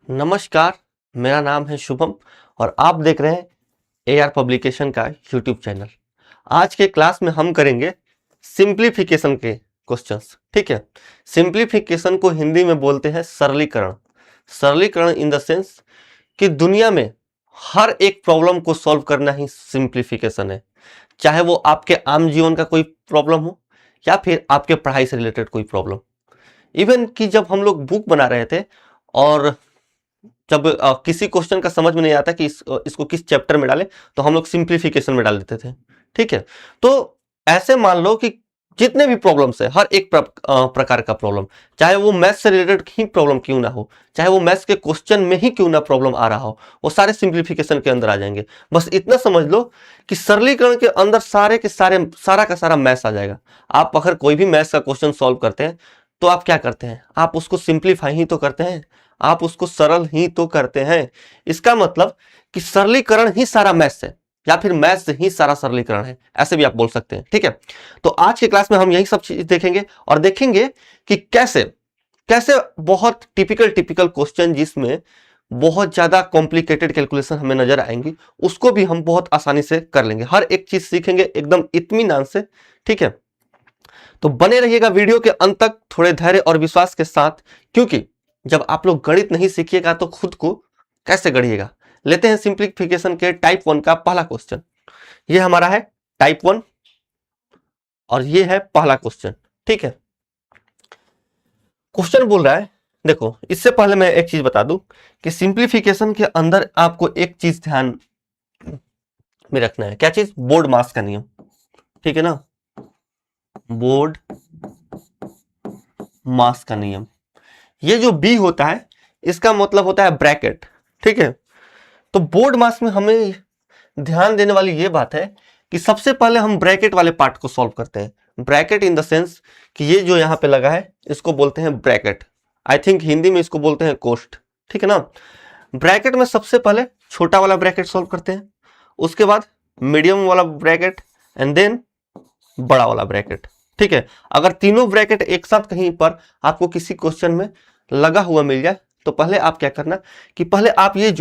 नमस्कार, मेरा नाम है शुभम और आप देख रहे हैं एआर पब्लिकेशन का यूट्यूब चैनल। आज के क्लास में हम करेंगे सिंप्लीफिकेशन के क्वेश्चंस। ठीक है, सिंप्लीफिकेशन को हिंदी में बोलते हैं सरलीकरण। सरलीकरण इन द सेंस कि दुनिया में हर एक प्रॉब्लम को सॉल्व करना ही सिंप्लीफिकेशन है, चाहे वो आपके आम जीवन का कोई प्रॉब्लम हो या फिर आपके पढ़ाई से रिलेटेड कोई प्रॉब्लम। इवन कि जब हम लोग बुक बना रहे थे और जब किसी क्वेश्चन का समझ में नहीं आता कि इसको किस चैप्टर में डालें, तो हम लोग सिंप्लीफिकेशन में डाल देते थे। ठीक है, तो ऐसे मान लो कि जितने भी प्रॉब्लम्स है, हर एक प्रकार का प्रॉब्लम, चाहे वो मैथ्स से रिलेटेड ही प्रॉब्लम क्यों ना हो, चाहे वो मैथ्स के क्वेश्चन में ही क्यों ना प्रॉब्लम आ रहा हो, वो सारे सिंप्लीफिकेशन के अंदर आ जाएंगे। बस इतना समझ लो कि सरलीकरण के अंदर सारे के सारे सारा का सारा मैथ्स आ जाएगा। आप अगर कोई भी मैथ्स का क्वेश्चन सॉल्व करते हैं तो आप क्या करते हैं, आप उसको सिंप्लीफाई ही तो करते हैं, आप उसको सरल ही तो करते हैं। इसका मतलब कि सरलीकरण ही सारा मैथ्स है या फिर मैथ्स ही सारा सरलीकरण है, ऐसे भी आप बोल सकते हैं। ठीक है, तो आज के क्लास में हम यही सब चीज देखेंगे और देखेंगे कि कैसे कैसे बहुत टिपिकल क्वेश्चन जिसमें बहुत ज्यादा कॉम्प्लिकेटेड कैलकुलेशन हमें नजर आएंगी, उसको भी हम बहुत आसानी से कर लेंगे। हर एक चीज सीखेंगे एकदम इत्मीनान से। ठीक है, तो बने रहिएगा वीडियो के अंत तक थोड़े धैर्य और विश्वास के साथ, क्योंकि जब आप लोग गणित नहीं सीखिएगा तो खुद को कैसे गढ़िएगा। लेते हैं सिंप्लीफिकेशन के टाइप 1 का पहला क्वेश्चन। ये हमारा है टाइप 1 और ये है पहला क्वेश्चन। ठीक है, क्वेश्चन बोल रहा है, देखो इससे पहले मैं एक चीज बता दूं कि सिंप्लीफिकेशन के अंदर आपको एक चीज ध्यान में रखना है। क्या चीज? बोर्ड मास का नियम। ठीक है ना, बोर्ड मास का नियम। ये जो बी होता है इसका मतलब होता है ब्रैकेट। ठीक है, तो बोर्ड मास में हमें ध्यान देने वाली ये बात है कि सबसे पहले हम ब्रैकेट वाले पार्ट को सॉल्व करते हैं। ब्रैकेट इन द सेंस कि ये जो यहां पे लगा है इसको बोलते हैं ब्रैकेट। आई थिंक हिंदी में इसको बोलते हैं कोष्ठ। ठीक है ना, ब्रैकेट में सबसे पहले छोटा वाला ब्रैकेट सॉल्व करते हैं, उसके बाद मीडियम वाला ब्रैकेट एंड देन बड़ा वाला ब्रैकेट। ठीक है, अगर तीनों ब्रैकेट एक साथ कहीं पर आपको किसी क्वेश्चन में लगा हुआ मिल जाए तो पहले आप क्या करना कि पहले आप ये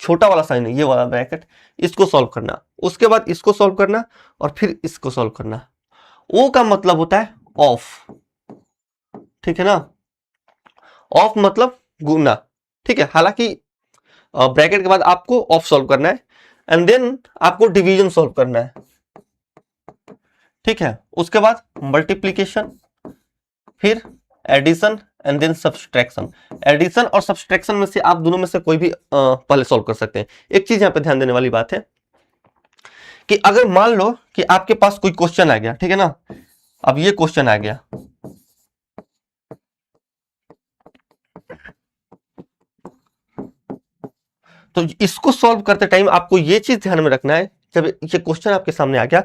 छोटा वाला साइन है, ये वाला ब्रैकेट, इसको सॉल्व करना, उसके बाद इसको सॉल्व करना और फिर इसको सॉल्व करना। ओ का मतलब होता है ऑफ। ठीक है ना, ऑफ मतलब गुना। ठीक है, हालांकि ब्रैकेट के बाद आपको ऑफ सॉल्व करना है एंड देन आपको डिवीजन सॉल्व करना है। ठीक है, उसके बाद मल्टीप्लीकेशन, फिर addition and then subtraction. Addition और सब्सट्रैक्शन में से आप दोनों में से कोई भी पहले सॉल्व कर सकते हैं। एक चीज यहां पे ध्यान देने वाली बात है कि अगर मान लो कि आपके पास कोई क्वेश्चन आ गया, ठीक है ना, अब ये क्वेश्चन आ गया, तो इसको सॉल्व करते टाइम आपको ये चीज ध्यान में रखना है, जब ये क्वेश्चन आपके सामने आ गया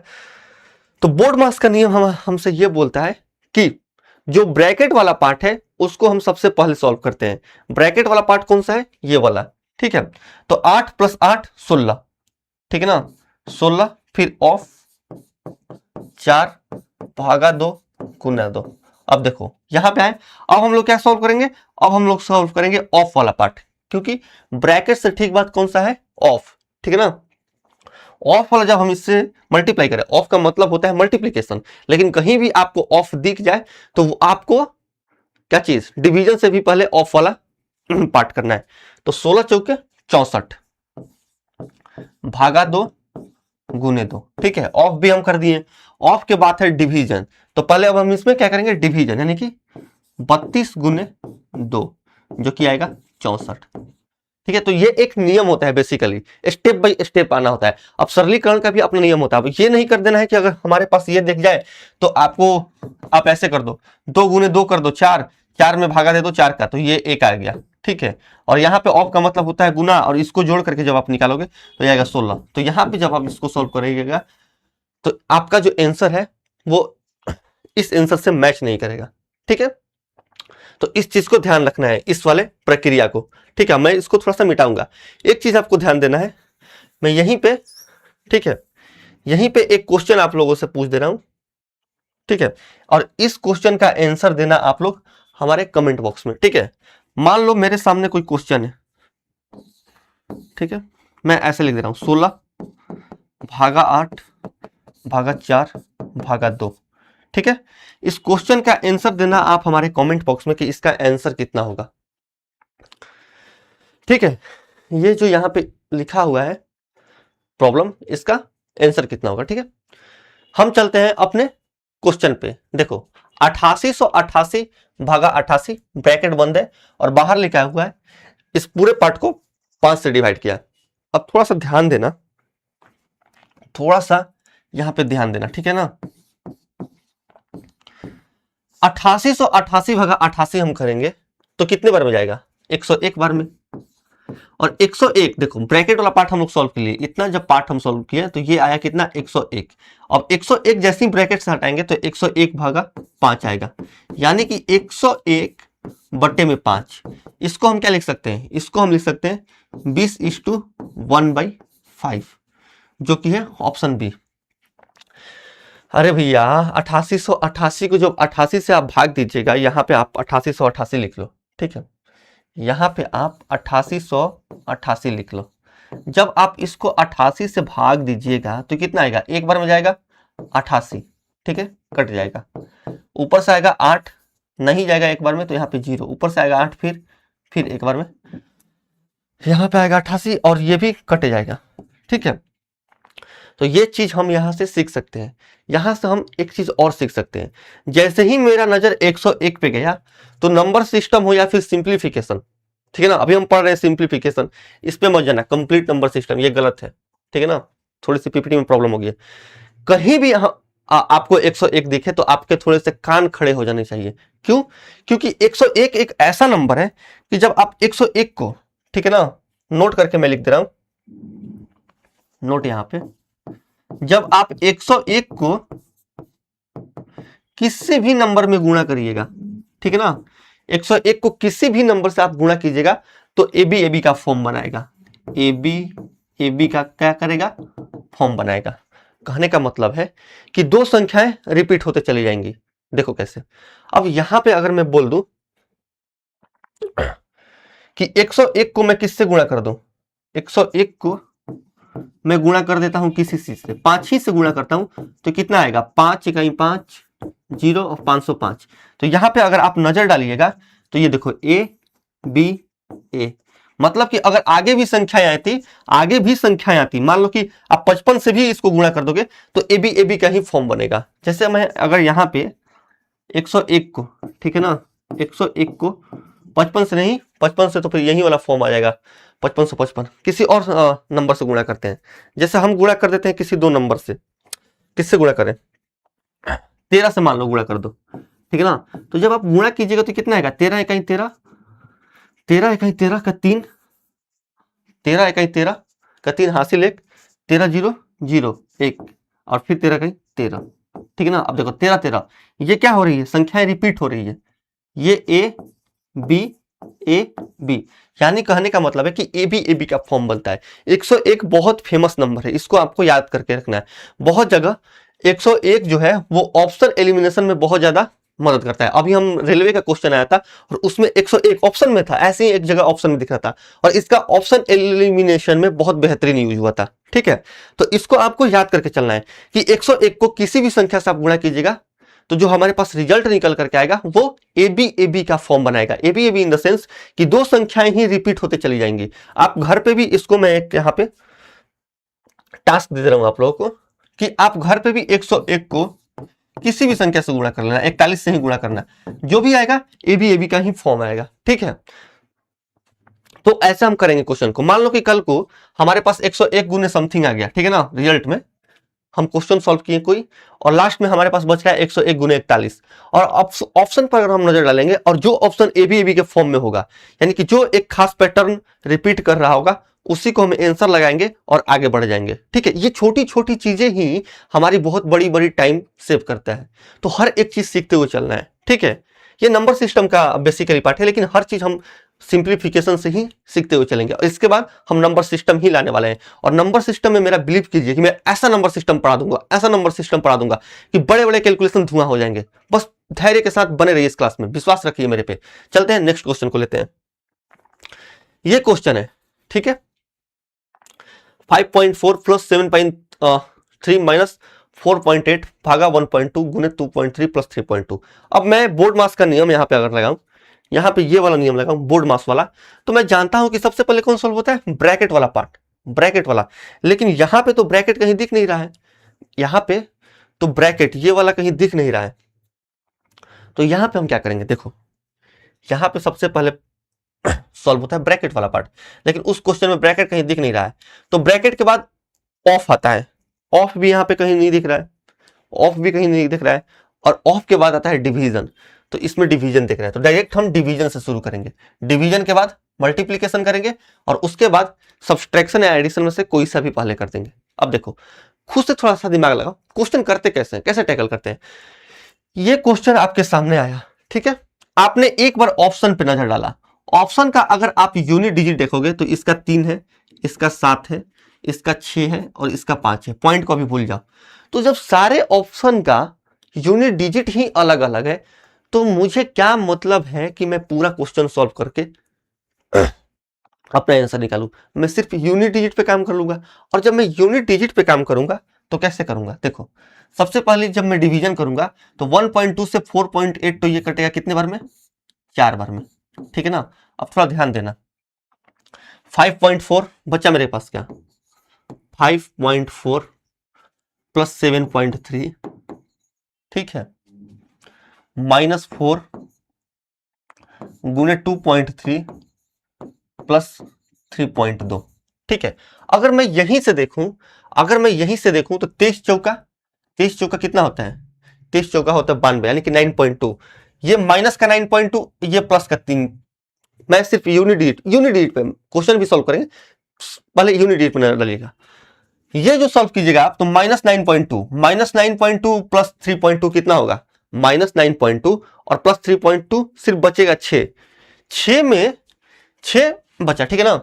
तो बोर्ड मास का नियम हमसे ये बोलता है कि जो ब्रैकेट वाला पार्ट है उसको हम सबसे पहले सॉल्व करते हैं। ब्रैकेट वाला पार्ट कौन सा है? ये वाला। ठीक है, तो 8 + 8 16। ठीक है ना, 16 फिर ऑफ 4 भागा 2 गुना 2। अब देखो यहां पे आए, अब हम लोग क्या सॉल्व करेंगे? अब हम लोग सॉल्व करेंगे ऑफ वाला पार्ट, क्योंकि ब्रैकेट से ठीक बात कौन सा है? ऑफ। ठीक है ना, ऑफ वाला जब हम इससे मल्टीप्लाई करें, ऑफ का मतलब होता है मल्टीप्लीकेशन, लेकिन कहीं भी आपको ऑफ दिख जाए तो वो आपको क्या चीज? डिवीजन से भी पहले ऑफ वाला पार्ट करना है। तो 16 चौके 64 भागा 2 गुने 2। ठीक है, ऑफ भी हम कर दिए। ऑफ के बाद है डिवीजन, तो पहले अब हम इसमें क्या करेंगे? डिवीजन, यानी कि 32 गुने 2 जो कि आएगा 64। ठीक है, तो ये एक नियम होता है, बेसिकली स्टेप बाय स्टेप आना होता है। अब सरलीकरण का भी अपना नियम होता है। अब ये नहीं कर देना है कि अगर हमारे पास ये दिख जाए तो आप ऐसे कर दो, 2 गुने 2 कर दो 4, 4 में भागा दे दो 4 का, तो ये 1 आ गया। ठीक है, और यहाँ पे ऑफ का मतलब होता है गुना, और इसको जोड़ करके जब आप निकालोगे तो आएगा 16। तो यहाँ पे जब आप इसको सोल्व करिएगा तो आपका जो आंसर है वो इस आंसर से मैच नहीं करेगा। ठीक है, तो इस चीज को ध्यान रखना है, इस वाले प्रक्रिया को। ठीक है, मैं इसको थोड़ा सा मिटाऊंगा। एक चीज आपको ध्यान देना है, मैं यहीं पे, ठीक है, यहीं पे एक क्वेश्चन आप लोगों से पूछ दे रहा हूं। ठीक है, और इस क्वेश्चन का आंसर देना आप लोग हमारे कमेंट बॉक्स में। ठीक है, मान लो मेरे सामने कोई क्वेश्चन है, ठीक है, मैं ऐसे लिख दे रहा हूं 16 भागा 8 भागा 4 भागा 2, ठीक है। इस क्वेश्चन का आंसर देना आप हमारे कमेंट बॉक्स में कि इसका आंसर कितना होगा, ठीक है। ये जो यहाँ पे लिखा हुआ है प्रॉब्लम, इसका आंसर कितना होगा, ठीक है। हम चलते हैं अपने क्वेश्चन पे। देखो 8888 भागा 88 ब्रैकेट बंद है और बाहर लिखा हुआ है, इस पूरे पार्ट को 5 से डिवाइड किया। अब थोड़ा सा ध्यान देना, थोड़ा सा यहां पे ध्यान देना, ठीक है ना। 8888 भागा 88 हम करेंगे तो कितने बार में जाएगा, 101 बार में। और 101 देखो ब्रैकेट वाला पार्ट हम लोग सॉल्व कर लिए, इतना जब पार्ट हम सॉल्व किया तो ये आया कितना 101। अब 101 जैसे ही ब्रैकेट से हटाएंगे तो 101 भागा 5 आएगा, यानी कि 101 बट्टे में 5। इसको हम क्या लिख सकते हैं, इसको हम लिख सकते हैं 20:1/5, जो कि है ऑप्शन बी। अरे भैया 8888 को जब 88 से आप भाग दीजिएगा, यहाँ पे आप 8888 लिख लो, ठीक है। यहाँ पे आप 8888 लिख लो। जब आप इसको 88 से भाग दीजिएगा तो कितना आएगा, एक बार में जाएगा 88, ठीक है, कट जाएगा। ऊपर से आएगा 8, नहीं जाएगा एक बार में तो यहाँ पे 0, ऊपर से आएगा 8, फिर एक बार में यहाँ पे आएगा 88 और ये भी कट जाएगा, ठीक है। तो ये चीज हम यहाँ से सीख सकते हैं। यहाँ से हम एक चीज और सीख सकते हैं, जैसे ही मेरा नजर 101 पे गया तो नंबर सिस्टम हो या फिर सिंप्लीफिकेशन, ठीक है ना। अभी हम पढ़ रहे हैं सिंप्लीफिकेशन, इस पे मत जाना, कंप्लीट नंबर सिस्टम ये गलत है, ठीक है ना। थोड़ी सी पीपीटी में प्रॉब्लम हो गई है। कहीं भी आपको 101 दिखे तो आपके थोड़े से कान खड़े हो जाने चाहिए। क्यों? क्योंकि 101 एक ऐसा नंबर है कि जब आप 101 को, ठीक है ना, नोट करके मैं लिख दे रहा हूं, नोट यहां पे, जब आप 101 को किसी भी नंबर में गुणा करिएगा, ठीक है ना, 101 को किसी भी नंबर से आप गुणा कीजिएगा तो एबी का फॉर्म बनाएगा, एबी का क्या करेगा, फॉर्म बनाएगा। कहने का मतलब है कि दो संख्याएं रिपीट होते चली जाएंगी। देखो कैसे, अब यहां पे अगर मैं बोल दूं कि 101 को मैं किससे गुणा कर दूं, 101 को मैं गुणा कर देता हूं किसी चीज से, 5 ही से गुणा करता हूं तो कितना आएगा, 5 इकाई 5 0 और 505। तो यहां पे अगर आप नजर डालिएगा तो ये देखो ए बी ए, मतलब कि अगर आगे भी संख्याएं आती, मान लो कि आप 55 से भी इसको गुणा कर दोगे तो एबी का ही फॉर्म बनेगा। जैसे मैं अगर यहाँ पे 101 को, ठीक है ना, 101 को 55 से नहीं, 55 से तो फिर यही वाला फॉर्म आ जाएगा 5555, किसी और नंबर से गुणा करते हैं। जैसे हम गुणा कर देते हैं किसी दो नंबर से, किससे गुणा करें, 13 से मान लो गुणा कर दो, ठीक है ना। तो जब आप गुणा कीजिएगा तो कितना आएगा, 13 इकाई 13, 13 इकाई 13 का 3, 13 इकाई 13 का 3 हासिल 1, 13 0 0 1 और फिर 13 इकाई 13, ठीक है ना। अब देखो 13 13 ये क्या हो रही है, संख्याएं रिपीट हो रही है, ये ए बी, यानी कहने का मतलब है कि एबी का फॉर्म बनता है। 101 बहुत फेमस नंबर है, इसको आपको याद करके रखना है। बहुत जगह 101 जो है वो ऑप्शन एलिमिनेशन में बहुत ज्यादा मदद करता है। अभी हम रेलवे का क्वेश्चन आया था और उसमें 101 ऑप्शन में था, ऐसे ही एक जगह ऑप्शन में दिख रहा था और इसका ऑप्शन एलिमिनेशन में बहुत बेहतरीन यूज हुआ था, ठीक है। तो इसको आपको याद करके चलना है कि 101 को किसी भी संख्या से आप गुणा कीजिएगा तो जो हमारे पास रिजल्ट निकल करके आएगा वो एबी का फॉर्म बनाएगा। एबी इन द सेंस कि दो संख्याएं ही रिपीट होते चली जाएंगी। आप घर पे भी इसको मैं एक यहाँ पे टास्क दे रहा हूं आप लोगों को कि आप घर पे भी 101 को किसी भी संख्या से गुणा कर लेना, 41 से ही गुणा करना, जो भी आएगा एबी का ही फॉर्म आएगा, ठीक है। तो ऐसे हम करेंगे क्वेश्चन को। मान लो कि कल को हमारे पास 101 गुने समथिंग आ गया, ठीक है ना, रिजल्ट में हम क्वेश्चन सॉल्व किए कोई और लास्ट में हमारे पास बच गया 101 गुने 41 और ऑप्शन पर अगर हम नजर डालेंगे और जो ऑप्शन एबी के फॉर्म में होगा, यानी कि जो एक खास पैटर्न रिपीट कर रहा होगा, उसी को हम आंसर लगाएंगे और आगे बढ़ जाएंगे, ठीक है। ये छोटी छोटी चीजें ही हमारी बहुत बड़ी बड़ी टाइम सेव करता है। तो हर एक चीज सीखते हुए चलना है, ठीक है। ये नंबर सिस्टम का बेसिकली पार्ट है, लेकिन हर चीज हम सिंप्लीफिकेशन से ही सीखते हुए चलेंगे और इसके बाद हम नंबर सिस्टम ही लाने वाले हैं। और नंबर सिस्टम में मेरा बिलीव कीजिए कि मैं ऐसा नंबर सिस्टम पढ़ा दूंगा कि बड़े बड़े कैलकुलेशन धुआं हो जाएंगे। बस धैर्य के साथ बने रहिए इस क्लास में, विश्वास रखिए मेरे पे। चलते हैं नेक्स्ट क्वेश्चन को लेते हैं। ये क्वेश्चन है, ठीक है। 5.4 प्लस 7.3 माइनस 4.8 भागा 1.2 गुने 2.3 प्लस 3.2। अब मैं बोर्ड मास का नियम यहाँ पे अगर लगाऊं, यहाँ पे ये वाला नियम लगाऊं बोर्ड मास वाला, तो मैं जानता हूं कि सबसे पहले कौन सॉल्व होता है, ब्रैकेट वाला पार्ट, ब्रैकेट वाला। लेकिन यहाँ पे तो ब्रैकेट कहीं दिख नहीं रहा है, यहाँ पे तो ब्रैकेट ये वाला कहीं दिख नहीं रहा है। तो यहाँ पे हम क्या करेंगे, देखो यहाँ पे सबसे पहले सॉल्व होता है ब्रैकेट वाला पार्ट, लेकिन उस क्वेश्चन में ब्रैकेट कहीं दिख नहीं रहा है। तो ब्रैकेट के बाद ऑफ आता है, ऑफ भी यहाँ पे कहीं नहीं दिख रहा है, ऑफ भी कहीं नहीं दिख रहा है, और ऑफ के बाद आता है डिवीजन। तो इसमें डिवीजन दिख रहा है, तो डायरेक्ट हम डिवीजन से शुरू करेंगे। डिवीजन के बाद मल्टीप्लीकेशन करेंगे और उसके बाद सब्सट्रैक्शन या एडिशन में से कोई सा भी पहले कर देंगे। अब देखो खुद से थोड़ा सा दिमाग लगाओ, क्वेश्चन करते कैसे हैं, कैसे टैकल करते हैं। ये क्वेश्चन आपके सामने आया, ठीक है, आपने एक बार ऑप्शन पे नजर डाला। ऑप्शन का अगर आप यूनिट डिजिट देखोगे तो इसका 3 है, इसका 7 है, इसका 6 है और इसका 5 है। पॉइंट को भी भूल जाओ। तो जब सारे ऑप्शन का यूनिट डिजिट ही अलग अलग है, तो मुझे क्या मतलब है कि मैं पूरा क्वेश्चन सॉल्व करके अपना आंसर निकालूं। मैं सिर्फ यूनिट डिजिट पे काम कर लूंगा। और जब मैं यूनिट डिजिट पे काम करूंगा तो कैसे करूंगा, देखो सबसे पहले जब मैं डिवीजन करूंगा तो 1.2 से 4.8, तो ये कटेगा कितने बार में, 4 बार में, ठीक है ना। अब थोड़ा ध्यान देना, 5.4 बचा मेरे पास क्या, 5.4 प्लस 7.3, ठीक है, माइनस 4 गुने 2.3 प्लस 3.2, ठीक है। अगर मैं यहीं से देखूं, अगर मैं यहीं से देखूं तो 23 चौका कितना होता है, 23 चौका होता है 92, यानी कि 9.2। ये माइनस का 9.2, ये प्लस का 3। मैं सिर्फ यूनिट डिजिट पे क्वेश्चन भी सॉल्व करेंगे, पहले यूनिट डिजिट पे नजर डालिएगा। ये जो सॉल्व कीजिएगा आप तो -9.2 प्लस 3.2 कितना होगा, -9.2 और प्लस 3.2 सिर्फ बचेगा 6। 6 में 6 बचा, ठीक है ना।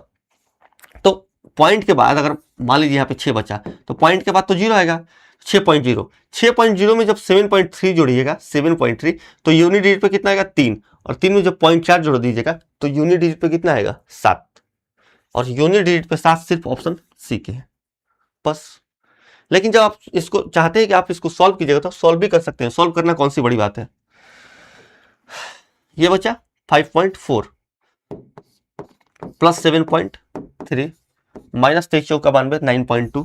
तो पॉइंट के बाद अगर मान लीजिए यहाँ पे 6 बचा तो पॉइंट के बाद तो 0 आएगा, 6.0 में जब 7.3 जोड़िएगा 7.3, तो यूनिट डिजिट पे कितना आएगा 3, और 3 में जब 0.4 जोड़ दीजिएगा तो यूनिट डिजिट पे कितना आएगा 7, और यूनिट डिजिट पे 7 सिर्फ ऑप्शन सी के है बस। लेकिन जब आप इसको चाहते हैं कि आप इसको सॉल्व कीजिएगा तो सॉल्व भी कर सकते हैं, सॉल्व करना कौन सी बड़ी बात है। ये बचा 5.4 प्लस 7.3 माइनस 23 चौका 92 9.2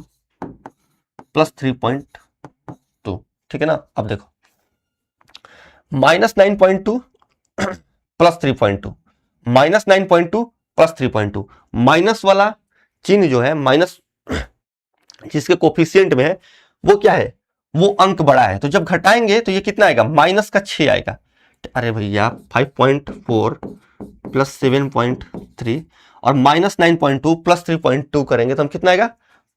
प्लस 3.2, ठीक है ना। अब देखो -9.2 प्लस 3.2, -9.2 प्लस 3.2, माइनस वाला चिन्ह जो है, माइनस जिसके कोफिशिएंट में है वो क्या है, वो अंक बड़ा है, तो जब घटाएंगे तो ये कितना आएगा, माइनस का 6 आएगा। अरे भैया 5.4 प्लस 7.3 और -9.2 प्लस 3.2 करेंगे तो हम कितना आएगा,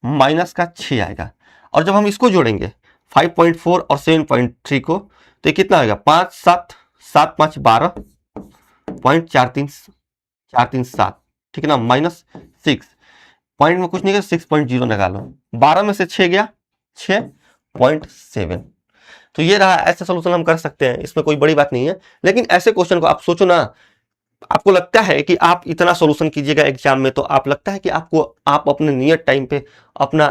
माइनस का 6 आएगा। और जब हम इसको जोड़ेंगे 5.4 और 7.3 को तो ये कितना आएगा, 5 7 7 5 12.437, ठीक है ना, -6 पॉइंट में कुछ नहीं गया, 6.0 लगा लो, 12 में से 6 गया 6.7। तो ये रहा, ऐसे सोल्यूशन हम कर सकते हैं, इसमें कोई बड़ी बात नहीं है। लेकिन ऐसे क्वेश्चन को आप सोचो ना, आपको लगता है कि आप इतना सोल्यूशन कीजिएगा एग्जाम में तो आप लगता है कि आप अपने नियत टाइम पे अपना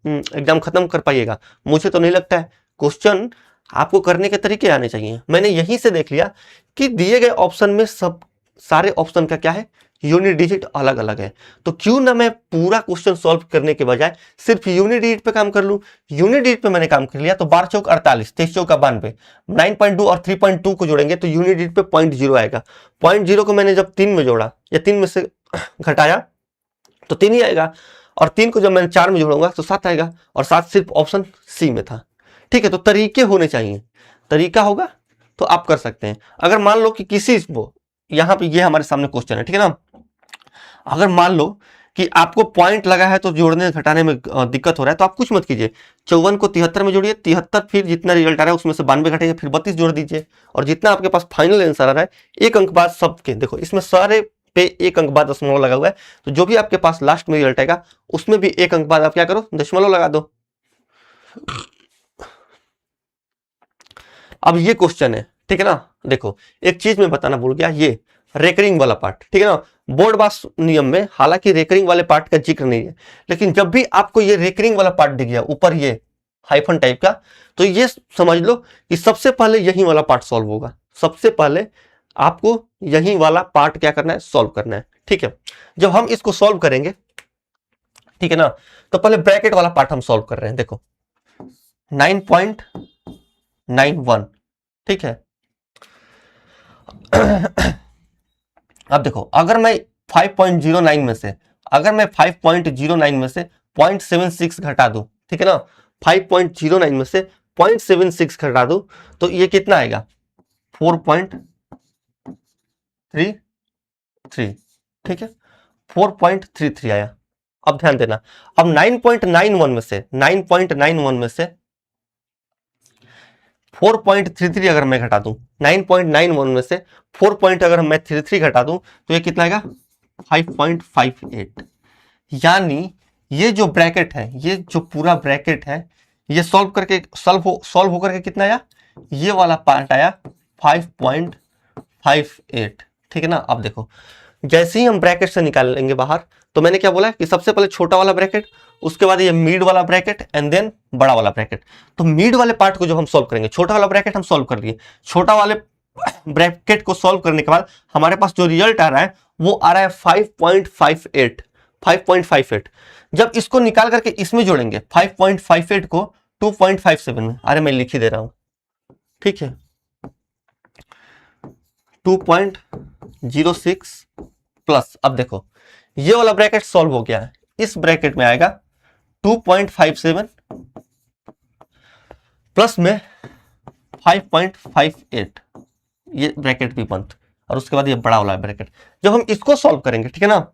एग्जाम खत्म कर पाइएगा, मुझे तो नहीं लगता है। क्वेश्चन आपको करने के तरीके आने चाहिए। मैंने यहीं से देख लिया कि दिए गए ऑप्शन में सब सारे ऑप्शन का क्या है, यूनिट डिजिट अलग अलग है। तो क्यों ना मैं पूरा क्वेश्चन सॉल्व करने के बजाय सिर्फ यूनिट डिजिट पे काम कर लूं। यूनिट डिजिट पे मैंने काम कर लिया तो 12 चौक 48, 23 चौक 92, 9.2 और 3.2 को जोड़ेंगे तो यूनिट डिजिट पे 0.0 आएगा। 0.0 को मैंने जब 3 में जोड़ा या 3 में से घटाया तो 3 ही आएगा, और 3 को जब मैंने 4 में जोड़ूंगा तो 7 आएगा, और 7 सिर्फ ऑप्शन सी में था, ठीक है। तो तरीके होने चाहिए, तरीका होगा तो आप कर सकते हैं। अगर मान लो कि किसी को यहाँ पे ये हमारे सामने क्वेश्चन है, ठीक है ना, अगर मान लो कि आपको पॉइंट लगा है तो जोड़ने घटाने में दिक्कत हो रहा है तो आप कुछ मत कीजिए, 54 को 73 में जोड़िए, 73 फिर जितना रिजल्ट आ रहा है उसमें से 92 घटाइए, फिर 32 जोड़ दीजिए, और जितना आपके पास फाइनल आंसर आ रहा है एक अंक बाद सबके, देखो इसमें सारे पे एक अंक बाद दशमलव लगा हुआ है, तो जो भी आपके पास लास्ट में रिजल्ट आएगा उसमें भी एक अंक बाद आप क्या करो, दशमलव लगा दो। अब ये क्वेश्चन है, ठीक है ना। देखो एक चीज मैं बताना भूल गया, ये रेकरिंग वाला पार्ट, ठीक है ना। बोर्ड पास नियम में हालांकि रेकरिंग वाले पार्ट का जिक्र नहीं है, लेकिन जब भी आपको ये रेकरिंग वाला पार्ट दिख गया ऊपर ये हाइफन टाइप का, तो ये समझ लो कि सबसे पहले यही वाला पार्ट सॉल्व होगा। सबसे पहले आपको यही वाला पार्ट क्या करना है, सॉल्व करना है, ठीक है। जब हम इसको सॉल्व करेंगे, ठीक है ना, तो पहले ब्रैकेट वाला पार्ट हम सॉल्व कर रहे हैं। देखो 9.91, ठीक है। अब देखो अगर मैं 5.09 में से, अगर मैं 5.09 में से 0.76 घटा दूं, ठीक है ना, 5.09 में से 0.76 घटा दूं, तो ये कितना आएगा, 4.33, ठीक है, 4.33 आया। अब ध्यान देना, अब 9.91 में से 4.33 अगर मैं घटा दूं, 9.91 में से 4 अगर मैं 33 घटा दूं, तो ये कितना आएगा, 5.58। यानी ये जो ब्रैकेट है, ये जो पूरा ब्रैकेट है, ये सॉल्व होकर के कितना आया, ये वाला पार्ट आया 5.58, ठीक है ना। अब देखो जैसे ही हम ब्रैकेट से निकालेंगे बाहर, तो मैंने क्या बोला कि सबसे पहले छोटा वाला ब्रैकेट, उसके बाद ये मिड वाला ब्रैकेट एंड देन बड़ा वाला ब्रैकेट। तो मिड वाले पार्ट को जब हम सॉल्व करेंगे, छोटा वाला ब्रैकेट हम सॉल्व कर लिए, छोटा वाले ब्रैकेट को सॉल्व करने के बाद हमारे पास जो रिजल्ट आ रहा है वो आ रहा है 5.58। जब इसको निकाल करके इसमें जोड़ेंगे 5.58 को 2.57 में, अरे मैं लिख ही दे रहा हूं, ठीक है, 2.06 प्लस, अब देखो ये वाला ब्रैकेट सॉल्व हो गया है, इस ब्रैकेट में आएगा 2.57 प्लस में 5.58, ये ब्रैकेट भी बंद, और उसके बाद ये बड़ा वाला ब्रैकेट। जब हम इसको सॉल्व करेंगे, ठीक है ना,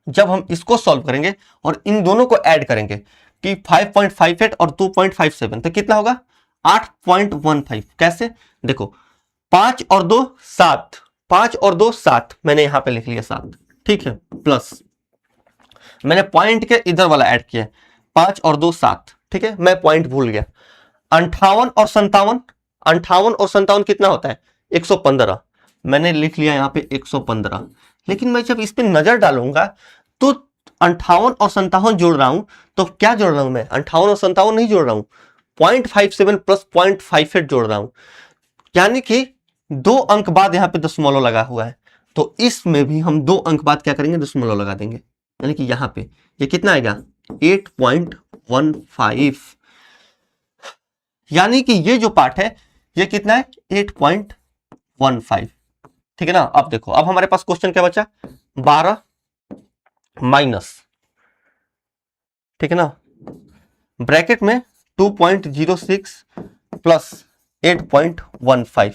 जब हम इसको सॉल्व करेंगे और इन दोनों को ऐड करेंगे कि 5.58 और 2.57, तो कितना होगा, 8.15। कैसे, देखो 5 और 2 7, 5 और 2 7, मैंने यहां पे लिख लिया 7, ठीक है, प्लस मैंने पॉइंट के इधर वाला ऐड किया, 5 और 2 7, ठीक है, मैं पॉइंट भूल गया। 58 और 57, 58 और 57 कितना होता है, 115, मैंने लिख लिया यहाँ पे 115। लेकिन मैं जब इस पे नजर डालूंगा तो 58 और 57 जोड़ रहा हूं, तो क्या जोड़ रहा हूं मैं, 58 और 57 नहीं जोड़ रहा हूं, 0.57 प्लस 0.58 जोड़ रहा हूं, यानी कि 2 अंक बाद यहाँ पे दशमलव लगा हुआ है, तो इसमें भी हम 2 अंक बाद क्या करेंगे, दशमलव लगा देंगे, यानी कि यहाँ पे ये कितना आएगा, 8.15, यानी कि ये जो पार्ट है ये कितना है, 8.15, ठीक है ना। अब देखो अब हमारे पास क्वेश्चन क्या बचा, 12 माइनस, ठीक है ना, ब्रैकेट में 2.06 प्लस 8.15,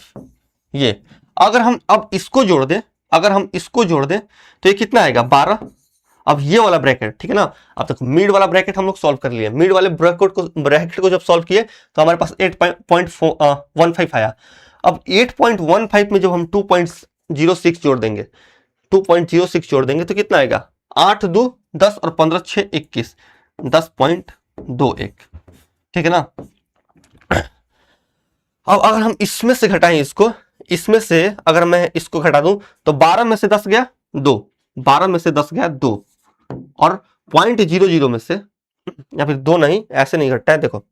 ये अगर हम अब इसको जोड़ दें, अगर हम इसको जोड़ दें तो ये कितना आएगा, 12। अब ये वाला ब्रैकेट, ठीक है ना, अब तक मिड वाला ब्रैकेट हम लोग सॉल्व कर लिए, मिड वाले ब्रैकेट को जब सॉल्व किए तो हमारे पास 8.15 आया। अब 8.15 में जब हम 2.06 जोड़ देंगे, 2.06 जोड़ देंगे तो कितना आएगा, 8 2 10 और 15 6 21, 10.21, ठीक है ना। अब अगर हम इसमें से घटाएं इसको, इसमें से अगर मैं इसको घटा दूं तो 12 में से 10 गया 2, 12 में से 10 गया 2, और 0.00 में से, या फिर 2 नहीं, ऐसे नहीं घटता है। देखो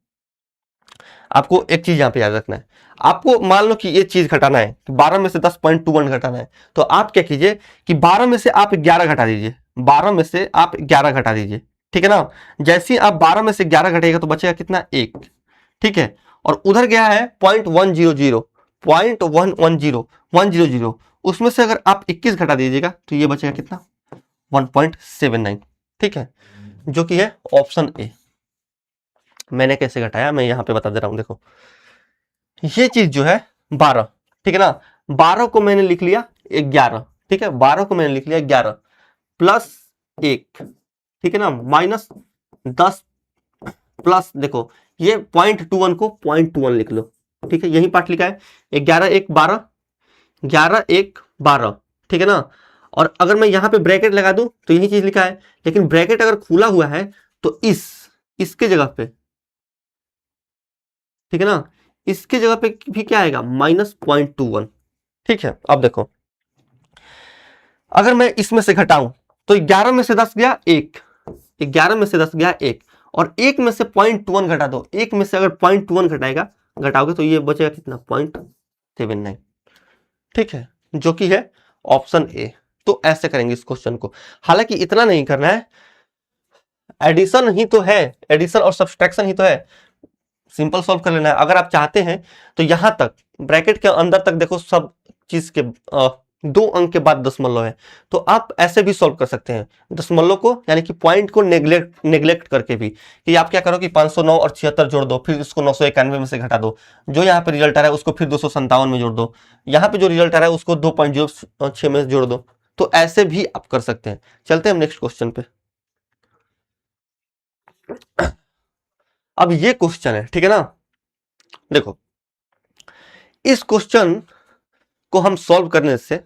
आपको एक चीज यहां पे याद रखना है, आपको मान लो कि ये चीज घटाना है, 12 में से 10.21 घटाना है, तो आप क्या कीजिए कि 12 में से आप 11 घटा दीजिए, 12 में से आप 11 घटा दीजिए, ठीक है ना। जैसे ही आप 12 में से 11 घटेगा तो बचेगा कितना, 1, ठीक है, और उधर गया है 0.100, 0.110, उसमें से अगर आप 21 घटा दीजिएगा तो ये बचेगा कितना, 1.79, ठीक है, जो कि है ऑप्शन ए। मैंने कैसे घटाया मैं यहां पे बता दे रहा हूं, देखो ये चीज जो है 12, ठीक है ना, 12 को मैंने लिख लिया 11, ठीक है, 12 को मैंने लिख लिया 11 प्लस 1, ठीक है ना, माइनस 10 प्लस, देखो ये 0.21 को 0.21 लिख लो, ठीक है, यही पार्ट लिखा है, 11 1 12, 11 1 12, ठीक है ना। और अगर मैं यहां पे ब्रैकेट लगा दूं तो यही चीज लिखा है, लेकिन ब्रैकेट अगर खुला हुआ है तो इसके जगह पे, ठीक है ना, इसके जगह पे भी क्या आएगा, -0.21, ठीक है। अब देखो अगर मैं इसमें से घटाऊं तो 11 में से 10 गया 1, 11 में से 10 गया 1, और 1 में से 0.21 घटा दो, 1 में से अगर 0.21 घटाओगे तो ये बचेगा कितना 0.79, ठीक है, जो कि है ऑप्शन ए। तो ऐसे करेंगे इस क्वेश्चन को। हालांकि इतना नहीं करना है, एडिशन ही तो है, एडिशन और सब्सट्रैक्शन ही तो है, सिंपल सॉल्व कर लेना है। अगर आप चाहते हैं तो यहां तक ब्रैकेट के अंदर तक देखो सब चीज के 2 अंक के बाद दशमलव है, तो आप ऐसे भी सॉल्व कर सकते हैं दशमलव को, यानी कि पॉइंट को नेग्लेक्ट करके भी, कि आप क्या करो कि 509 और 76 जोड़ दो, फिर इसको 991 में से घटा दो, जो यहाँ पे रिजल्ट आ रहा है उसको फिर 257 में जोड़ दो, यहाँ पे जो रिजल्ट आ रहा है उसको 2.06 में जोड़ दो, तो ऐसे भी आप कर सकते हैं। चलते हैं हम नेक्स्ट क्वेश्चन पे। अब ये क्वेश्चन है, ठीक है ना, देखो इस क्वेश्चन को हम सॉल्व करने से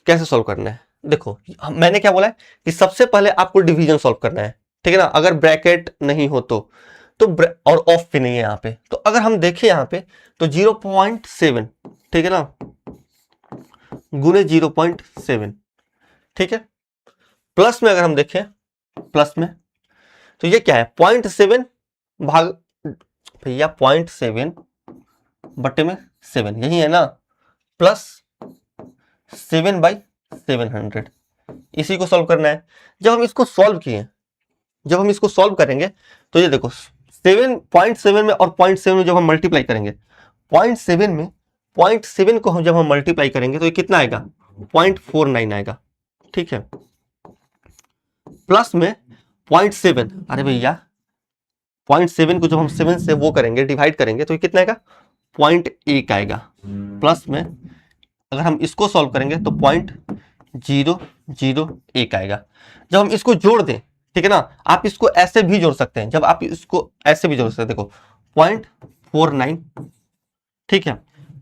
कैसे सॉल्व करना है, देखो मैंने क्या बोला है कि सबसे पहले आपको डिवीजन सॉल्व करना है, ठीक है ना, अगर ब्रैकेट नहीं हो तो और ऑफ भी नहीं है यहाँ पे, तो अगर हम देखें यहाँ पे तो 0.7, ठीक है ना, गुने 0.7, ठीक है, प्लस में अगर हम देखें प्लस में तो ये क्या है 0.7 भाग, भैया 0.7 बटे में 7 यही है ना, प्लस 7/700, इसी को सॉल्व करना है। जब हम इसको सॉल्व किए, जब हम इसको सॉल्व करेंगे तो ये देखो 7.7 में और 0.7 में जब हम मल्टीप्लाई करेंगे, 0.7 को हम जब हम मल्टीप्लाई करेंगे तो ये कितना आएगा 0.49 आएगा, ठीक है, प्लस में 0.7, अरे भैया 0.7 को जब हम 7 से वो करेंगे डिवाइड करेंगे तो ये कितना आएगा 0.1 आएगा, प्लस में अगर हम इसको सॉल्व करेंगे तो 0.001 आएगा। जब हम इसको जोड़ दें, ठीक है ना, आप इसको ऐसे भी जोड़ सकते हैं, जब आप इसको ऐसे भी जोड़ सकते हैं, देखो 0.49, ठीक है,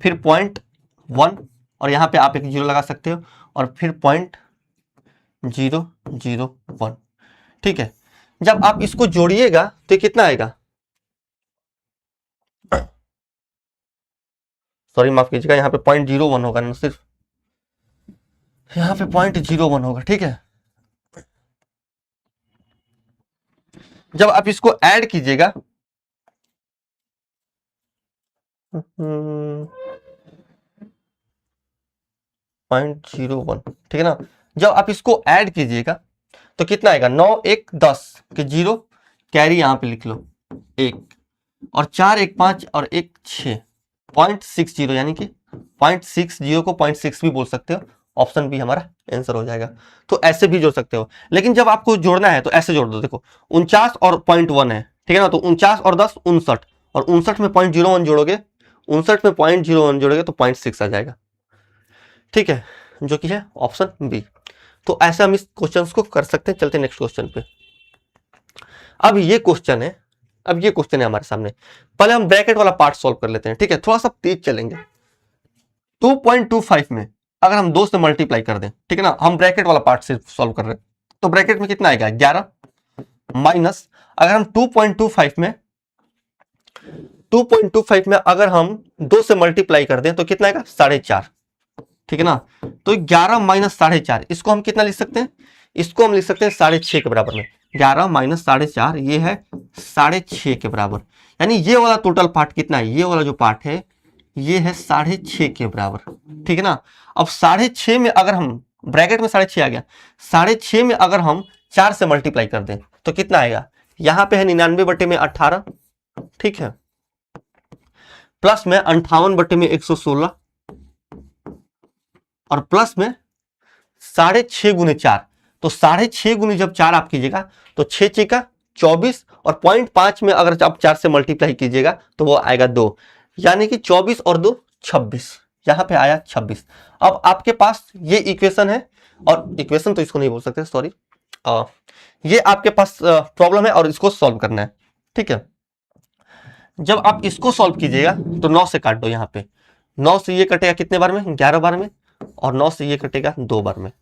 फिर 0.1 और यहाँ पे आप एक जीरो लगा सकते हो, और फिर 0.001, ठीक है। जब आप इसको जोड़िएगा तो कितना आएगा, सॉरी माफ कीजिएगा, यहाँ पे 0.01 होगा ना, सिर्फ यहाँ पे 0.01 होगा, ठीक है। जब आप इसको ऐड कीजिएगा 0.01, ठीक है ना, जब आप इसको ऐड कीजिएगा तो कितना आएगा 9 1 10 के 0 कैरी यहाँ पे लिख लो 1, और 4 1 5 और 1 6, 0.60, यानी कि 0.60 को 0.6 भी बोल सकते हो, ऑप्शन बी हमारा आंसर हो जाएगा। तो ऐसे भी जोड़ सकते हो, लेकिन जब आपको जोड़ना है तो ऐसे जोड़ दो, देखो 49 और 0.1 है, ठीक है ना, तो 49 और 10 59, और 59 में 0.01 जोड़ोगे, 59 में 0.01 जोड़ोगे तो 0.6 आ जाएगा, ठीक है, जो कि है ऑप्शन बी। तो ऐसे हम इस क्वेश्चन को कर सकते हैं। चलते हैं नेक्स्ट क्वेश्चन पे। अब ये क्वेश्चन है, हमारे सामने, पहले हम ब्रैकेट वाला पार्ट सॉल्व कर लेते हैं, ठीक है, थोड़ा सा तेज चलेंगे। 2.25 में अगर हम 2 से मल्टीप्लाई कर दें, ठीक है ना, हम ब्रैकेट वाला पार्ट से सॉल्व कर रहे हैं, तो ब्रैकेट में कितना आएगा 11, माइनस अगर हम 2.25 में अगर हम 2 से मल्टीप्लाई कर दें तो कितना आएगा 4.5, ठीक है ना, तो 11 माइनस 4.5, इसको हम कितना लिख सकते हैं, इसको हम लिख सकते हैं 6.5 के बराबर में, 11 माइनस 4.5 ये है 6.5 के बराबर, यानी ये वाला टोटल पार्ट कितना है, ये वाला जो पार्ट है ये है 6.5 के बराबर, ठीक है ना। अब 6.5 में अगर हम ब्रैकेट में 6.5 आ गया, 6.5 में अगर हम 4 से मल्टीप्लाई कर दें तो कितना आएगा, यहां पे है 99/18, ठीक है, प्लस में 58/116, और प्लस में 6.5 गुने 4, तो 6.5 गुने जब 4 आप कीजिएगा तो 6 6 24, और 0.5 में अगर आप 4 से मल्टीप्लाई कीजिएगा तो वो आएगा 2, यानी कि 24 और 2 26, यहां पे आया 26। अब आपके पास ये इक्वेशन है, और इक्वेशन तो इसको नहीं बोल सकते, सॉरी, ये आपके पास प्रॉब्लम है और इसको सॉल्व करना है, ठीक है। जब आप इसको सॉल्व कीजिएगा तो 9 से काट दो, यहाँ पे 9 से ये कटेगा कितने बार में 11 बार में, और 9 से ये कटेगा 2 बार में,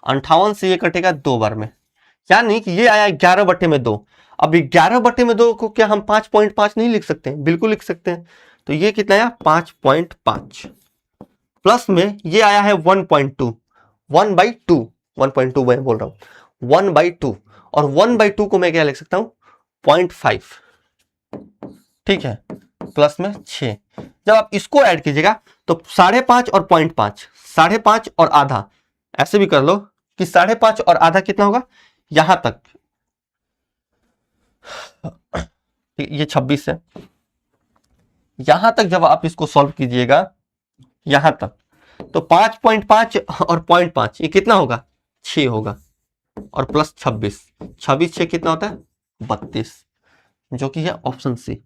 58 से ये कटेगा 2 बार में, यानी कि ये आया 11/2। अब 11/2 को क्या हम 5.5 नहीं लिख सकते हैं, बिल्कुल लिख सकते हैं, तो ये कितना आया 5.5, प्लस में ये आया है 1.2, 1/2, 1.2 मैं बोल रहा हूं, 1/2, और 1/2 को मैं क्या लिख सकता हूं, 0.5, ठीक है, प्लस में 6। जब आप इसको ऐड कीजिएगा तो 5.5 और 0.5, 5.5 और आधा, ऐसे भी कर लो कि 5.5 और आधा कितना होगा, यहां तक, ये 26 है, यहां तक जब आप इसको सॉल्व कीजिएगा, यहां तक, तो 5.5 और 0.5 ये कितना होगा, 6 होगा, और प्लस 26, 26 6 कितना होता है, 32, जो कि है ऑप्शन सी,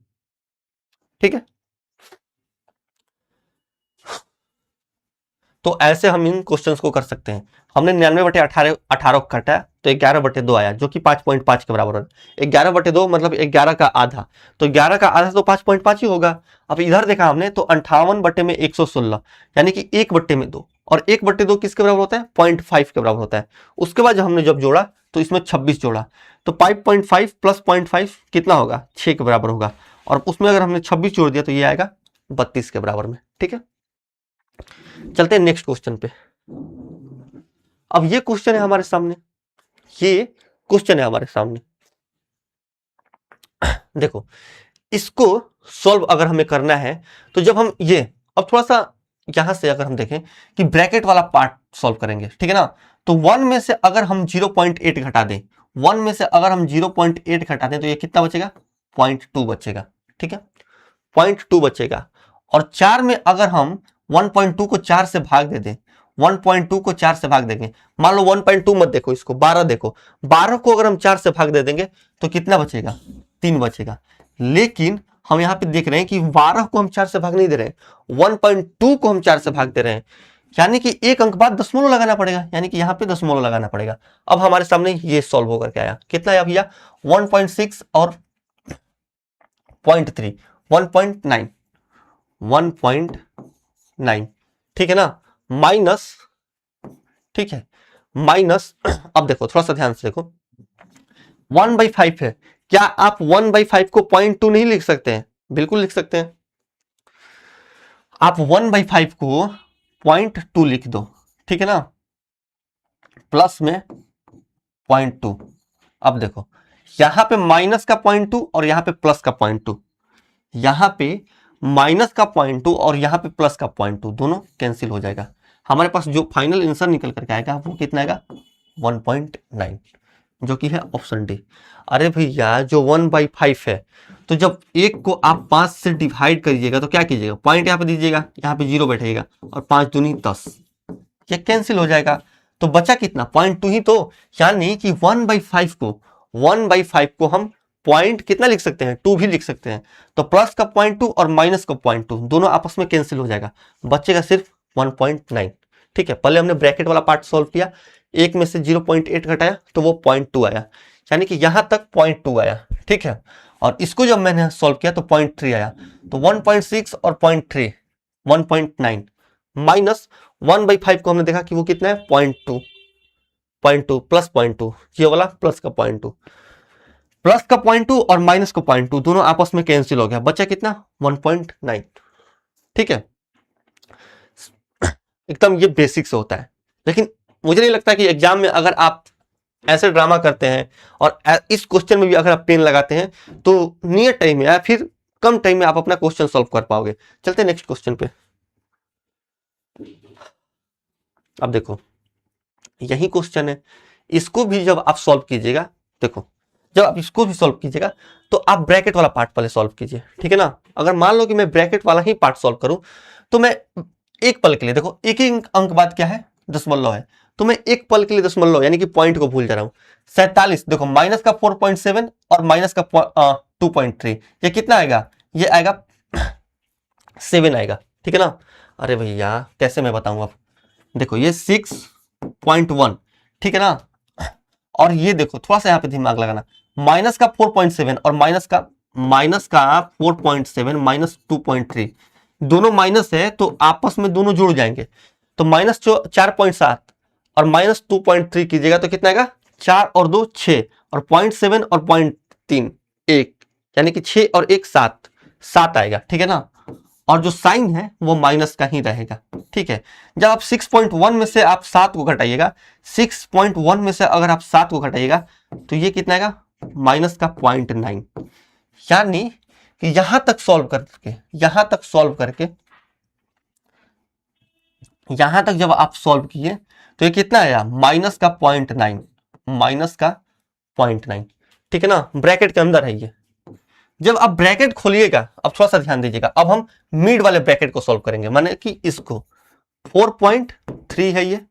ठीक है। तो ऐसे हम इन क्वेश्चंस को कर सकते हैं। हमने 99/18 को काटा तो 11/2 आया, जो कि 5.5 के बराबर है। 11/2 मतलब 11 का आधा, तो 11 का आधा तो 5.5 ही होगा। अब इधर देखा हमने तो 58/116, यानी कि 1/2, और 1/2 किसके बराबर होता है, 0.5 के बराबर होता है। उसके बाद हमने जब जोड़ा तो इसमें 26 जोड़ा, तो 5.5 प्लस 0.5 कितना होगा, 6 के बराबर होगा, और उसमें अगर हमने 26 जोड़ दिया तो ये आएगा 32 के बराबर में, ठीक है। चलते हैं नेक्स्ट क्वेश्चन पे। अब ये क्वेश्चन है हमारे सामने, ये क्वेश्चन है हमारे सामने, देखो इसको सॉल्व अगर हमें करना है तो जब हम ये, अब थोड़ा सा यहां से अगर हम देखें कि ब्रैकेट वाला पार्ट सॉल्व करेंगे, ठीक है ना, तो 1 में से अगर हम 0.8 घटा दें, 1 में से अगर हम 0.8 घटा दें तो ये कितना बचेगा, 0.2 बचेगा, ठीक है, 0.2 बचेगा। और 4 में अगर हम 1.2 को 4 से भाग दे दें, 1.2 को 4 से भाग देंगे, मान लो 1.2 मत देखो, इसको 12 देखो, 12 को अगर हम 4 से भाग दे देंगे तो कितना बचेगा, 3 बचेगा। लेकिन हम यहां पे देख रहे हैं कि 12 को हम 4 से भाग नहीं दे रहे हैं, 1.2 को हम 4 से भाग दे रहे हैं, यानी कि एक अंक बाद दशमलव लगाना पड़ेगा, यानी कि यहां पे दशमलव लगाना पड़ेगा। अब हमारे सामने ये सॉल्व होकर के आया, कितना आया भैया, 1.6 और 0.3, 1.9, 1.9, ठीक है ना, माइनस, ठीक है, माइनस, अब देखो थोड़ा सा ध्यान से देखो, 1/5 है, क्या आप 1/5 को 0.2 नहीं लिख सकते हैं, बिल्कुल लिख सकते हैं, आप 1/5 को 0.2 लिख दो, ठीक है ना, प्लस में 0.2। अब देखो यहां पे माइनस का 0.2 और यहां पे प्लस का 0.2, यहां पे माइनस का 0.2 और यहां पे प्लस का 0.2, दोनों कैंसिल हो जाएगा। हमारे पास जो फाइनल आंसर निकल करके आएगा वो कितना आएगा, 1.9, जो कि है ऑप्शन डी। अरे भैया जो 1/5 है, तो जब एक को आप 5 से डिवाइड करिएगा तो क्या कीजिएगा, पॉइंट यहाँ पे दीजिएगा, यहाँ पे 0 बैठेगा, और 5 दूनी 10, ये कैंसिल हो जाएगा, तो बचा कितना, 0.2 ही तो, यानी कि 1/5 को, 1/5 को हम पॉइंट कितना लिख सकते हैं, 2 भी लिख सकते हैं। तो प्लस का 0.2 और माइनस का 0.2 दोनों आपस में कैंसिल हो जाएगा, बचेगा सिर्फ 1.9, ठीक है। पहले हमने ब्रैकेट वाला पार्ट सॉल्व किया, एक में से 0.8 घटाया तो वो 0.2 आया, यानी कि यहां तक 0.2 आया, ठीक है। और इसको जब मैंने सॉल्व किया तो 0.3 आया, तो 1.6 और 0.3, 1.9, माइनस 1/5 को हमने देखा कि वो कितना है, 0.2, 0.2 प्लस 0.2, ये वाला प्लस का 0.2, प्लस का 0.2 और माइनस का 0.2 दोनों आपस में कैंसिल हो गया, बचा कितना, 1.9, ठीक है। एकदम ये बेसिक से होता है, लेकिन मुझे नहीं लगता कि एग्जाम में अगर आप ऐसे ड्रामा करते हैं और इस क्वेश्चन में भी अगर आप पेन लगाते हैं तो नियर टाइम में या फिर कम टाइम में आप अपना क्वेश्चन सॉल्व कर पाओगे। चलते नेक्स्ट क्वेश्चन पे। अब देखो यही क्वेश्चन है, इसको भी जब आप सॉल्व कीजिएगा, देखो जब आप इसको भी सॉल्व कीजिएगा तो आप ब्रैकेट वाला पार्ट पहले सॉल्व कीजिए, ठीक है ना। अगर मान लो कि मैं ब्रैकेट वाला ही पार्ट सॉल्व करूं तो मैं एक पल के लिए, देखो एक ही अंक बाद क्या है, दशमलव है, तो मैं एक पल के लिए दशमलव यानी कि पॉइंट को भूल जा रहा हूं। 47, देखो माइनस का 4.7 और माइनस का 2.3, ये कितना आएगा, ये आएगा 7 आएगा, ठीक है ना। अरे भैया कैसे मैं बताऊं, अब देखो ये 6.1, ठीक है ना, और ये देखो थोड़ा सा यहाँ पे दिमाग लगाना, माइनस का 4.7 और माइनस का 4.7 माइनस 2.3, दोनों माइनस है तो आपस में दोनों जुड़ जाएंगे, तो माइनस 4.7 और माइनस 2.3 कीजिएगा तो कितना आएगा, 4 और 2 6, और 0.7 और 0.3 1, यानी कि 6 और 1 7, 7 आएगा, ठीक है ना। और जो साइन है वो माइनस का ही रहेगा, ठीक है। जब आप 6.1 में से आप 7 को घटाइएगा, 6.1 में से अगर आप 7 को घटाइएगा तो ये कितना आएगा, माइनस का 0.9। यानी कि यहां तक सॉल्व करके, यहां तक जब आप सॉल्व किए तो ये कितना आया, माइनस का 0.9, माइनस का 0.9, ठीक है ना। ब्रैकेट के अंदर है ये। जब आप ब्रैकेट खोलिएगा, अब थोड़ा सा ध्यान दीजिएगा, अब हम मिड वाले ब्रैकेट को सॉल्व करेंगे, माने कि इसको 4.3 है ये,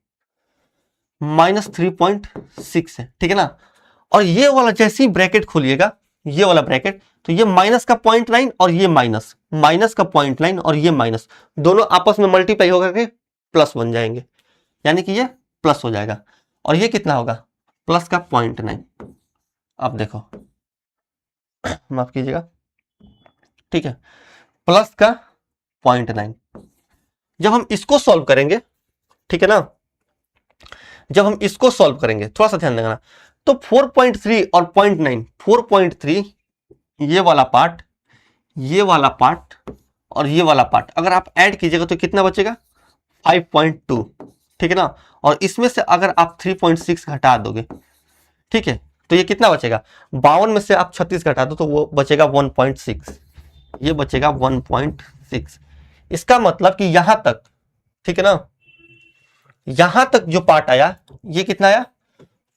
माइनस 3.6 है, ठीक है ना। और ये वाला जैसे ही ब्रैकेट खोलिएगा, ये वाला ब्रैकेट, तो ये माइनस का 0.9 और ये माइनस, माइनस का 0.9 और ये माइनस, दोनों आपस में मल्टीप्लाई होकर के प्लस बन जाएंगे, यानी कि ये प्लस हो जाएगा। और ये कितना होगा, प्लस का 0.9। अब देखो, माफ कीजिएगा, ठीक है, प्लस का 0.9। जब हम इसको सॉल्व करेंगे, ठीक है ना, जब हम इसको सॉल्व करेंगे, थोड़ा सा ध्यान देना, तो 4.3 और 0.9, 4.3 ये वाला पार्ट, ये वाला पार्ट और ये वाला पार्ट अगर आप ऐड कीजिएगा तो कितना बचेगा, 5.2, ठीक है ना। और इसमें से अगर आप 3.6 घटा दोगे, ठीक है, तो ये कितना बचेगा, 52 में से आप 36 घटा दो तो वो बचेगा 1.6, ये बचेगा 1.6। इसका मतलब कि यहां तक, ठीक है ना, यहां तक जो पार्ट आया ये कितना आया,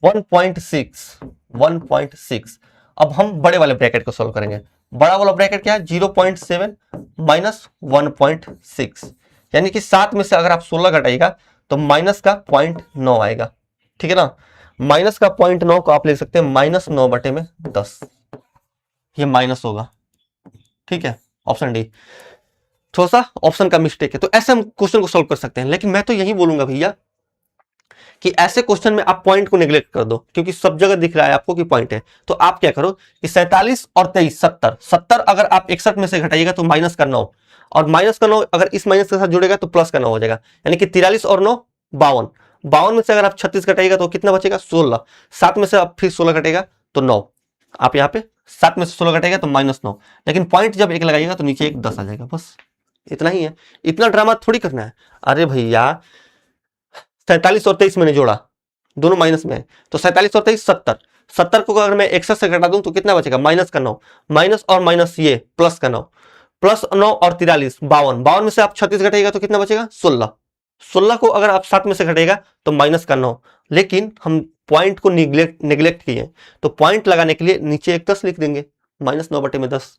1.6, 1.6। अब हम बड़े वाले ब्रैकेट को सॉल्व करेंगे। बड़ा वाला ब्रैकेट क्या है, 0.7 माइनस 1.6, यानी कि 7 में से अगर आप 16 घटाइएगा तो माइनस का 0.9 आएगा, ठीक है ना। माइनस का 0.9 को आप ले सकते हैं माइनस 9/10, ये माइनस होगा, ठीक है, ऑप्शन डी। थोड़ा सा ऑप्शन का मिस्टेक है, तो ऐसे हम क्वेश्चन को सॉल्व कर सकते हैं। लेकिन मैं तो यही बोलूंगा भैया कि ऐसे क्वेश्चन में आप पॉइंट को नेग्लेक्ट कर दो, क्योंकि सब जगह दिख रहा है आपको कि पॉइंट है। तो आप क्या करो कि 47 और 23, 70, 70 अगर आप 61 में से घटाइएगा तो माइनस का 9, और माइनस का 9 अगर इस माइनस के साथ जुड़ेगा तो प्लस का 9 हो जाएगा, यानी कि 43 और 9 52, 52 में से अगर आप 36 घटाइएगा तो कितना बचेगा, 16, 7 में से आप फिर 16 घटेगा तो 9, आप यहाँ पे 7 में से 16 घटेगा तो -9, लेकिन पॉइंट जब 1 लगाइएगा तो नीचे एक 10 आ जाएगा, बस इतना ही है। इतना ड्रामा थोड़ी करना है। अरे भैया 47 और 23 मैंने जोड़ा, दोनों माइनस में है, तो 47 और 23 70, 70 को अगर मैं 61 से घटा दूं तो कितना बचेगा, माइनस का 9, माइनस और माइनस ये प्लस का 9, प्लस 9 और 43 52, 52 में से आप 36 घटाइएगा तो कितना बचेगा, 16, 16 को अगर आप 7 में से घटेगा तो माइनस का 9। लेकिन हम पॉइंट को निगलेक्ट किए, तो पॉइंट लगाने के लिए नीचे एक 10 लिख देंगे, -9/10।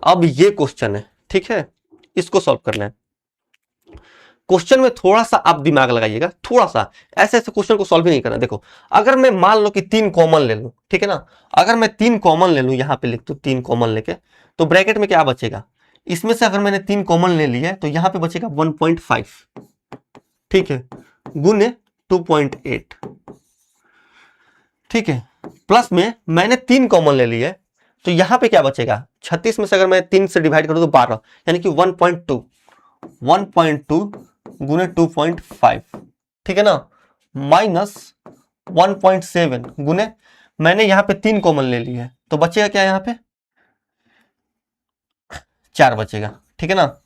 अब ये क्वेश्चन है, ठीक है, इसको सॉल्व करना है। क्वेश्चन में थोड़ा सा आप दिमाग लगाइएगा, थोड़ा सा, ऐसे ऐसे क्वेश्चन को सॉल्व ही नहीं करना। देखो अगर मैं मान लो कि 3 कॉमन ले लूं, ठीक है ना, अगर मैं 3 कॉमन ले लूं, यहां पे लिख दूं 3 कॉमन लेके, तो ब्रैकेट में क्या बचेगा, इसमें से अगर मैंने 3 कॉमन ले लिया तो यहां पे बचेगा 1.5, ठीक है, गुने 2.8, ठीक है, प्लस में मैंने 3 कॉमन ले लिए तो यहां पे क्या बचेगा, 36 में से अगर मैं 3 से डिवाइड करूं तो 12, यानी कि 1.2 गुने 2.5, ठीक है ना, माइनस 1.7 गुने, मैंने यहां पे 3 कॉमन ले लिया है तो बचेगा क्या, यहां पे 4 बचेगा, ठीक है ना।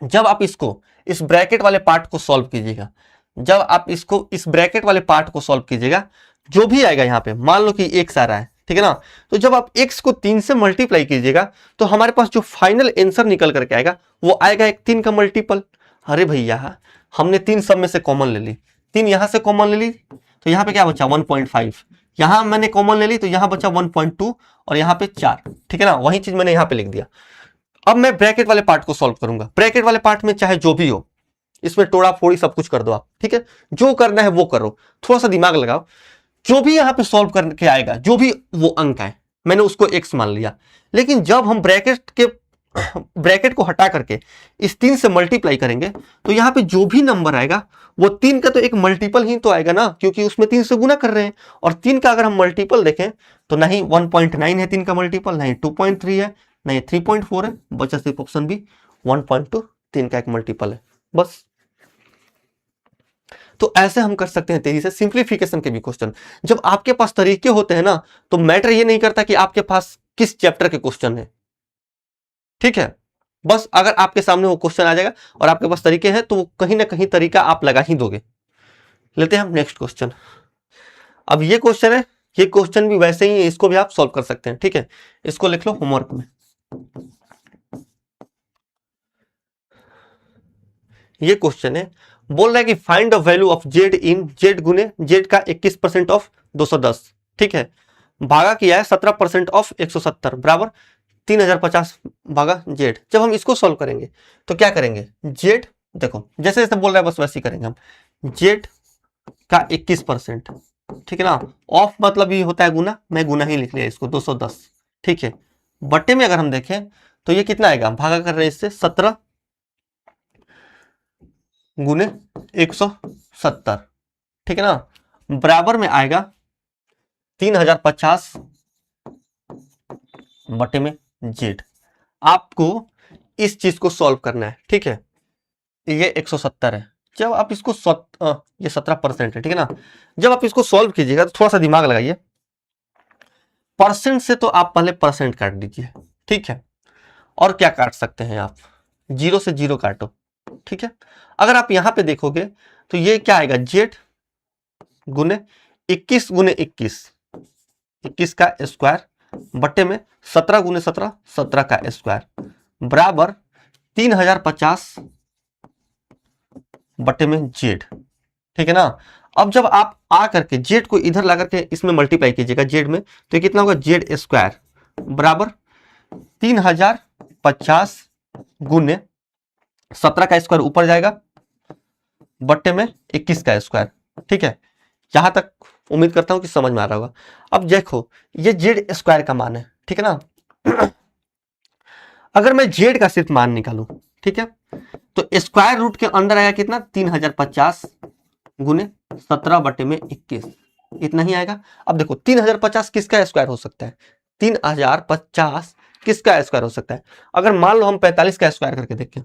जब आप इसको इस ब्रैकेट वाले पार्ट को सॉल्व कीजिएगा, जब आप इसको इस ब्रैकेट वाले पार्ट को सॉल्व कीजिएगा, जो भी आएगा यहां पे, मान लो कि x आ रहा है, ठीक है ना, तो जब आप x को 3 से मल्टीप्लाई कीजिएगा तो हमारे पास जो फाइनल आंसर निकल करके आएगा वो आएगा एक 3 का मल्टीपल। अरे भैया हमने 3 सब में से कॉमन ले ली, 3 यहां से कॉमन ले ली तो यहां पे क्या बचा 1.5, यहां मैंने कॉमन ले ली तो यहां बचा 1.2 और यहां पे 4, ठीक है ना, वही चीज मैंने यहां पे लिख दिया। अब मैं ब्रैकेट वाले पार्ट को सॉल्व करूंगा। ब्रैकेट वाले पार्ट में चाहे जो भी हो, इसमें तोड़ा फोड़ी सब कुछ कर दो आप, ठीक है, जो करना है वो करो, थोड़ा सा दिमाग लगाओ। जो भी यहां पे सॉल्व करके आएगा, जो भी वो अंक है, मैंने उसको x मान लिया। लेकिन जब हम ब्रैकेट को हटा करके इस 3 से मल्टीप्लाई करेंगे तो यहां पे जो भी नंबर आएगा वो 3 का तो एक मल्टीपल ही तो आएगा ना, क्योंकि उसमें 3 से गुना कर रहे हैं। और 3 का अगर हम मल्टीपल देखें तो नहीं 1.9 है 3 का मल्टीपल, नहीं 2.3 है, नहीं 3.4 है, बचा सिर्फ ऑप्शन बी 1.2, 3 का एक मल्टीपल है, बस। तो ऐसे हम कर सकते हैं तेजी से सिंप्लीफिकेशन के भी क्वेश्चन। जब आपके पास तरीके होते हैं ना, तो मैटर ये नहीं करता कि आपके पास किस चैप्टर के क्वेश्चन है। ठीक है, बस अगर आपके सामने वो क्वेश्चन आ जाएगा और आपके पास तरीके हैं तो वो कहीं ना कहीं तरीका आप लगा ही दोगे। लेते हैं हम नेक्स्ट क्वेश्चन। अब ये क्वेश्चन है, ये क्वेश्चन भी वैसे ही है, इसको भी आप सॉल्व कर सकते हैं। ठीक है, इसको लिख लो होमवर्क में। ये क्वेश्चन है, बोल रहा है कि find the value of Z in Z गुने जेड का 21% ऑफ 210। ठीक है, भागा किया है 17% ऑफ 170 बराबर 3050 भागा जेड। जब हम इसको सॉल्व करेंगे तो क्या करेंगे, जेड देखो जैसे जैसे बोल रहा है बस वैसे ही करेंगे हम। जेड का 21%, ठीक है ना, ऑफ मतलब ये होता है गुना, मैं गुना ही लिख लिया इसको 210। ठीक है, बट्टे में अगर हम देखें तो ये कितना आएगा, भागा कर रहे हैं इससे 17 गुने 170। ठीक है ना, बराबर में आएगा 3050 बटे में जेड। आपको इस चीज को सॉल्व करना है। ठीक है, ये 170 है, जब आप इसको ये 17% है। ठीक है ना, जब आप इसको सॉल्व कीजिएगा तो थोड़ा सा दिमाग लगाइए। परसेंट से तो आप पहले परसेंट काट दीजिए। ठीक है, और क्या काट सकते हैं आप, जीरो से जीरो काटो। ठीक है, अगर आप यहां पे देखोगे तो ये क्या आएगा, जेड गुने 21 गुने 21 का स्क्वायर बट्टे में 17 गुने 17 17 का स्क्वायर बराबर 3050 बट्टे में जेड। ठीक है ना, अब जब आप आ करके जेड को इधर ला करके इसमें मल्टीप्लाई कीजिएगा जेड में, तो ये कितना होगा, जेड स्क्वायर बराबर 3050 गुने 17 का स्क्वायर ऊपर जाएगा बट्टे में 21 का स्क्वायर। ठीक है, यहां तक उम्मीद करता हूं कि समझ में आ रहा होगा। अब देखो ये जेड स्क्वायर का मान है। ठीक है ना, अगर मैं जेड का सिर्फ मान निकालूं, ठीक है, तो स्क्वायर रूट के अंदर आया कितना, 3050 गुने 17 बटे में 21, इतना ही आएगा। अब देखो 3050 किसका स्क्वायर हो सकता है, 3050 किसका स्क्वायर हो सकता है। अगर मान लो हम 45 का स्क्वायर करके देखें,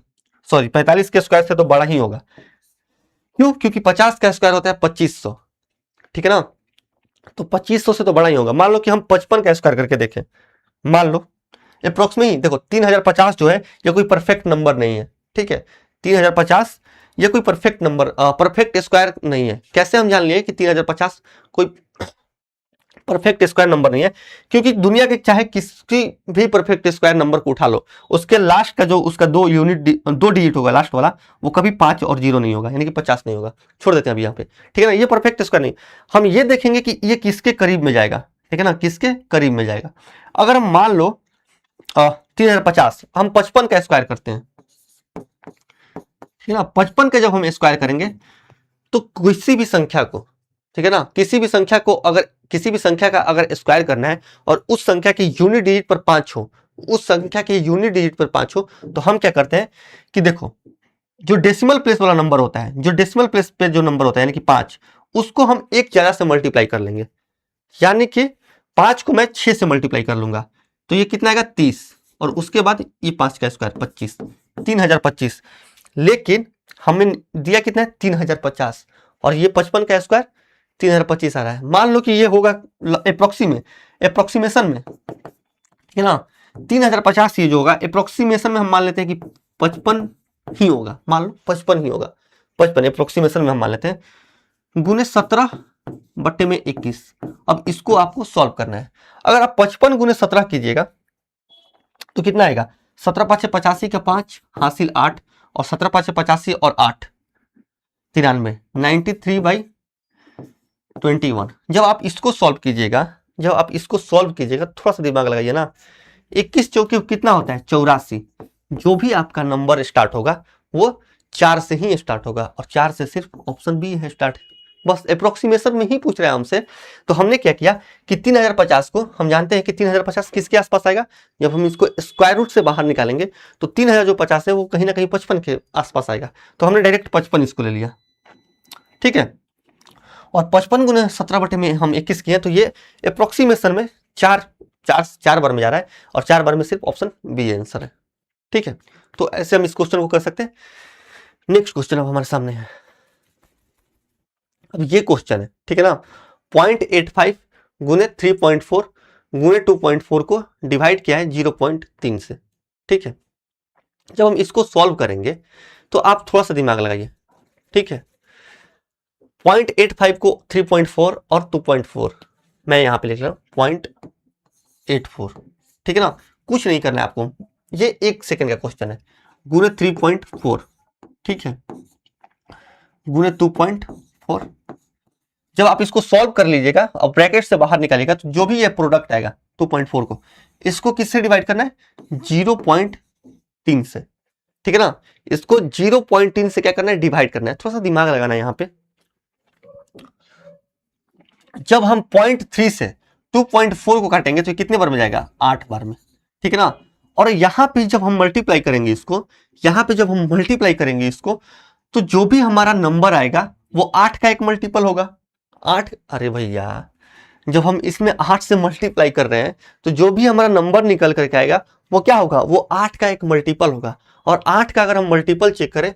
सॉरी 45 के स्क्वायर से तो बड़ा ही होगा, क्यों, क्योंकि 50 का स्क्वायर होता है 2500। ठीक है ना, तो 2500 से तो बड़ा ही होगा। मान लो कि हम 55 का स्क्वायर करके देखें, मान लो अप्रोक्सीमेटली, देखो 3050 जो है ये कोई परफेक्ट नंबर नहीं है। ठीक है, 3050 ये कोई परफेक्ट नंबर, परफेक्ट स्क्वायर नहीं है। कैसे हम जान लिए कि 3050 कोई परफेक्ट स्क्वायर नंबर नहीं है, क्योंकि दुनिया के चाहे किसी भी परफेक्ट स्क्वायर नंबर को उठा लो, उसके लास्ट का जो उसका 2 डिजिट होगा लास्ट वाला, वो कभी 5 और 0 नहीं होगा, यानी कि 50 नहीं होगा। छोड़ देते हैं अभी यहाँ पे। ठीक है ना, ये परफेक्ट स्क्वायर नहीं। हम ये देखेंगे कि ये किसके करीब में जाएगा। ठीक है ना, किसके करीब में जाएगा। अगर हम मान लो 3050 हम 55 का स्क्वायर करते हैं, ठीक है ना, 55 का जब हम स्क्वायर करेंगे तो किसी भी संख्या को, ठीक है ना, किसी भी संख्या को अगर किसी भी संख्या का अगर स्क्वायर करना है और उस संख्या की यूनिट डिजिट पर 5 हो, उस संख्या की यूनिट डिजिट पर 5 हो, तो हम क्या करते हैं कि देखो जो डेसिमल प्लेस वाला नंबर होता है, जो डेसिमल प्लेस पे जो नंबर होता है यानी कि 5, उसको हम एक ज्यादा से मल्टीप्लाई कर लेंगे। यानी कि 5 को मैं 6 से मल्टीप्लाई कर लूंगा, तो ये कितना आएगा 30, और उसके बाद ये 5 का स्क्वायर 25, 3025। लेकिन हमें दिया कितना है 3050, और ये 55 का स्क्वायर 3025 आ रहा है। मान लो कि ये होगा अप्रोक्सीमेशन में, ठीक है ना, 3050 ये जो होगा अप्रोक्सीमेशन में हम मान लेते हैं कि 55 ही होगा। मान लो 55 ही होगा, 55 अप्रोक्सीमेशन में हम मान लेते हैं, गुने 17 बट्टे में 21। अब इसको आपको सॉल्व करना है। अगर आप 55 गुने 17 कीजिएगा तो कितना आएगा, 17 5 85 का 5 हासिल 8, और 17 5 85 और 8 93, 93/21। जब आप इसको सॉल्व कीजिएगा, जब आप इसको सॉल्व कीजिएगा, थोड़ा सा दिमाग लगाइए ना, 21 चौके कितना होता है 84। जो भी आपका नंबर स्टार्ट होगा वो 4 से ही स्टार्ट होगा, और 4 से सिर्फ ऑप्शन बी है स्टार्ट। बस अप्रोक्सीमेशन में ही पूछ रहे हैं हमसे। तो हमने क्या किया कि 3050 को हम जानते हैं कि 3050 किसके आसपास आएगा, जब हम इसको स्क्वायर रूट से बाहर निकालेंगे तो 3000 जो 50 है वो कहीं ना कहीं 55 के आसपास आएगा। तो हमने डायरेक्ट 55 इसको ले लिया। ठीक है, और 55 गुने 17 बटे में हम 21 किए, तो ये अप्रोक्सीमेशन में 4 बार में जा रहा है, और 4 बार में सिर्फ ऑप्शन बी आंसर है। ठीक है, तो ऐसे हम इस क्वेश्चन को कर सकते हैं। नेक्स्ट क्वेश्चन अब हमारे सामने है। अब ये क्वेश्चन है, ठीक है ना, 0.85 गुने 3.4 गुणे 2.4 को डिवाइड किया है 0.3 से। ठीक है, जब हम इसको सॉल्व करेंगे तो आप थोड़ा सा दिमाग लगाइए। ठीक है, 0.85 को 3.4 और 2.4 मैं यहां पे लिख रहा हूं 0.84। ठीक है ना, कुछ नहीं करना है आपको, ये 1 सेकंड का क्वेश्चन है। गुणे 3.4, ठीक है, गुणे 2.4। जब आप इसको सॉल्व कर लीजिएगा और ब्रैकेट से बाहर निकालिएगा तो जो भी ये प्रोडक्ट आएगा 2.4 को, इसको किससे डिवाइड करना है? 0.3 से। ठीक है ना, इसको 0.3 से क्या करना है? डिवाइड करना है। थोड़ा सा दिमाग लगाना है यहाँ पे। जब हम 0.3 से 2.4 को काटेंगे तो कितने बार में जाएगा? 8 बार में। ठीक है ना, और यहां पे जब हम मल्टीप्लाई करेंगे इसको, यहां पे जब हम मल्टीप्लाई करेंगे इसको, तो जो भी हमारा नंबर आएगा वो 8 का एक मल्टीपल होगा। 8, अरे भैया जब हम इसमें 8 से मल्टीप्लाई कर रहे हैं तो जो भी हमारा नंबर निकल करके आएगा वो क्या होगा? वो 8 का एक मल्टीपल होगा। और 8 का अगर हम मल्टीपल चेक करें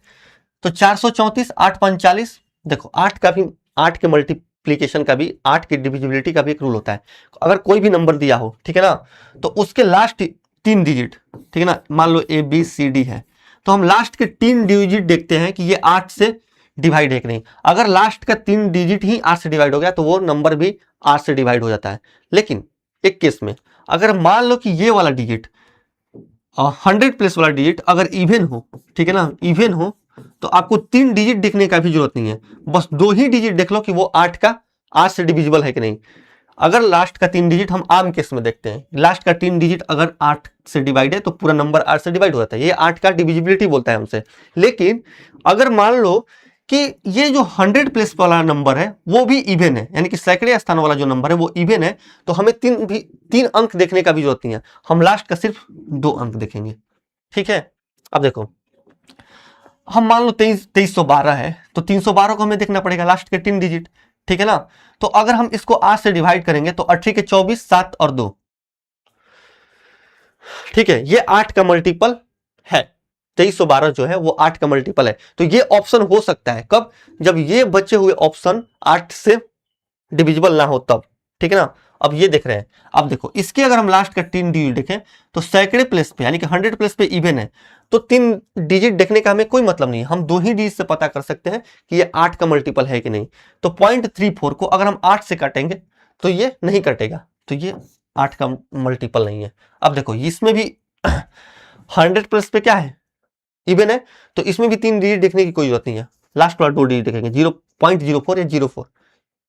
तो 434, 8 5 40। देखो 8 का भी, 8 के मल्टीप्लीकेशन का भी, 8 की डिविजिबिलिटी का भी एक रूल होता है। अगर कोई भी नंबर दिया हो, ठीक है ना, तो उसके लास्ट 3 डिजिट, ठीक है ना, मान लो ABCD है, तो हम लास्ट के 3 डिजिट देखते हैं कि ये 8 से डिवाइड है कि नहीं। अगर लास्ट का 3 डिजिट ही 8 से डिवाइड हो गया तो वो नंबर भी 8 से डिवाइड हो जाता है। लेकिन एक केस में अगर मान लो कि ये वाला डिजिट 100 प्लस वाला डिजिट अगर इवन हो, ठीक है ना, इवन हो, तो आपको 3 डिजिट देखने का भी जरूरत नहीं है, बस 2 ही डिजिट देख लो कि वो 8 से डिविजिबल है कि नहीं। अगर लास्ट का 3 डिजिट, हम आम केस में देखते हैं, लास्ट का 3 डिजिट अगर 8 से डिवाइड है तो पूरा नंबर 8 से डिवाइड हो जाता है। ये 8 का डिविजिबिलिटी बोलता है हमसे। लेकिन अगर मान लो कि ये जो 100 प्लस वाला नंबर है वो भी इवन है, यानी कि सैकड़े स्थान वाला जो नंबर है वो इवन है, तो हमें 3 अंक देखने का भी जरूरत नहीं है, हम लास्ट का सिर्फ 2 अंक देखेंगे। ठीक है, अब देखो हम मान लो 2312 है, तो 312 को हमें देखना पड़ेगा लास्ट के 3 डिजिट। ठीक है ना, तो अगर हम इसको 8 से डिवाइड करेंगे तो 8 के 24, 7 और 2, ठीक है, ये 8 का मल्टीपल है। 2312 जो है वो 8 का मल्टीपल है। तो ये ऑप्शन हो सकता है कब? जब ये बचे हुए ऑप्शन 8 से डिविजिबल ना हो तब। ठीक है ना, अब ये देख रहे हैं। अब देखो इसके अगर हम लास्ट का 3 डिजिट देखें तो सैकड़े प्लेस पे, यानी कि 100 प्लेस पे इवन है, तो 3 डिजिट देखने का हमें कोई मतलब नहीं है, हम 2 ही डिजिट से पता कर सकते हैं कि ये 8 का मल्टीपल है कि नहीं। तो 0.34 को अगर हम 8 से काटेंगे तो ये नहीं कटेगा, तो ये 8 का मल्टीपल नहीं है। अब देखो इसमें भी 100 प्लस पे क्या है? इवन है, तो इसमें भी 3 डिजिट देखने की कोई जरूरत नहीं है, लास्ट वाला 2 डिजिट देखेंगे, 0.04 या 04।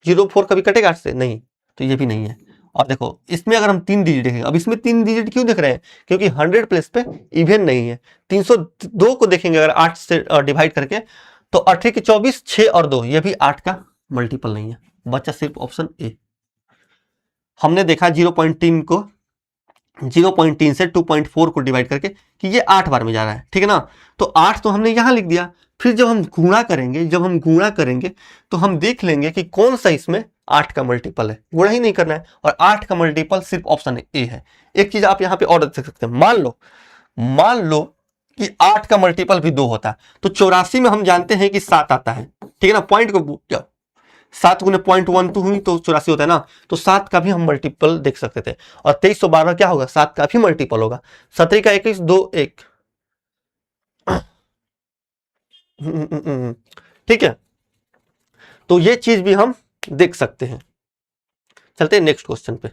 04 कभी कटेगा 8 से? नहीं, तो ये भी नहीं है। और देखो इसमें अगर हम 3 डिजिट देखेंगे, अब इसमें 3 डिजिट क्यों देख रहे हैं? क्योंकि 100 प्लस पे इवन नहीं है। 302 को देखेंगे अगर 8 से डिवाइड करके तो 8 के 24, 6 और 2, ये भी 8 का मल्टीपल नहीं है। बचा सिर्फ ऑप्शन ए। हमने देखा 0.3 से 2.4 को डिवाइड करके कि ये 8 बार में जा रहा है। ठीक है ना, तो 8 तो हमने यहां लिख दिया। फिर जब हम गुणा करेंगे तो हम देख लेंगे कि कौन सा इसमें 8 का मल्टीपल है। गुणा ही नहीं करना है, और 8 का मल्टीपल सिर्फ ऑप्शन ए है। एक चीज आप यहाँ पे और देख सकते हैं, मान लो कि 8 का मल्टीपल भी 2 होता है, तो 84 में हम जानते हैं कि 7 आता है। ठीक है ना, पॉइंट को 7 गुने 0.12 हुई तो 84 होता है ना, तो 7 का भी हम मल्टीपल देख सकते थे। और 2312 क्या होगा? 7 का भी मल्टीपल होगा। 17 का 21, 2 1। ठीक है, तो ये चीज भी हम देख सकते हैं। चलते हैं नेक्स्ट क्वेश्चन पे।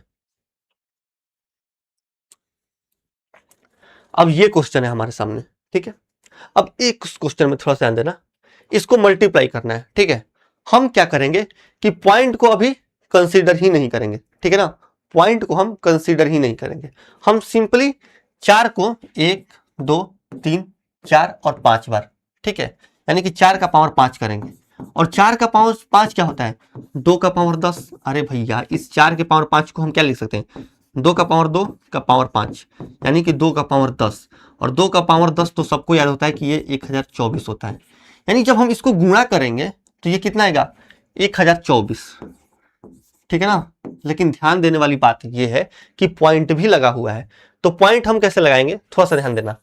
अब ये क्वेश्चन है हमारे सामने। ठीक है, अब एक क्वेश्चन में थोड़ा सा ध्यान देना, इसको मल्टीप्लाई करना है। ठीक है, हम क्या करेंगे कि पॉइंट को अभी कंसीडर ही नहीं करेंगे। ठीक है ना, पॉइंट को हम कंसीडर ही नहीं करेंगे, हम सिंपली 4 को 1 2 3 4 और 5 बार, ठीक है, यानी कि 4 का पावर 5 करेंगे। और 4 का पावर 5 क्या होता है? 2 का पावर 10। अरे भैया इस 4 के पावर 5 को हम क्या लिख सकते हैं? 2 का पावर 2 का पावर 5, यानी कि 2 का पावर 10। और 2 का पावर 10 तो सबको याद होता है कि ये 1024 होता है। यानी जब हम इसको गुणा करेंगे तो ये कितना आएगा? 1024। ठीक है ना, लेकिन ध्यान देने वाली बात ये है कि पॉइंट भी लगा हुआ है। तो पॉइंट हम कैसे लगाएंगे? थोड़ा सा ध्यान देना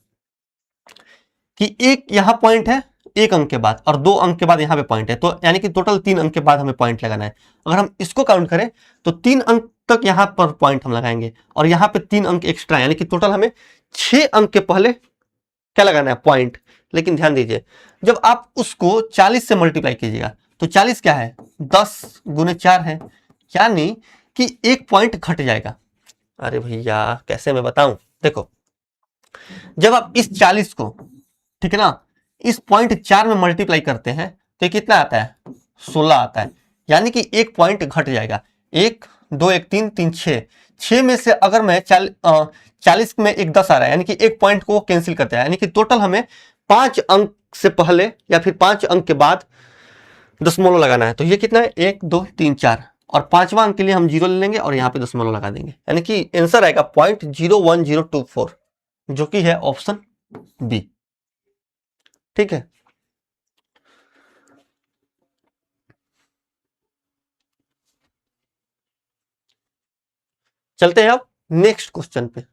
कि एक यहां पॉइंट है 1 अंक के बाद और 2 अंक के बाद यहाँ पे पॉइंट है, तो यानी कि टोटल 3 अंक के बाद हमें पॉइंट लगाना है। अगर हम इसको काउंट करें तो 3 अंक तक यहाँ पर पॉइंट हम लगाएंगे और यहाँ पे 3 अंक एक्स्ट्रा, यानी कि टोटल हमें 6 अंक के पहले क्या लगाना है, पॉइंट। लेकिन ध्यान दीजिए, जब आप उसको 40 से मल्टीप्लाई कीजिएगा तो 40 क्या है, 10 गुने 4 है, यानी कि 1 पॉइंट घट जाएगा। अरे भैया कैसे मैं बताऊं, देखो जब आप इस 40 को, ठीक है ना, इस पॉइंट 4 में मल्टीप्लाई करते हैं तो ये कितना आता है, 16 आता है, यानी कि 1 पॉइंट घट जाएगा। 1 2 1 3 3 6, 6 में से अगर मैं 40 में एक 10 आ रहा है, यानी कि 1 पॉइंट को कैंसिल करते हैं, यानी कि टोटल हमें 5 अंक से पहले या फिर 5 अंक के बाद दशमलव लगाना है। तो ये कितना है, 1 2 3 4, और 5वां अंक के लिए हम 0 ले लेंगे और यहाँ पे दशमलव लगा देंगे, यानी कि आंसर आएगा 0.01024, जो कि है ऑप्शन बी। ठीक है, चलते हैं अब नेक्स्ट क्वेश्चन पे।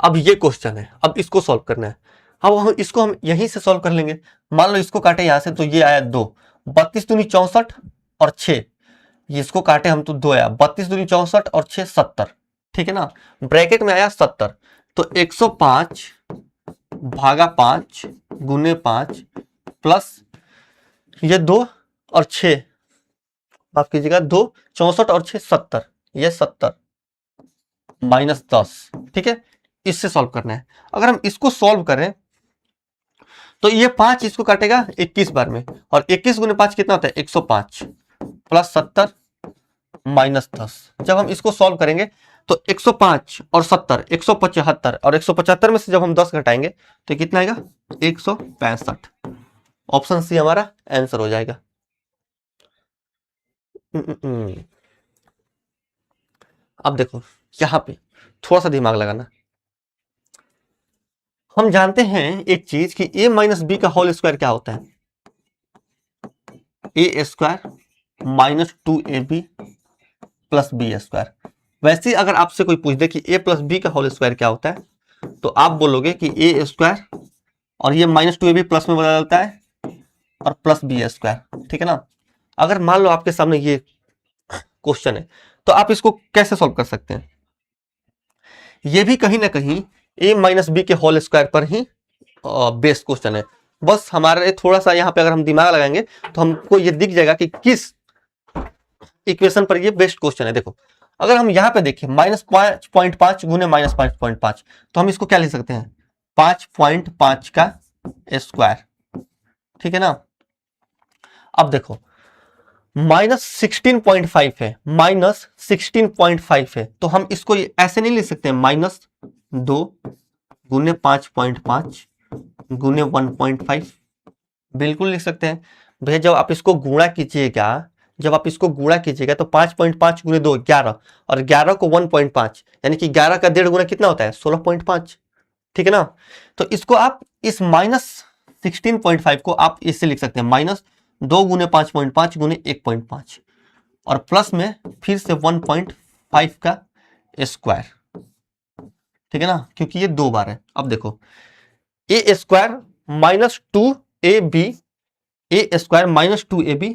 अब ये क्वेश्चन है, अब इसको सॉल्व करना है। अब इसको हम यहीं से सॉल्व कर लेंगे। मान लो इसको काटे यहां से तो ये आया 2, 32 दूनी 64 और 6, इसको काटे हम तो 2 आया, 32 दूनी 64 और 6 70, ठीक है ना, ब्रैकेट में आया 70, तो 105 भागा 5 गुने 5 प्लस ये 2 और 6, माफ कीजिएगा 2 64 और 6 70, ये 70 माइनस 10, ठीक है, इससे सॉल्व करना है। अगर हम इसको सॉल्व करें तो ये 5 इसको काटेगा 21 बार में, और 21 गुने 5 कितना होता है, 105 प्लस 70 माइनस 10। जब हम इसको सॉल्व करेंगे तो 105 और 70 175, और 175 में से जब हम 10 घटाएंगे तो कितना आएगा, 165। ऑप्शन सी हमारा आंसर हो जाएगा। अब देखो यहां पे थोड़ा सा दिमाग लगाना। हम जानते हैं एक चीज कि a माइनस बी का होल स्क्वायर क्या होता है, A square minus 2ab plus B square. वैसे ही अगर आपसे कोई पूछ दे कि a प्लस बी का होल स्क्वायर क्या होता है तो आप बोलोगे कि ए स्क्वायर और ये माइनस 2ab प्लस में बदलता है और प्लस बी स्क्वायर, ठीक है ना। अगर मान लो आपके सामने ये क्वेश्चन है तो आप इसको कैसे सॉल्व कर सकते हैं, ये भी कहीं ना कहीं a माइनस बी के होल स्क्वायर पर ही बेस्ड क्वेश्चन है। बस हमारे थोड़ा सा यहाँ पे अगर हम दिमाग लगाएंगे तो हमको ये दिख जाएगा कि किस इक्वेशन पर ये बेस्ड क्वेश्चन है। देखो अगर हम यहाँ पे देखें -5.5 गुने -5.5, तो हम इसको क्या लिख सकते हैं, 5.5 का स्क्वायर, ठीक है ना। अब देखो -16.5 है, -16.5 है, तो हम इसको ऐसे नहीं लिख सकते हैं, -2 गुने 5.5 गुने 1.5, बिल्कुल लिख सकते हैं भैया। जब आप इसको गुणा कीजिएगा, जब आप इसको गुणा कीजिएगा तो 5.5 गुने 2 11, और 11 को 1.5, यानी कि 11 का 1.5 गुना कितना होता है, 16.5, ठीक है ना। तो इसको आप इस -16.5 को आप इससे लिख सकते हैं, -2 गुने 5.5 गुने 1.5, और प्लस में फिर से 1.5 का स्क्वायर, ठीक है ना, क्योंकि ये 2 बार है। अब देखो A square minus 2ab, A square minus 2ab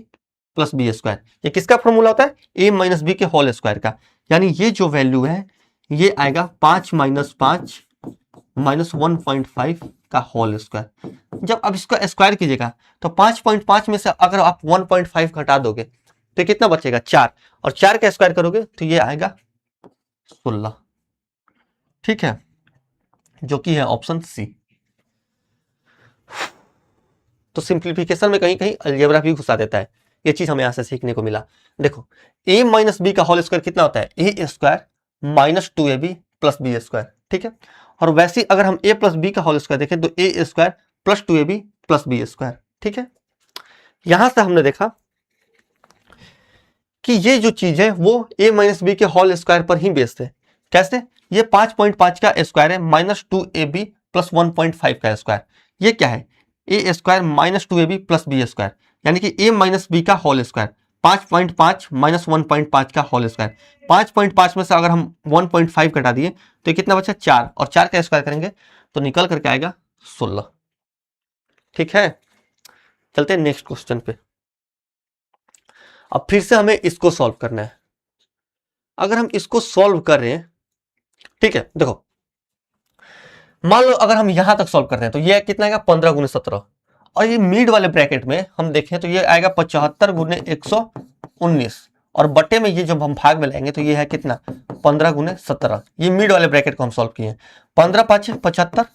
plus B square, ये किसका फॉर्मूला होता है, a माइनस बी के होल स्क्वायर का, यानी ये जो वैल्यू है ये आएगा 5 माइनस 5 माइनस 1.5 का होल स्क्वायर। जब आप इसका स्क्वायर कीजिएगा तो 5.5 में से अगर आप 1.5 घटा दोगे तो कितना बचेगा, 4, और 4 का स्क्वायर करोगे तो ये आएगा 16, ठीक है, जो कि है ऑप्शन सी। तो सिंप्लीफिकेशन में कहीं कहीं अलजेब्रा भी घुसा देता है, ये चीज हमें यहां से सीखने को मिला। देखो a माइनस बी का होल स्क्वायर कितना होता है, A square minus 2ab plus B square, ठीक है। और वैसे अगर हम a प्लस बी का होल स्क्वायर देखें तो A square plus 2ab plus B square, ठीक है। यहां से हमने देखा कि ये जो चीज है वो a माइनस बी के होल स्क्वायर पर ही बेस्ड है। कैसे, ये 5.5 का स्क्वायर है माइनस 2ab प्लस 1.5 का स्क्वायर, ये क्या है, A square minus 2ab plus B square, यानी कि a माइनस बी का होल स्क्वायर, 5.5 माइनस 1.5 का होल स्क्वायर। 5.5 में से अगर हम 1.5 घटा दिए तो कितना बचा, 4, और 4 का स्क्वायर करेंगे तो निकल करके आएगा 16। ठीक है, चलते हैं नेक्स्ट क्वेश्चन पे। अब फिर से हमें इसको सॉल्व करना है। अगर हम इसको सॉल्व कर रहे हैं, ठीक है, देखो मान लो अगर हम यहां तक सॉल्व करते हैं तो ये कितना आएगा 15 गुने 17, और ये मिड वाले ब्रैकेट में हम देखें तो ये आएगा 75 गुने 119, और बटे में ये जब हम भाग में लाएंगे तो ये है कितना 15 गुने 17। ये मिड वाले ब्रैकेट को हम सॉल्व किए हैं। 15 5 75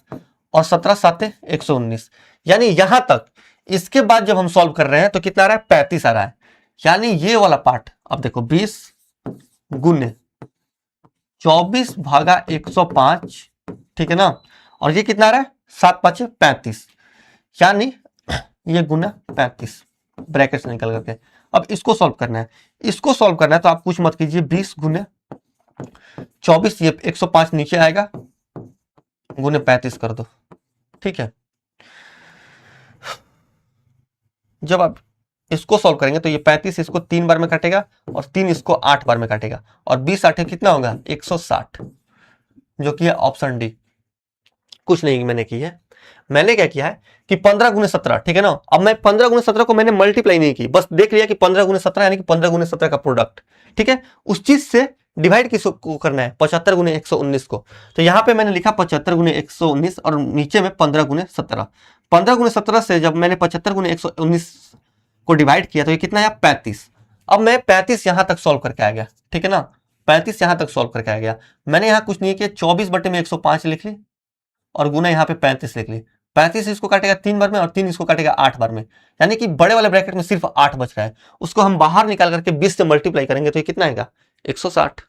और 17 7 119, यानी यहां तक। इसके बाद जब हम सॉल्व कर रहे हैं तो कितना आ रहा है 35 आ रहा है, यानी ये वाला पार्ट। अब देखो 20 गुने 24 भागा 105, ठीक है ना, और ये कितना आ रहा है 7 5 35, यानी ये गुना 35 ब्रैकेट से निकल करके। अब इसको सॉल्व करना है। इसको सॉल्व करना है तो आप कुछ मत कीजिए, 20 गुने 24, ये 105 नीचे आएगा, गुने 35 कर दो। ठीक है, जब आप इसको सॉल्व करेंगे तो ये 35 इसको 3 बार में काटेगा और 3 इसको 8 बार में काटेगा, और 20 8 कितना होगा 160, जो कि है ऑप्शन डी। कुछ नहीं मैंने की है, मैंने क्या किया है कि 15 गुने 17, ठीक है ना। अब मैं 15 गुने 17 को मैंने मल्टीप्लाई नहीं की, बस देख लिया कि 15 गुने 17 यानी कि 15 गुने 17 का प्रोडक्ट, ठीक है। उस चीज से डिवाइड किसको करना है 75 गुने 119 को, तो यहां पे मैंने लिखा 75 गुने 119 और नीचे में 15 गुने 17। 15 गुने 17 से जब मैंने 75 गुने 119 को डिवाइड किया तो ये कितना आया 35। अब मैं 35 यहां तक सॉल्व करके आ गया, ठीक है ना, 35 यहां तक सॉल्व करके आ गया। मैंने यहां कुछ नहीं किया, 24 बटे में 105 लिख ली और गुना यहाँ पे 35 लिख ली। 35 इसको काटेगा 3 बार में और 3 इसको काटेगा 8 बार में, यानी कि बड़े वाले ब्रैकेट में सिर्फ 8 बच रहा है। उसको हम बाहर निकाल करके 20 से मल्टीप्लाई करेंगे तो ये कितना आएगा 160।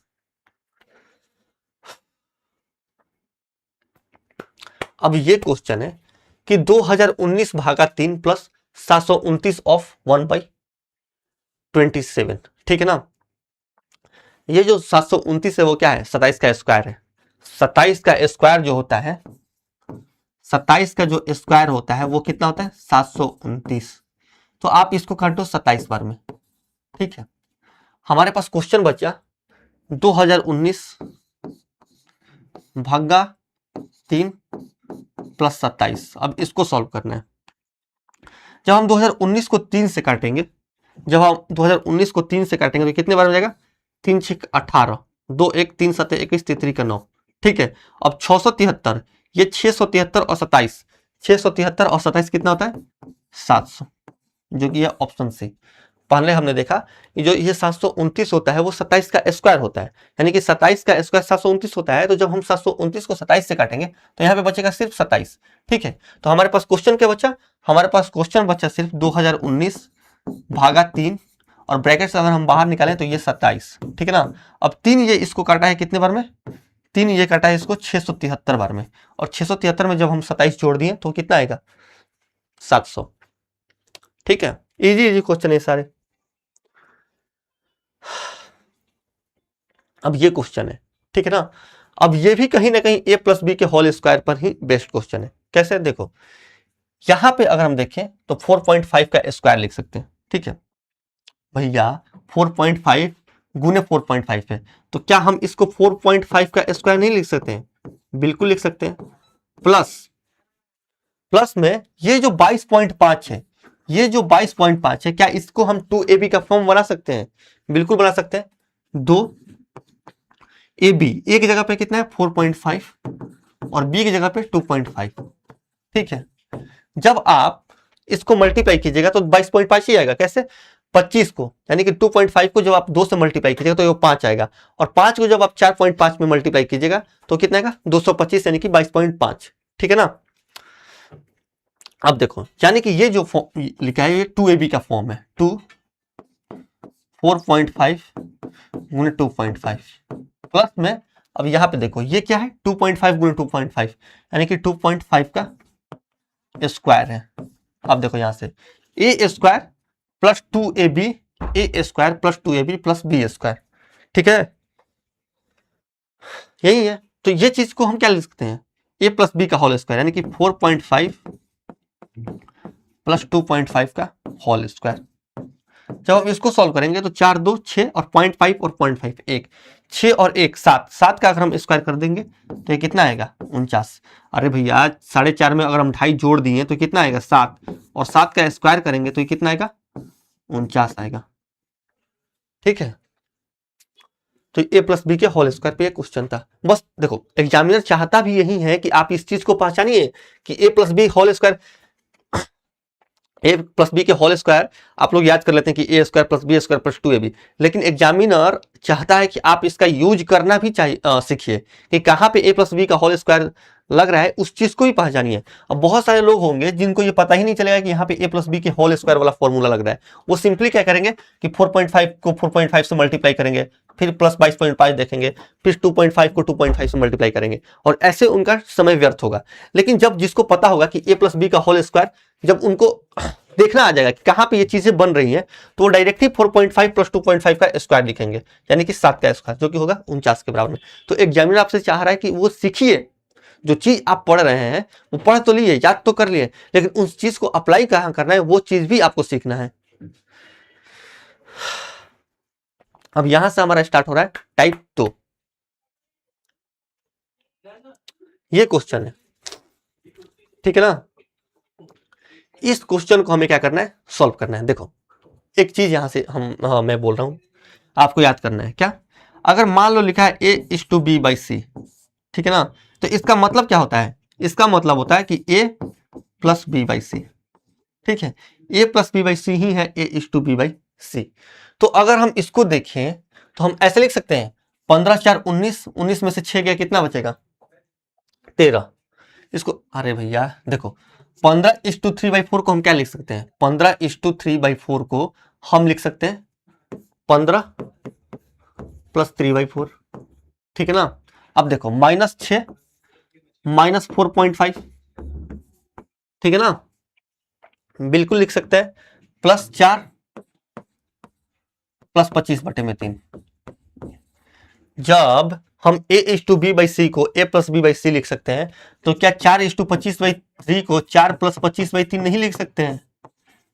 अब ये क्वेश्चन है कि 2019 भागा 3 प्लस 729 ऑफ 1/27, ठीक है ना। ये जो 729 है वो क्या है 27 का स्क्वायर है। 27 का स्क्वायर जो होता है, 27 का जो स्क्वायर होता है वो कितना होता है 729। तो आप इसको काटो 27 बार में, ठीक है। हमारे पास क्वेश्चन बचा 2019 भागा 3 प्लस 27। अब इसको सॉल्व करना है। जब हम 2019 को 3 से काटेंगे, जब हम 2019 को 3 से काटेंगे तो कितने बार हो जाएगा 3 6 18, 2 1 3 7 21 3 का 9, ठीक है। अब 673, ये 673 और 27, 673 और 27 कितना होता है 700, जो कि है ऑप्शन सी। पहले हमने देखा कि जो ये 729 होता है वो 27 का स्क्वायर होता है, यानी कि 27 का स्क्वायर 729 होता है। तो जब हम 729 को 27 से काटेंगे तो यहाँ पे बचेगा सिर्फ 27, ठीक है। तो हमारे पास क्वेश्चन क्या बचा, हमारे पास क्वेश्चन बचा सिर्फ 2019 भागा 3 और ब्रैकेट से अगर हम बाहर निकालें तो ये 27, ठीक है ना। अब 3 ये इसको काटा है कितने बार में, 3 ये काटा है इसको 673 बार में, और 673 में जब हम 27 जोड़ दिए तो कितना आएगा 700, ठीक है। इजी इजी क्वेश्चन है सारे। अब ये क्वेश्चन है, ठीक है ना। अब ये भी कहीं ना कहीं a प्लस बी के होल स्क्वायर पर ही बेस्ड क्वेश्चन है। कैसे, देखो यहां पे अगर हम देखें तो 4.5 का स्क्वायर लिख सकते हैं, ठीक है भैया। 4.5 गुने 4.5 है, तो क्या हम इसको 4.5 का स्क्वायर नहीं लिख सकते हैं, बिल्कुल लिख सकते हैं। प्लस में ये जो 22.5 है, ये जो 22.5 है, क्या इसको हम 2ab का फॉर्म बना सकते हैं, बिल्कुल बना सकते हैं। 2ab एक जगह पे कितना है 4.5 और बी की जगह पे 2.5, ठीक है। जब आप इसको मल्टीप्लाई कीजिएगा तो 22.5 ही आएगा। कैसे, 25 को यानी कि 2.5 को जब आप 2 से मल्टीप्लाई कीजिएगा तो ये 5 आएगा, और 5 को जब आप 4.5 में मल्टीप्लाई कीजिएगा तो कितना आएगा 225 यानी कि 22.5, ठीक है ना। अब देखो यानी कि ये जो लिखा है ये 2ab का फॉर्म है, 4.5 गुने 2.5 प्लस में। अब यहां पे देखो ये क्या है 2.5 गुने 2.5 यानी कि 2.5 का स्क्वायर है। अब देखो यहां से A square plus 2ab, A square plus 2ab plus B square, ठीक है, यही है। तो ये चीज को हम क्या लिख सकते हैं ए प्लस बी का होल स्क्वायर, यानी कि 4.5 प्लस 2.5 का होल स्क्वायर। जब हम इसको सॉल्व करेंगे तो 4 2 6 और 0.5 और 0.5 1, 6 और 1 7, 7 का अगर हम स्क्वायर कर देंगे तो ये कितना आएगा 49। अरे भैया 4.5 में अगर हम 2.5 जोड़ दिए तो कितना आएगा 7, और 7 का स्क्वायर करेंगे तो ये कितना आएगा 49 आएगा। ठीक है, तो ए प्लस बी के होल स्क्वायर पे क्वेश्चन था। बस देखो एग्जामिनर चाहता भी यही है कि आप इस चीज को पहचानिए कि A plus B whole square, A plus B के होल स्क्वायर आप लोग याद कर लेते हैं कि A square plus B square plus 2ab, लेकिन एग्जामिनर चाहता है कि आप इसका यूज करना भी चाहिए, सीखिए कि कहाँ पे ए प्लस बी का होल स्क्वायर लग रहा है, उस चीज को भी पहचानिए। अब बहुत सारे लोग होंगे जिनको ये पता ही नहीं चलेगा कि यहाँ पे ए प्लस बी के होल स्क्वायर वाला फॉर्मूला लग रहा है। वो सिंपली क्या करेंगे कि 4.5 को 4.5 से मल्टीप्लाई करेंगे, फिर प्लस 22.5 देखेंगे, फिर 2.5 को 2.5 से मल्टीप्लाई करेंगे, और ऐसे उनका समय व्यर्थ होगा। लेकिन जब जिसको पता होगा कि ए प्लस बी का होल स्क्वायर, जब उनको देखना आ जाएगा कि कहाँ पे ये चीजें बन रही हैं, तो वो डायरेक्टली 4.5 प्लस 2.5 का स्क्वायर लिखेंगे, यानी कि 7 का स्क्वायर, जो कि होगा 49 के बराबर में। तो एग्जामिनर आपसे चाह रहा है कि वो सीखिए, जो चीज आप पढ़ रहे हैं वो पढ़ तो लिए, याद तो कर लिए, लेकिन उस चीज को अप्लाई कहाँ करना है वो चीज भी आपको सीखना है। अब यहां से हमारा स्टार्ट हो रहा है टाइप 2। ये क्वेश्चन है, ठीक है ना। इस क्वेश्चन को हमें क्या करना है, सॉल्व करना है। देखो एक चीज यहां से मैं बोल रहा हूं, आपको याद करना है क्या। अगर मान लो लिखा है a/b/c, ठीक है ना, तो इसका मतलब क्या होता है, इसका मतलब होता है कि a प्लस b/c, ठीक है, a प्लस b/c ही है a/b/c। तो अगर हम इसको देखें तो हम ऐसे लिख सकते हैं 15 4 19, 19 में से 6 गया कितना बचेगा 13। इसको अरे भैया देखो 15:3/4 को हम क्या लिख सकते हैं, 15:3/4 को हम लिख सकते हैं 15 प्लस 3/4, ठीक है ना। अब देखो -6 -4.5, ठीक है ना, बिल्कुल लिख सकते हैं, +4 प्लस 25/3। जब हम a/b/c को a प्लस b/c लिख सकते हैं, तो क्या 4/25/3 को 4 प्लस 25/3 नहीं लिख सकते हैं,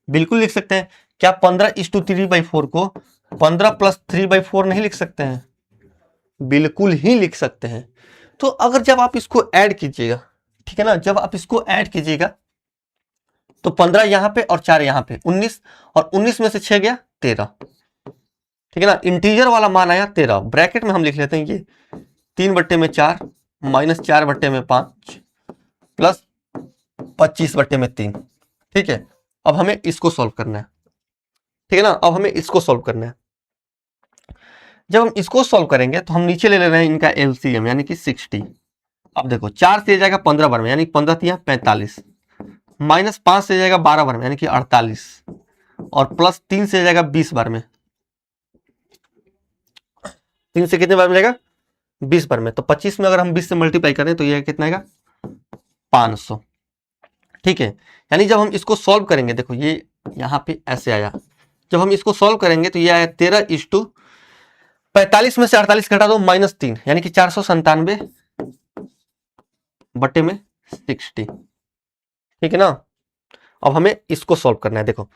बिल्कुल लिख सकते हैं। क्या 15:3/4 को 15 प्लस 3/4 नहीं लिख सकते हैं, बिल्कुल ही लिख सकते हैं। तो अगर जब आप इसको ऐड कीजिएगा, ठीक है ना, जब आप इसको ऐड कीजिएगा तो 15 यहां पे और 4 यहां पे 19, और 19 में से 6 गया 13, ठीक है ना। इंटीजर वाला मान आया 13, ब्रैकेट में हम लिख लेते हैं ये 3/4 -4/5 प्लस 25/3, ठीक है। अब हमें इसको सॉल्व करना है, ठीक है ना, अब हमें इसको सॉल्व करना है। जब हम इसको सॉल्व करेंगे तो हम नीचे ले रहे हैं इनका एलसीएम यानी कि 60। अब देखो 4 से जाएगा 15 बार में यानी 15 तिया 45, -5 से जाएगा 12 बार में यानी कि 48, और प्लस 3 से जाएगा 20 बार में, 3 से कितने बार मिलेगा 20 बार में, तो 25 में अगर हम 20 से मल्टीप्लाई करें तो यह कितना आएगा 500, ठीक है। यानी जब हम इसको सॉल्व करेंगे, देखो ये यहाँ पे ऐसे आया, जब हम इसको सॉल्व करेंगे तो ये आया 13:45 में से 48 घटा दो -3 यानी कि 497/60, ठीक है ना। अब हमें इसको सॉल्व करना है। देखो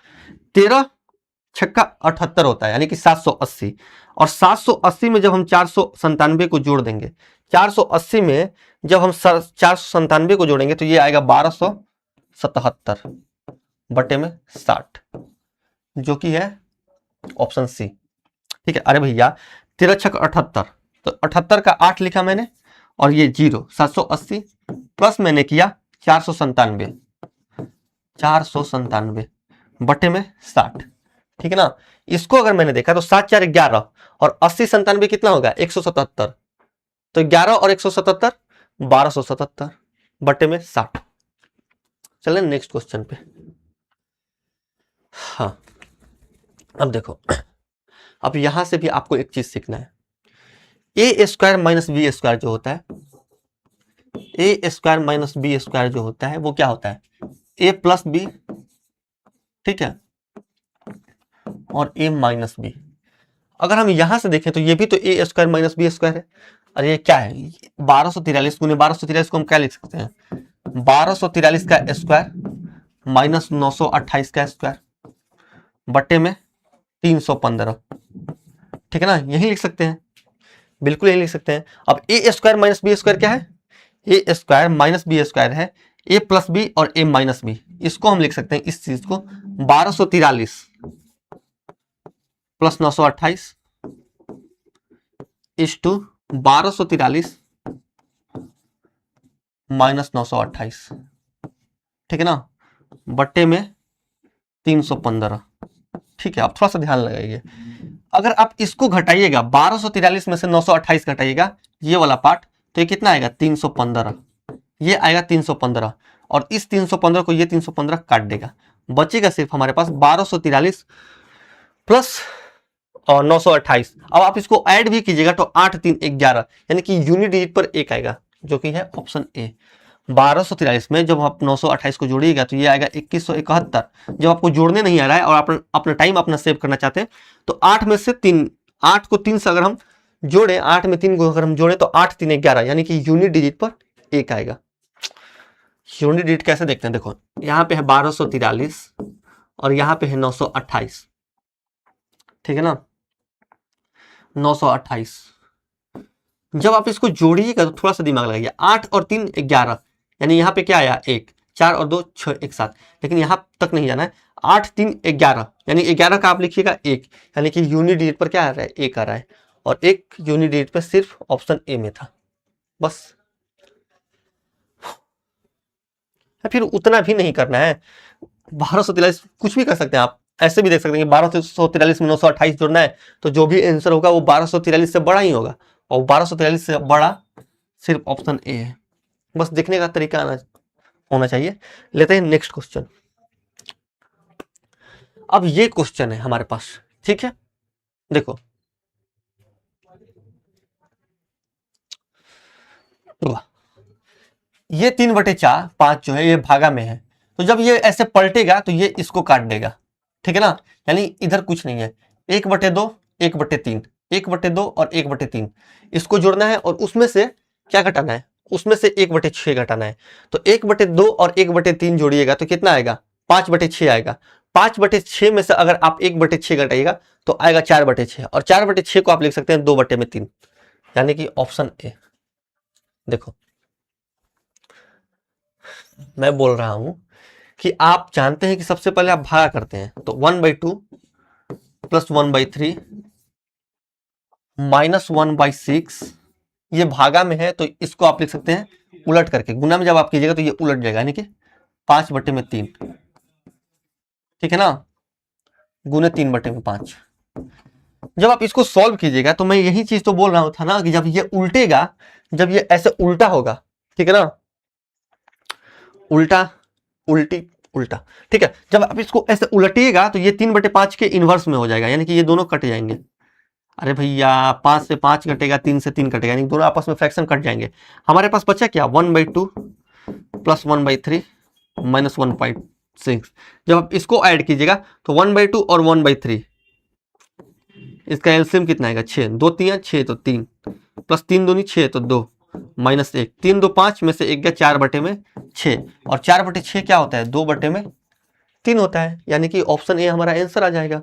13 छक्का 78 होता है यानी कि 780, और 780 में जब हम 497 को जोड़ देंगे, 480 में जब हम 497 को जोड़ेंगे तो ये आएगा 1277/60, जो कि है ऑप्शन सी, ठीक है। अरे भैया 13 छक्का 78, तो 78 का 8 लिखा मैंने, और ये 0 780 प्लस मैंने किया 497/60, ठीक है ना। इसको अगर मैंने देखा तो 7 4 11 और 80 97 कितना होगा 177, तो 11 और 177 1277/60। चलें नेक्स्ट क्वेश्चन पे। हाँ अब देखो, अब यहां से भी आपको एक चीज सीखना है, a² माइनस b स्क्वायर जो होता है, a² माइनस b स्क्वायर जो होता है वो क्या होता है a प्लस b, ठीक है, और a माइनस b। अगर हम यहां से देखें तो ये भी तो a² माइनस b स्क्वायर है। अरे ये क्या है 1243 गुने 1243 को हम क्या लिख सकते हैं 1243 का स्क्वायर माइनस 928 का स्क्वायर बट्टे में 315, ठीक है ना, यही लिख सकते हैं, बिल्कुल यही लिख सकते हैं। अब a² माइनस b स्क्वायर क्या है A square minus B square है, ए प्लस बी और ए माइनस बी, इसको हम लिख सकते हैं इस चीज को 1243 प्लस 928 इस टू 1243 माइनस 928, ठीक है ना, बट्टे में 315। ठीक है, आप थोड़ा सा ध्यान लगाइए, अगर आप इसको घटाइएगा 1243 में से 928 घटाइएगा ये वाला पार्ट, तो ये कितना आएगा 315, ये आएगा 315 और इस 315 को ये 315 काट देगा, बचेगा सिर्फ हमारे पास 1243 प्लस और 928। अब आप इसको ऐड भी कीजिएगा तो 8 3 11, यानी कि यूनिट डिजिट पर एक आएगा, जो कि है ऑप्शन ए। 1243 में जब आप 928 को जोड़िएगा तो ये आएगा 2171। जब आपको जोड़ने नहीं आ रहा है और आप अपना टाइम अपना सेव करना चाहते हैं तो 8 में से 3, 8 को 3 से अगर हम जोड़े, 8 में 3 को अगर हम जोड़े तो 8 3 11, यानी कि यूनिट डिजिट पर एक आएगा। यूनिट डिजिट कैसे देखते हैं, देखो यहाँ पे है 1243 और यहाँ पे है 928, ठीक है ना, 928। जब आप इसको जोड़िएगा तो थोड़ा सा दिमाग लगाइए, 8 और 3 11, यानी यहाँ पे क्या आया 1, 4 और 2 6 1 7, लेकिन यहाँ तक नहीं जाना है, 8 3 11, यानी 11 का आप लिखिएगा 1, यानी कि यूनिट डिजिट पर क्या आ रहा है 1 आ रहा है, और एक यूनिट डिजिट पर सिर्फ ऑप्शन ए में था, बस। फिर उतना भी नहीं करना है, 1243 कुछ भी कर सकते हैं आप, ऐसे भी देख सकते हैं कि 1243 में 928 जोड़ना है तो जो भी आंसर होगा वो 1243 से बड़ा ही होगा, और 1243 से बड़ा सिर्फ ऑप्शन ए है, बस देखने का तरीका होना चाहिए। लेते हैं नेक्स्ट क्वेश्चन। अब ये क्वेश्चन है हमारे पास, ठीक है, देखो ये 3/4 5 जो है ये भागा में है, तो जब ये ऐसे पलटेगा तो ये इसको काट देगा, ठीक है ना, यानी इधर कुछ नहीं है, 1/2 1/3 1/2 और 1/3 इसको जोड़ना है और उसमें से क्या घटाना है, उसमें से 1/6 घटाना है, तो 1/2 और 1/3 जोड़िएगा तो कितना आएगा 5/6 आएगा, 5/6 में से अगर आप 1/6 घटाइएगा तो आएगा 4/6, और 4/6 को आप लिख सकते हैं 2/3, यानी कि ऑप्शन ए। देखो मैं बोल रहा हूं कि आप जानते हैं कि सबसे पहले आप भागा करते हैं, तो 1/2 प्लस 1/3 माइनस 1/6, ये भागा में है तो इसको आप लिख सकते हैं उलट करके, गुना में जब आप कीजिएगा तो ये उलट जाएगा, यानी कि 5/3, ठीक है ना, गुने 3/5। जब आप इसको सॉल्व कीजिएगा तो मैं यही चीज तो बोल रहा था ना कि जब ये उल्टेगा, जब ये ऐसे उल्टा होगा, ठीक है ना, उल्टा उल्टी उल्टा, ठीक है, जब आप इसको ऐसे उलटिएगा तो ये 3/5 के इनवर्स में हो जाएगा, यानी कि ये दोनों कट जाएंगे। अरे भैया 5 से 5 कटेगा, 3 से 3 कटेगा, यानी दोनों आपस में फ्रैक्शन कट जाएंगे। हमारे पास बचा क्या 1/2 प्लस 1/3 माइनस 1/6। जब आप इसको ऐड कीजिएगा तो 1/2 और 1/3 इसका एलसीएम कितना आएगा 6, 2 3 6 तो 3 प्लस 3 दूनी 6 तो 2 माइनस 1, 3 2 5 में से 1 गया 4/6, और 4/6 क्या होता है 2/3 होता है, यानी कि ऑप्शन ए हमारा आंसर आ जाएगा।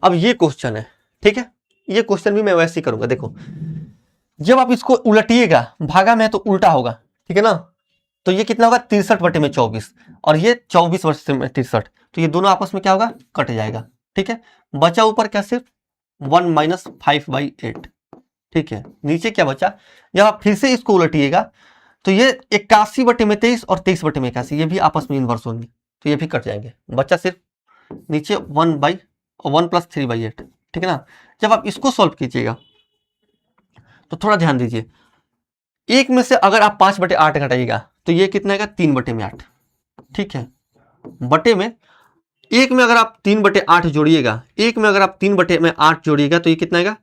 अब ये क्वेश्चन है, ठीक है, ये क्वेश्चन भी मैं वैसे ही करूंगा। देखो जब आप इसको उलटिएगा, भागा में है तो उल्टा होगा, ठीक है ना, तो ये कितना होगा 63/24 और ये 24/63, तो ये दोनों आपस में क्या होगा कट जाएगा, ठीक है, बचा ऊपर क्या सिर्फ 1 माइनस 5/8, ठीक है, नीचे क्या बचा, जब आप फिर से इसको उलटिएगा तो ये 81/23 और 23/81 ये भी आपस में इन्वर्स होंगे, तो ये भी कट जाएंगे, बचा सिर्फ नीचे 1 प्लस 3/8, ठीक है ना। जब आप इसको सॉल्व कीजिएगा तो थोड़ा ध्यान दीजिए, एक में से अगर आप 5/8 घटाइएगा तो ये कितना आएगा 3/8, ठीक है, बटे में एक में अगर आप 3/8 जोड़िएगा, एक में अगर आप 3/8 जोड़िएगा तो ये कितना आएगा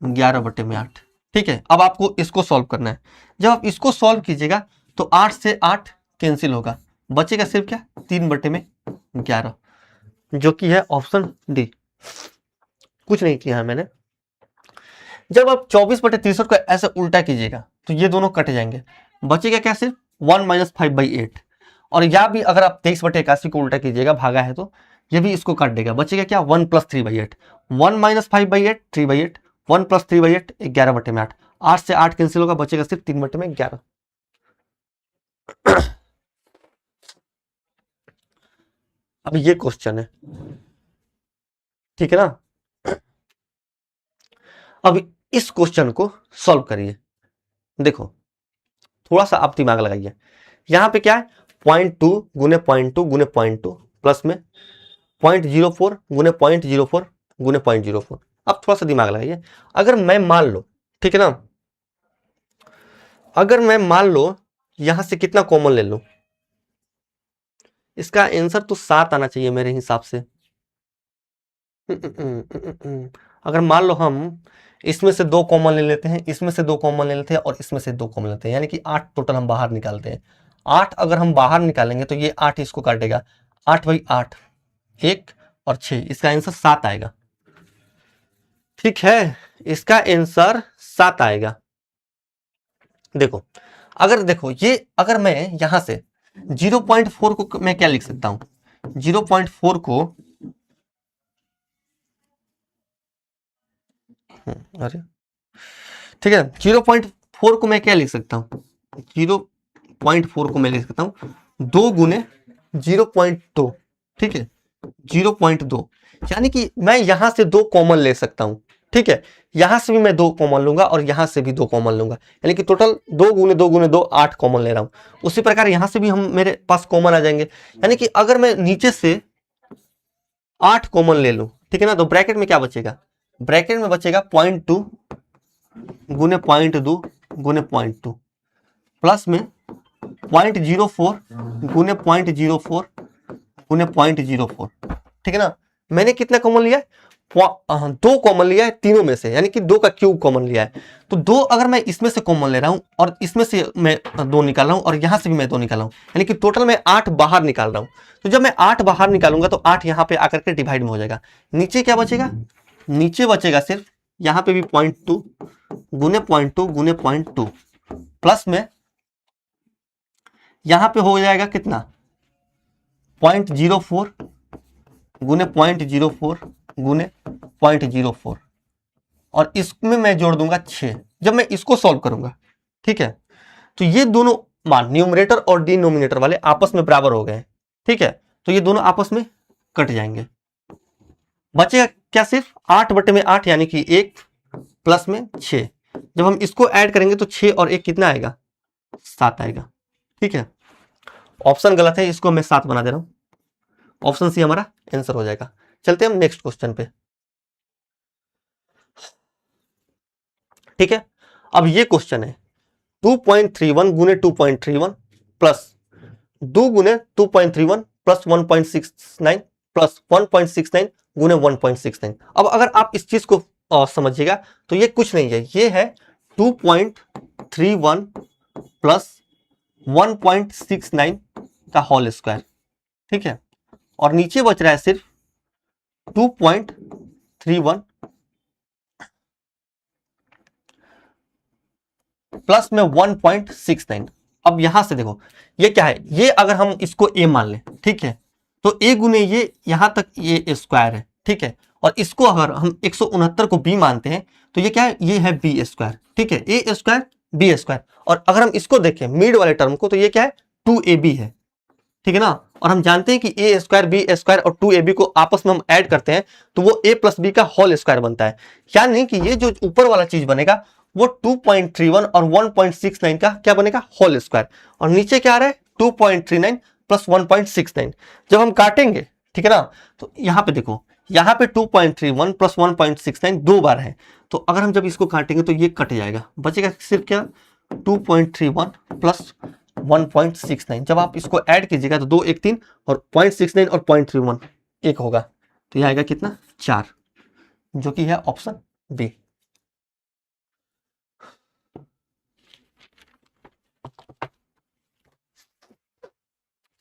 11/8, ठीक है। अब आपको इसको सॉल्व करना है, जब आप इसको सॉल्व कीजिएगा तो 8 से 8 कैंसिल होगा, बचेगा सिर्फ क्या 3/11, जो कि है ऑप्शन डी। कुछ नहीं किया है मैंने। जब आप 24/63 को ऐसे उल्टा कीजिएगा तो ये दोनों कट जाएंगे, बचेगा क्या सिर्फ 1 माइनस 5/8, और या भी अगर आप 23/81 को उल्टा कीजिएगा, भागा है तो ये भी इसको काट देगा, बचेगा क्या 1 प्लस 3/8, 1 माइनस 5/8 3/8, 1 + 3/8 11/8। 8 से 8 कैंसिल होगा, बचेगा सिर्फ 3/11। अब ये क्वेश्चन है, ठीक है ना। अब इस क्वेश्चन को सॉल्व करिए। देखो थोड़ा सा आप दिमाग लगाइए। यहां पे क्या है, 0.2 गुने 0.2 गुने 0.2 प्लस में 0.04 गुने 0.04 गुने 0.04। अब थोड़ा सा दिमाग लगाइए। अगर मैं मान लो, ठीक है ना, अगर मैं मान लो यहां से कितना कॉमन ले लूं, इसका आंसर तो 7 आना चाहिए मेरे हिसाब से। अगर मान लो हम इसमें से 2 कॉमन ले लेते हैं, इसमें से 2 कॉमन ले लेते हैं और इसमें से 2 कॉमन लेते हैं, यानी कि 8 टोटल हम बाहर निकालते हैं। 8 अगर हम बाहर निकालेंगे तो ये 8 इसको काटेगा, 8/8 1 और 6, इसका आंसर 7 आएगा। ठीक है, इसका आंसर 7 आएगा। देखो अगर देखो ये, अगर मैं यहां से 0.4 को मैं क्या लिख सकता हूं, 0.4 को अरे ठीक है, 0.4 को मैं क्या लिख सकता हूं, 0.4 को मैं लिख सकता हूं 2 गुने 0.2, ठीक है, 0.2, यानी कि मैं यहां से 2 कॉमन ले सकता हूं। ठीक है, यहां से भी मैं 2 कॉमन लूंगा और यहां से भी 2 कॉमन लूंगा, यानी कि टोटल 2 गुने 2 गुने 2 8 कॉमन ले रहा हूं। उसी प्रकार यहां से भी हम मेरे पास कॉमन आ जाएंगे, यानी कि अगर मैं नीचे से 8 कॉमन ले लूं, ठीक है ना, तो ब्रैकेट में क्या बचेगा, ब्रैकेट में बचेगा 0.2 गुने 0.2 गुने 0.2 प्लस में 0.04 गुने 0.04 गुने 0.04। ठीक है ना, मैंने कितना कॉमन लिया है, 2 कॉमन लिया है तीनों में से, यानी कि 2 का क्यूब कॉमन लिया है। तो 2 अगर मैं इसमें से कॉमन ले रहा हूं और इसमें से मैं 2 निकाल रहा हूं और यहां से भी मैं 2 निकाल रहा हूं, यानी कि टोटल मैं 8 बाहर निकाल रहा हूं। तो जब मैं 8 बाहर निकालूंगा तो 8 यहां पे आकर के डिवाइड में हो जाएगा। नीचे क्या बचेगा, नीचे बचेगा सिर्फ यहां पे भी 0.2 गुने 0.2 गुने 0.2 प्लस में यहां पे हो जाएगा कितना, 0.04 गुने 0.04 गुने 0.04 और इसमें मैं जोड़ दूंगा 6। जब मैं इसको सॉल्व करूंगा, ठीक है, तो ये दोनों मान न्यूमरेटर और डिनोमिनेटर वाले आपस में बराबर हो गए। ठीक है, तो ये दोनों आपस में कट जाएंगे, बचेगा क्या, सिर्फ 8/8 यानी कि 1 प्लस में 6। जब हम इसको ऐड करेंगे तो 6 और 1 कितना आएगा, 7 आएगा। ठीक है, ऑप्शन गलत है, इसको मैं 7 बना दे रहा हूं, ऑप्शन सी हमारा आंसर हो जाएगा। चलते हैं हम नेक्स्ट क्वेश्चन पे। ठीक है, अब ये क्वेश्चन है 2.31 गुने 2.31 प्लस 2 गुने 2.31 प्लस 1.69 प्लस 1.69 गुने 1.69। अब अगर आप इस चीज को समझिएगा तो ये कुछ नहीं है, ये है 2.31 प्लस 1.69 का होल स्क्वायर। ठीक है, और नीचे बच रहा है सिर्फ 2.31 प्लस में 1.69। अब यहां से देखो ये क्या है, ये अगर हम इसको a मान लें, ठीक है, तो a गुने ये यहां तक ये स्क्वायर है। ठीक है, और इसको अगर हम 169 को b मानते हैं तो ये क्या है, ये है b स्क्वायर। ठीक है, a स्क्वायर b स्क्वायर, और अगर हम इसको देखें मिड वाले टर्म को तो ये क्या है 2ab है। ठीक है ना, और हम जानते हैं कि a स्क्वायर b स्क्वायर और 2ab को आपस में हम ऐड करते हैं तो वो a प्लस b का होल स्क्वायर बनता है, यानी कि ये जो ऊपर वाला चीज बनेगा वो 2.31 और 1.69 का क्या बनेगा, होल स्क्वायर, और नीचे क्या आ रहा है 2.39 प्लस 1.69। जब हम काटेंगे, ठीक है ना, तो यहां पे देखो, यहां पे 2.31 प्लस 1.69 2 बार है, तो अगर हम जब इसको काटेंगे तो ये कट जाएगा, बचेगा सिर्फ क्या 2.31 प्लस 1.69। जब आप इसको ऐड कीजिएगा तो 2 1 3 और 0.69 और 0.31 1 होगा, तो यह आएगा कितना 4, जो कि है ऑप्शन बी।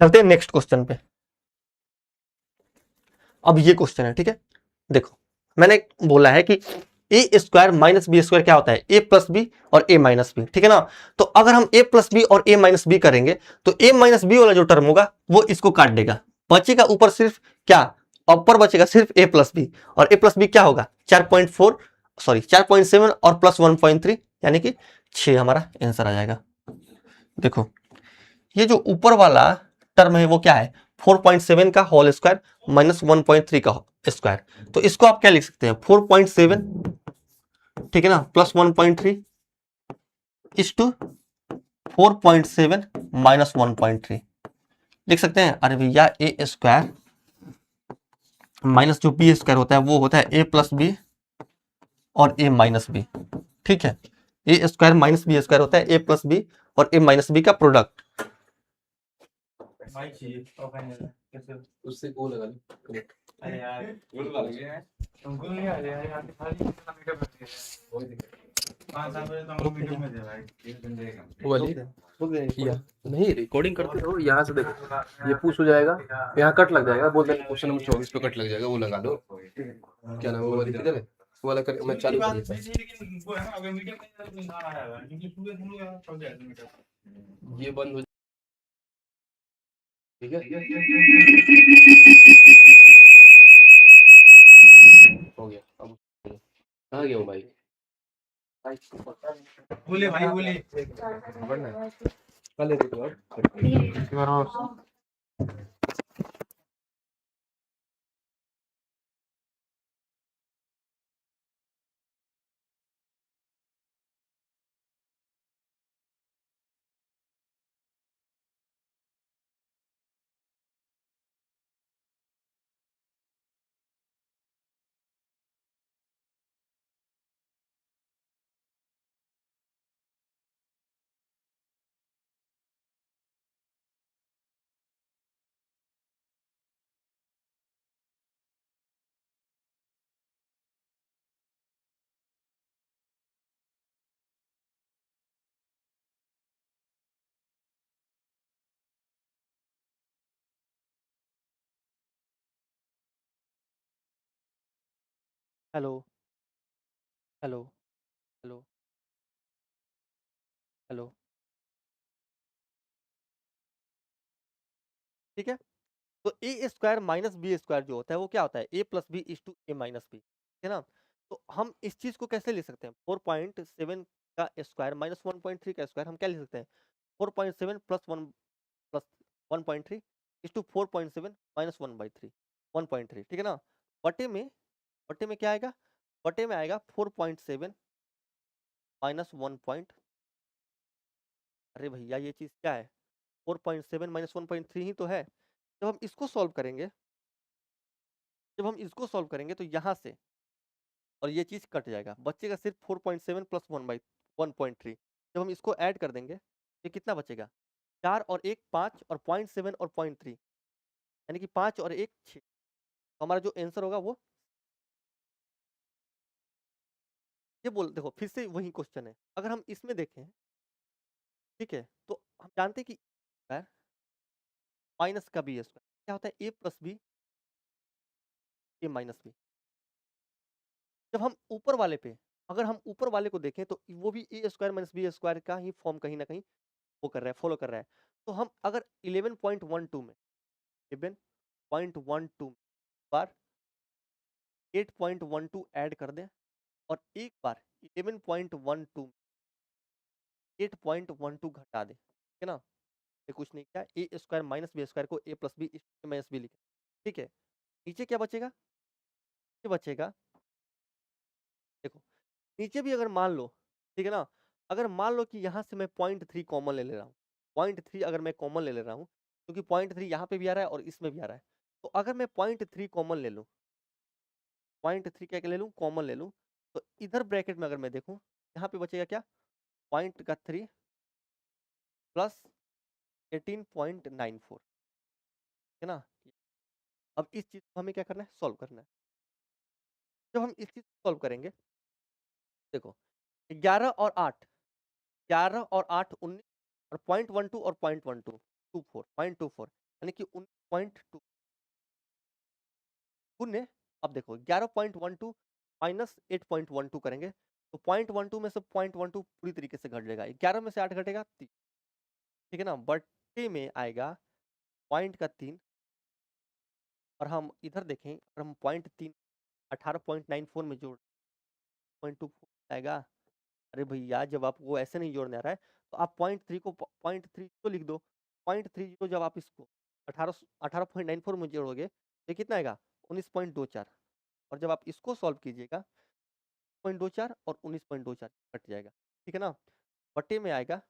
चलते हैं नेक्स्ट क्वेश्चन पे। अब ये क्वेश्चन है, ठीक है, देखो मैंने बोला है कि A square minus B square क्या होता है, ए प्लस बी और ए माइनस बी। ठीक है ना, तो अगर हम ए प्लस बी और ए माइनस बी करेंगे तो ए माइनस बी वाला जो टर्म होगा वो इसको काट देगा, बचेगा ऊपर सिर्फ क्या, ऊपर बचेगा सिर्फ ए प्लस बी, और ए प्लस बी क्या होगा 4.4 सॉरी 4.7 और प्लस 1.3 यानी कि 6 हमारा आंसर आ जाएगा। देखो ये जो ऊपर वाला टर्म है वो क्या है, 4.7 का होल स्क्वायर माइनस 1.3 का स्क्वायर। तो इसको आप क्या लिख सकते हैं, 4.7 ठीक है ना प्लस 1.3 इज टू 4.7 माइनस 1.3 लिख सकते हैं। अरे भैया ए स्क्वायर माइनस जो बी स्क्वायर होता है वो होता है ए प्लस बी और ए माइनस बी। ठीक है, A square minus B square होता है ए प्लस बी और ए माइनस बी का प्रोडक्ट। उससे वो लगा लो। अरे यार गोल वाला है। तुमको नहीं आ रहा यार खाली इतना मीटर बच गया वही दिक्कत। 5 साल पहले तो हम मीटर में थे भाई एक दिन देगा वो वाली या नहीं रिकॉर्डिंग करते रहो, यहाँ से देखो ये पुश हो जाएगा, यहाँ कट लग जाएगा, बोल देना क्वेश्चन नंबर 24 पे कट लग जाएगा, वो लगा लो। क्या नाम है वो वाली किधर है, वो वाला कर मैं चालू कर देता हूँ। लेकिन वो है ना अगर मीटर में तो ना आएगा क्योंकि सुबह तुम लोग चल जाएगा मीटर ये बंद हो, ठीक है हो गया। अब कहाँ गया हूँ भाई, बोले भाई बोले बढ़ना है कल ले देखो अब। हेलो हेलो हेलो हेलो ठीक है। तो A square minus B square जो होता है वो क्या होता है, A plus B is to A minus B, है ना। तो हम इस चीज को कैसे ले सकते हैं, 4.7 का स्क्वायर माइनस 1.3 का स्क्वायर हम क्या ले सकते हैं, 4.7 प्लस 1.3 इज टू 4.7 माइनस 1/3 1.3 ठीक है ना। बटे में क्या आएगा, बटे में आएगा 4.7 माइनस 1 पॉइंट, अरे भैया ये चीज क्या है, 4.7 माइनस 1.3 ही तो है। जब हम इसको सॉल्व करेंगे, जब हम इसको सॉल्व करेंगे तो यहाँ से और ये चीज कट जाएगा, बचेगा सिर्फ 4.7 प्लस 1/1.3। जब हम इसको ऐड कर देंगे ये कितना बचेगा, 4 और 1 5 और 0.7 और 0.3 यानी कि 5 और 1 6। तो हमारा जो आंसर होगा वो ये बोल, देखो फिर से वही क्वेश्चन है, अगर हम इसमें देखें ठीक है तो हम जानते हैं कि माइनस का बी स्क्वायर क्या होता है, A plus B A minus B. जब हम ऊपर वाले पे, अगर हम ऊपर वाले को देखें तो वो भी ए स्क्वायर माइनस बी स्क्वायर का ही फॉर्म कहीं ना कहीं वो कर रहा है, फॉलो कर रहा है। तो हम अगर 11.12 में 11.12 बार 8.12 ऐड कर दें और एक बार 11.12 8.12 घटा दें, ठीक है ना, ये कुछ नहीं किया, ए स्क्वायर माइनस बी स्क्वायर को ए प्लस बी माइनस बी लिखा, ठीक है। नीचे क्या बचेगा, ये बचेगा, देखो नीचे भी अगर मान लो ठीक है ना, अगर मान लो कि यहाँ से मैं 0.3 कॉमन ले ले रहा हूँ, 0.3 अगर मैं कॉमन ले ले रहा हूँ क्योंकि 0.3 यहाँ पे भी आ रहा है और इसमें भी आ रहा है, तो अगर मैं 0.3 कॉमन ले लूँ, 0.3 क्या ले लूँ कॉमन ले लूँ, तो इधर ब्रैकेट में अगर मैं देखूँ यहाँ पे बचेगा क्या, पॉइंट का 3 प्लस 18.94 है ना। अब इस चीज को हमें क्या करना है, सॉल्व करना है। जब हम इस चीज को सॉल्व करेंगे, देखो 11 और 8, 11 और 8 19 और 0.12 और 0.12 0.24 यानी कि 19.2 शून्य। अब देखो 11.12 माइनस 8.12 करेंगे तो 0.12 में से 0.12 पूरी तरीके से घट जाएगा, 11 में से 8 घटेगा 3, ठीक है ना, बटे में आएगा पॉइंट का 3। और हम इधर देखें, अगर हम 0.3 18.94 में जोड़ 19.24 आएगा। अरे भैया जब आपको ऐसे नहीं जोड़ने आ रहा है तो आप 0.3 को 0.30 तो लिख दो। 0.30 जब आप इसको 18.94 में जोड़ोगे तो कितना आएगा 19.24, और जब आप इसको सॉल्व कीजिएगा 0.24 और 19.24 कट जाएगा, ठीक है ना। बटे में आएगा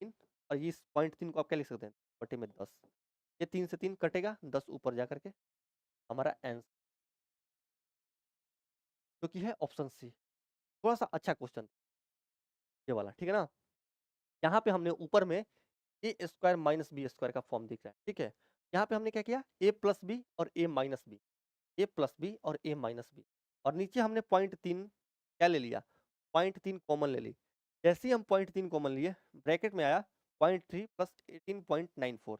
3, और इस 0.3 को आप क्या लिख सकते हैं बटे में 10, ये 3 से 3 कटेगा, 10 ऊपर जा करके हमारा आंसर जो कि है ऑप्शन सी। थोड़ा सा अच्छा क्वेश्चन ये वाला, ठीक है ना। यहाँ पे हमने ऊपर में A square minus B square का फॉर्म दिख रहा है, ठीक है। यहाँ पे हमने क्या किया ए प्लस बी और A minus B, A plus B और ए माइनस बी, और नीचे हमने 0.3 क्या ले लिया 0.3 कॉमन ले ली। जैसे ही हम 0.3 कॉमन लिए ब्रैकेट में आया 0.3 प्लस 18.94,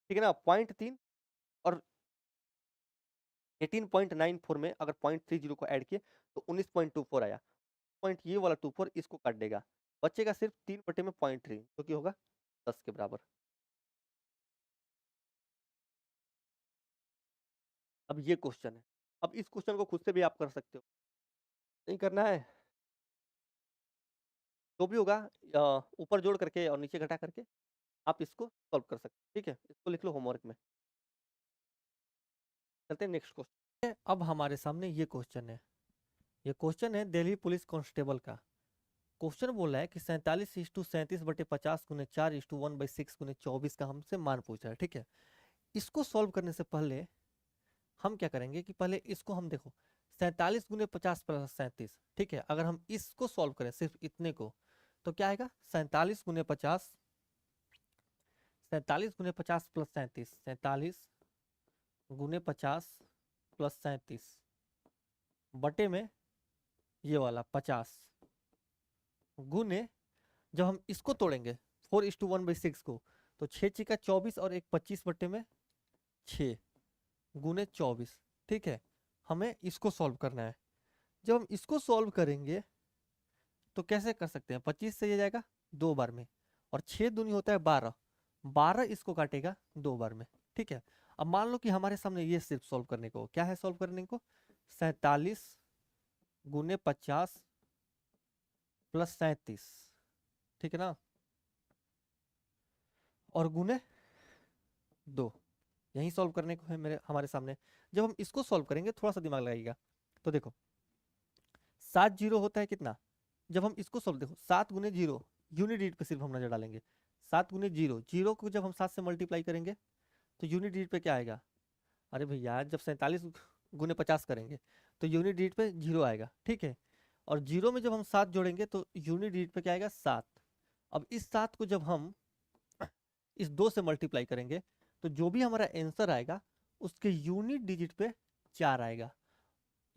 ठीक है ना। 0.3 और 18.94 में अगर 0.30 को ऐड किए तो 19.24 आया। पॉइंट ये वाला 24 इसको काट देगा, बचेगा सिर्फ 3 बटे में 0.3 जो कि होगा 10 के बराबर। अब ये क्वेश्चन है, अब इस क्वेश्चन को खुद से भी आप कर सकते हो, नहीं करना है जो भी होगा ऊपर जोड़ करके और नीचे घटा करके आप इसको सॉल्व कर सकते हैं, ठीक है। इसको लिख लो होमवर्क में। चलते हैं नेक्स्ट क्वेश्चन। अब हमारे सामने ये क्वेश्चन है, ये क्वेश्चन है दिल्ली पुलिस कांस्टेबल का। क्वेश्चन बोल रहा है कि 47:37/50 गुने 4:1/6 गुने 24 का हमसे मान पूछ रहा है, ठीक है। इसको सॉल्व करने से पहले हम क्या करेंगे कि पहले इसको हम देखो 47 गुने 50 प्लस 37, ठीक है। अगर हम इसको सॉल्व करें सिर्फ इतने को तो क्या आएगा 47 गुने 50, 47 गुने 50 प्लस 37, 47 गुने 50 प्लस 37 बटे में ये वाला 50 गुने, जब हम इसको तोड़ेंगे 4:1/6 को तो 6 × 24 और 1 25 बटे में 6 गुने 24, ठीक है। हमें इसको सॉल्व करना है। जब हम इसको सॉल्व करेंगे तो कैसे कर सकते हैं 25 से ये जाएगा 2 बार में, और 6 दूनी होता है 12, 12 इसको काटेगा 2 बार में, ठीक है। अब मान लो कि हमारे सामने ये सिर्फ सॉल्व करने को क्या है, सॉल्व करने को 47 गुने 50 प्लस 37, ठीक है ना, और गुने 2, यही सॉल्व करने को है मेरे हमारे सामने। जब हम इसको सॉल्व करेंगे थोड़ा सा दिमाग लगाइएगा तो देखो 7 जीरो होता है कितना, जब हम इसको सॉल्व देखो 7 गुने 0 यूनिट डिजिट पे सिर्फ हम नजर डालेंगे। 7 गुने 0, 0 को जब हम 7 से मल्टीप्लाई करेंगे तो यूनिट डिजिट पे क्या आएगा, अरे भैया जब 47 गुने 50 करेंगे तो यूनिट डिजिट पे 0 आएगा, ठीक है। और 0 में जब हम 7 जोड़ेंगे तो यूनिट डिजिट पे क्या आएगा 7। अब इस 7 को जब हम इस 2 से मल्टीप्लाई करेंगे तो जो भी हमारा आंसर आएगा उसके यूनिट डिजिट पे 4 आएगा,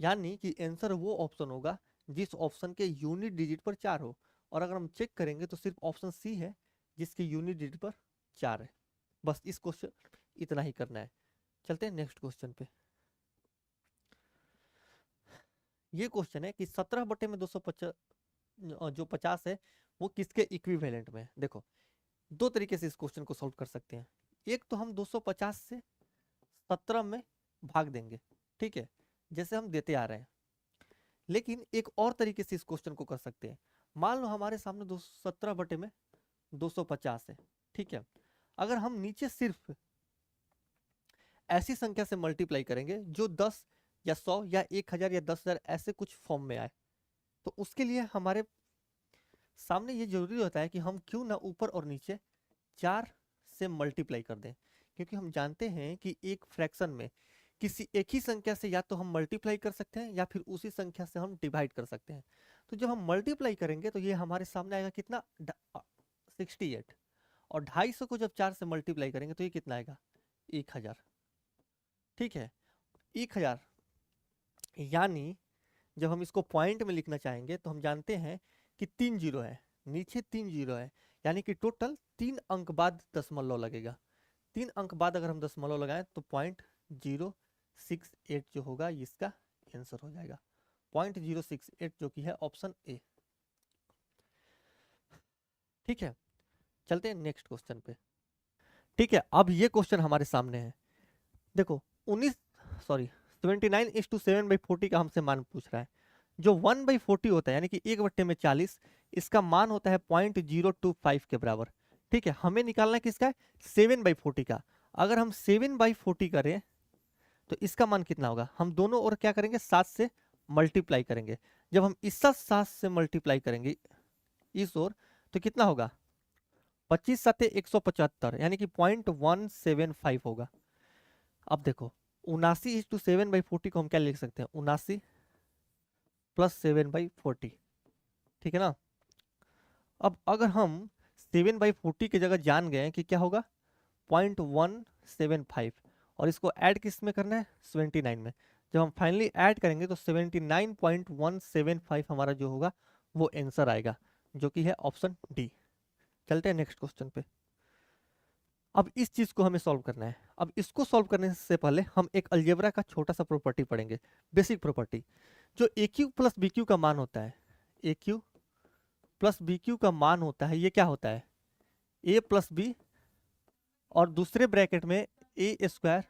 यानी कि आंसर वो ऑप्शन होगा जिस ऑप्शन के यूनिट डिजिट पर 4 हो। और अगर हम चेक करेंगे तो सिर्फ ऑप्शन सी है जिसके यूनिट डिजिट पर 4 है। बस इस क्वेश्चन इतना ही करना है। चलते हैं नेक्स्ट क्वेश्चन पे। ये क्वेश्चन है कि 17 बटे में 250 जो 50 है वो किसके इक्विवेलेंट में है। देखो दो तरीके से इस क्वेश्चन को सॉल्व कर सकते हैं। एक तो हम 250 से 17 में भाग देंगे, ठीक है, जैसे हम देते आ रहे हैं। लेकिन एक और तरीके से इस क्वेश्चन को कर सकते हैं। मान लो हमारे सामने 17 बटे में 250 है, ठीक है। अगर हम नीचे सिर्फ ऐसी संख्या से मल्टीप्लाई करेंगे जो 10 या 100 या 1000 या 10,000 ऐसे कुछ फॉर्म में आए, तो उसके लिए हमारे सामने ये जरूरी होता है कि हम क्यों ना ऊपर और नीचे 4 से मल्टीप्लाई कर दें, क्योंकि हम जानते हैं कि एक फ्रैक्शन में किसी एक ही संख्या से या तो हम मल्टीप्लाई कर सकते हैं या फिर उसी संख्या से हम डिवाइड कर सकते हैं। तो जब हम मल्टीप्लाई करेंगे तो ये हमारे सामने आएगा कितना 68, और 250 को जब 4 से मल्टीप्लाई करेंगे तो ये कितना आएगा 1000, ठीक है 1000। यानी जब हम इसको पॉइंट में लिखना चाहेंगे तो हम जानते हैं कि 3 जीरो है, नीचे 3 जीरो है, यानी कि टोटल 3 अंक बाद दशमलव लगेगा। 3 अंक बाद अगर हम दशमलव लगाएं तो 0.068 जो होगा इसका आंसर हो जाएगा 0.068, जो कि है ऑप्शन ए, ठीक है। चलते हैं नेक्स्ट क्वेश्चन पे, ठीक है। अब ये क्वेश्चन हमारे सामने है, देखो 79:7/40 का हमसे मान पूछ रहा है। जो 1/40 होता है यानी कि 1/40, इसका मान होता है 0.025 के बराबर। ठीक है, हमें निकालना है किसका है, 7/40 का। अगर हम 7/40 करें तो इसका मान कितना होगा, हम दोनों ओर क्या करेंगे, 7 से मल्टीप्लाई करेंगे। जब हम इस 7 से मल्टीप्लाई करेंगे इस ओर तो कितना होगा, 25 7 175 यानी कि 0.175 होगा। अब देखो 79:7/40 को हम क्या लिख सकते हैं, 79 + 7/40, ठीक है ना। अब अगर हम 7/40 की जगह जान गए कि क्या होगा 0.175 और इसको ऐड किस में करना है, 79 में। जब हम फाइनली ऐड करेंगे तो 79.175 हमारा जो होगा वो आंसर आएगा, जो कि है ऑप्शन डी। चलते हैं नेक्स्ट क्वेश्चन पे। अब इस चीज को हमें सॉल्व करना है। अब इसको सॉल्व करने से पहले हम एक अलजेब्रा का छोटा सा प्रॉपर्टी पढ़ेंगे, बेसिक प्रॉपर्टी। जो ए क्यू प्लस बी क्यू का मान होता है, ए क्यू प्लस बी क्यू का मान होता है, ये क्या होता है, ए प्लस बी और दूसरे ब्रैकेट में ए स्क्वायर,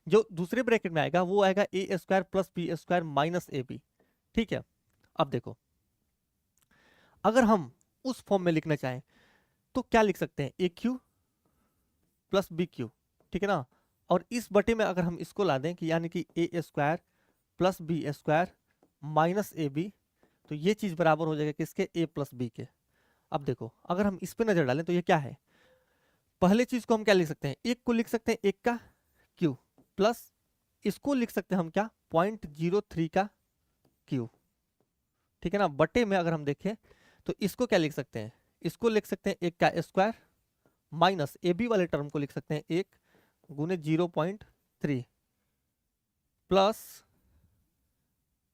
जो दूसरे ब्रैकेट में आएगा वो आएगा A square plus B square minus A B. ठीक है, अब देखो अगर हम उस फॉर्म में लिखना चाहें तो क्या लिख सकते हैं, ए क्यू प्लस बी क्यू, ठीक है ना। और इस बटे में अगर हम इसको ला दें कि यानी कि A square plus B square minus A B, तो ये चीज बराबर हो जाएगा किसके, ए प्लस बी के। अब देखो अगर हम इस पे नजर डालें तो ये क्या है, पहले चीज को हम क्या लिख सकते हैं, एक को लिख सकते हैं एक का क्यू प्लस इसको लिख सकते हैं हम क्या 0.03 का क्यू, ठीक है ना। बटे में अगर हम देखें तो इसको क्या लिख सकते हैं, इसको लिख सकते हैं एक का स्क्वायर माइनस ए बी वाले टर्म को लिख सकते हैं 1 गुने 0.3 प्लस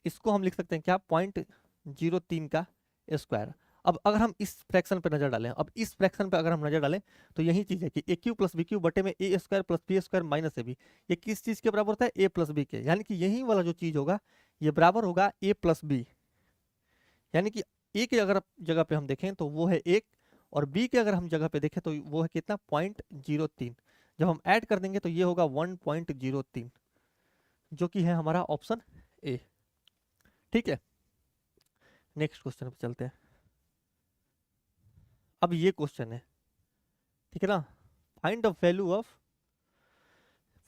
इसको हम लिख सकते हैं क्या 0.03 का स्क्वायर। अब अगर हम इस फ्रैक्शन पे नजर डालें, अब इस फ्रैक्शन पे अगर हम नजर डालें तो यही चीज है कि A cube plus B cube बटे में A square plus B square minus A B, ये किस चीज के बराबर होता है, ए प्लस बी के। यानी कि यही वाला जो चीज होगा ये बराबर होगा ए प्लस बी, यानी कि ए की अगर जगह पे हम देखें तो वो है 1 और बी के अगर हम जगह पे देखें तो वो है कितना 0.03। जब हम ऐड कर देंगे तो ये होगा 1.03, जो कि है हमारा ऑप्शन ए। ठीक है, नेक्स्ट क्वेश्चन पे चलते हैं। अब ये क्वेश्चन है, ठीक है ना, find the value of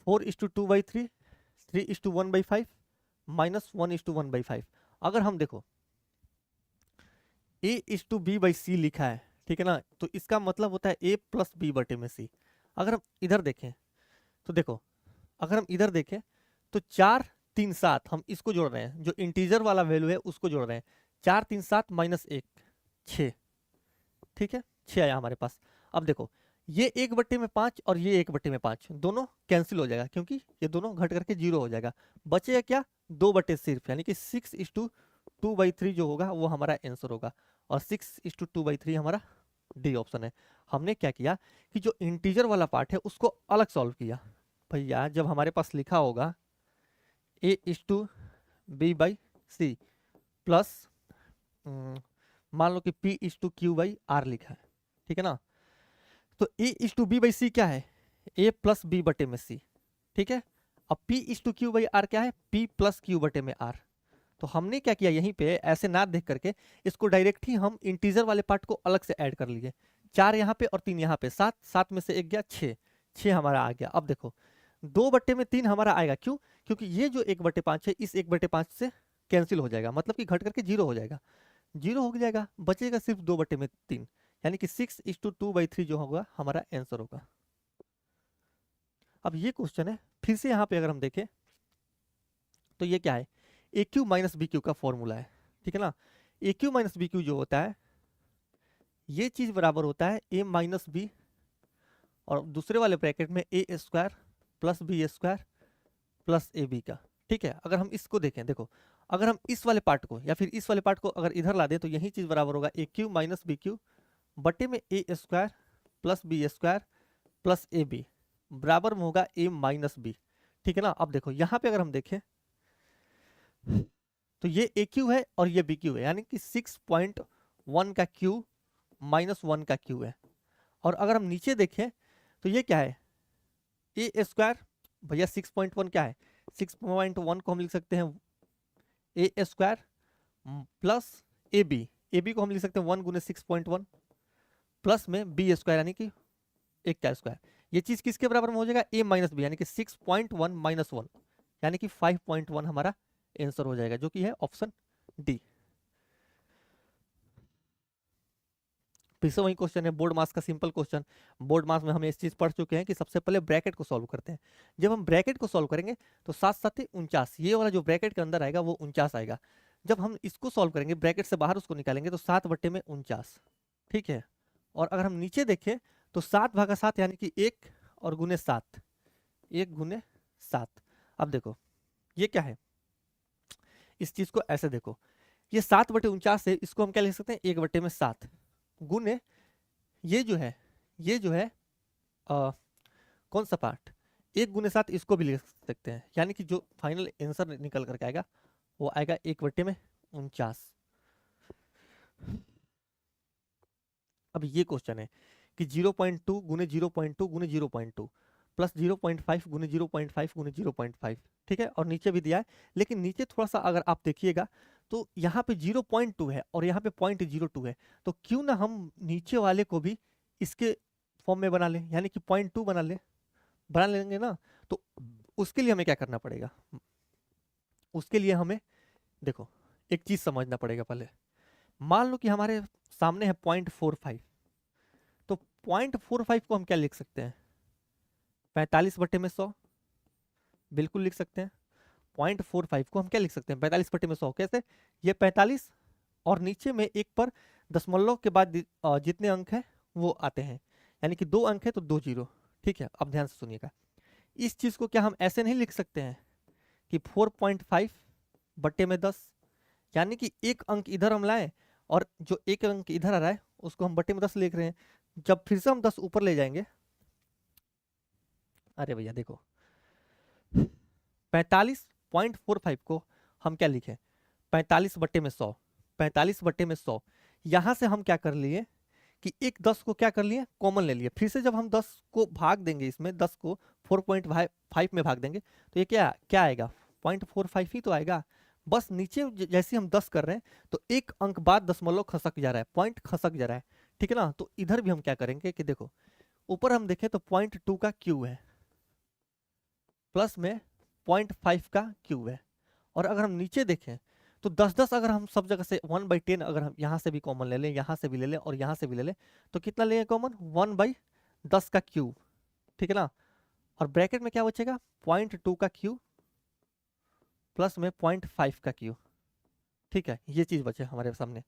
4:2/3, 3:1/5 minus 1:1/5। अगर हम देखो a/b/c लिखा है, ठीक है ना, तो इसका मतलब होता है a प्लस बी बटे में c। अगर हम इधर देखें तो देखो, अगर हम इधर देखें तो 4 3 7 हम इसको जोड़ रहे हैं, जो इंटीजर वाला वैल्यू है उसको जोड़ रहे हैं, 4 3 7 माइनस 1 6, ठीक है 6 आया हमारे पास। अब देखो ये 1/5 और ये 1/5 दोनों कैंसिल हो जाएगा क्योंकि ये दोनों घट करके 0 हो जाएगा, बचेगा क्या 2 बटे सिर्फ, यानी कि 6:2/3 जो होगा वो हमारा आंसर होगा और 6:2/3 हमारा डी ऑप्शन है। हमने क्या किया कि जो इंटीजर वाला पार्ट है उसको अलग सॉल्व किया। भैया जब हमारे पास लिखा होगा a/b/c प्लस मान लो कि p/q/r लिखा है, ठीक है ना, तो a/b/c क्या है, a प्लस बी बटे में c, ठीक है। अब p/q/r क्या है, p प्लस q बटे में r। तो हमने क्या किया, यहीं पे ऐसे ना देख करके इसको डायरेक्ट ही हम इंटीजर वाले पार्ट को अलग से ऐड कर लिए, 4 यहाँ पे और 3 यहाँ पे, 7 7 में से 1 गया 6 6 हमारा आ गया। अब देखो 2/3 हमारा आएगा, क्यों, क्योंकि ये जो 1/5 है इस 1/5 से कैंसिल हो जाएगा, मतलब कि घट करके 0 हो जाएगा, 0 हो जाएगा, बचेगा सिर्फ 2/3, यानी कि 6:2/3 जो होगा हमारा आंसर होगा। अब ये क्वेश्चन है, फिर से यहाँ पे अगर हम देखें तो ये क्या है, ए क्यू माइनस बी क्यू का फॉर्मूला है, ठीक है ना। ए क्यू माइनस बी क्यू जो होता है ये चीज बराबर होता है ए माइनस बी और दूसरे वाले ब्रैकेट में A square plus B square plus A B का, ठीक है। अगर हम इसको देखें, देखो अगर हम इस वाले पार्ट को या फिर इस वाले पार्ट को अगर इधर ला दें तो यही चीज बराबर होगा A cube minus B cube बटे में A square plus B square plus A B बराबर में होगा ए माइनस बी, ठीक है ना। अब देखो यहाँ पे अगर हम देखें तो ये ए क्यू है और ये बी क्यू है, यानी कि 6.1 का क्यू माइनस 1 का क्यू है। और अगर हम नीचे देखें तो ये क्या है, ए स्क्वायर, भैया 6.1 क्या है, 6.1 को हम लिख सकते हैं ए स्क्वायर प्लस ए बी को हम लिख सकते हैं 1 गुने 6.1 प्लस में बी स्क्वायर यानी कि 1 का स्क्वायर। ये चीज किसके बराबर में हो जाएगा, ए माइनस बी यानी कि 6.1 माइनस 1 यानी कि 5.1 हमारा आंसर हो जाएगा, जो कि है ऑप्शन डी। फिर से वही क्वेश्चन है, बोर्ड मास का सिंपल क्वेश्चन। बोर्ड मास में हम इस चीज पढ़ चुके हैं कि सबसे पहले ब्रैकेट को सॉल्व करते हैं। जब हम ब्रैकेट को सॉल्व करेंगे तो 7 7 49, ये वाला जो ब्रैकेट के अंदर आएगा वो 49 आएगा। जब हम इसको सॉल्व करेंगे, ब्रैकेट से बाहर उसको निकालेंगे तो 7 बट्टे में 49, ठीक है। और अगर हम नीचे देखें तो 7 भागा 7 यानी कि 1 और गुने 7, 1 गुने 7। अब देखो ये क्या है, इस चीज को ऐसे देखो, ये 7 बटे 49 है, इसको हम क्या लिख सकते हैं 1 बटे में 7 गुने ये जो है कौन सा पार्ट 1 गुने 7, इसको भी लिख सकते हैं। यानी कि जो फाइनल आंसर निकल करके आएगा वो आएगा 1 बटे में 49। अब ये क्वेश्चन है कि 0.2 गुने 0.2 गुने 0.2 प्लस 0.5 गुने 0.5 गुने 0.5, ठीक है। और नीचे भी दिया है, लेकिन नीचे थोड़ा सा अगर आप देखिएगा तो यहाँ पे 0.2 है और यहाँ पे 0.02 है, तो क्यों ना हम नीचे वाले को भी इसके फॉर्म में बना लें, यानी कि 0.2 बना लेंगे ना। तो उसके लिए हमें क्या करना पड़ेगा, उसके लिए हमें देखो एक चीज समझना पड़ेगा पहले। मान लो कि हमारे सामने है 0.45, तो 0.45 को हम क्या लिख सकते हैं 45 बटे में 100, बिल्कुल लिख सकते हैं। 0.45 को हम क्या लिख सकते हैं 45 बटे में 100, कैसे, ये 45 और नीचे में एक पर दशमलव के बाद जितने अंक हैं वो आते हैं, यानी कि 2 अंक है तो 2 जीरो, ठीक है। अब ध्यान से सुनिएगा, इस चीज को क्या हम ऐसे नहीं लिख सकते हैं कि 4.5 बटे में 10, यानी कि एक अंक इधर हम लाएं और जो एक अंक इधर आ रहा है उसको हम बटे में 10 लिख रहे हैं। जब फिर से हम 10 ऊपर ले जाएंगे, अरे भैया देखो 45.45 को हम क्या लिखे 45 बटे में 100, 45 बटे में 100। यहां से हम क्या कर लिए कि एक 10 को क्या कर लिए कॉमन ले लिए। फिर से जब हम 10 को भाग देंगे, इसमें 10 को 4.5 में भाग देंगे तो ये क्या क्या आएगा 0.45 ही तो आएगा। बस नीचे जैसे हम 10 कर रहे हैं तो एक अंक बाद दशमलव खसक जा रहा है, पॉइंट खसक जा रहा है, ठीक है ना। तो इधर भी हम क्या करेंगे कि देखो ऊपर हम देखें तो 0.2 का क्यूब है प्लस में 0.5 का क्यूब है, और अगर हम नीचे देखें तो 10 अगर हम सब जगह से 1/10 अगर हम यहाँ से भी कॉमन ले लें, यहाँ से भी ले लें और यहाँ से भी ले लें तो कितना लेंगे कॉमन 1/10 का क्यूब, ठीक है ना। और ब्रैकेट में क्या बचेगा 0.2 का क्यूब प्लस में 0.5 का क्यूब, ठीक है। ये चीज बचे हमारे सामने।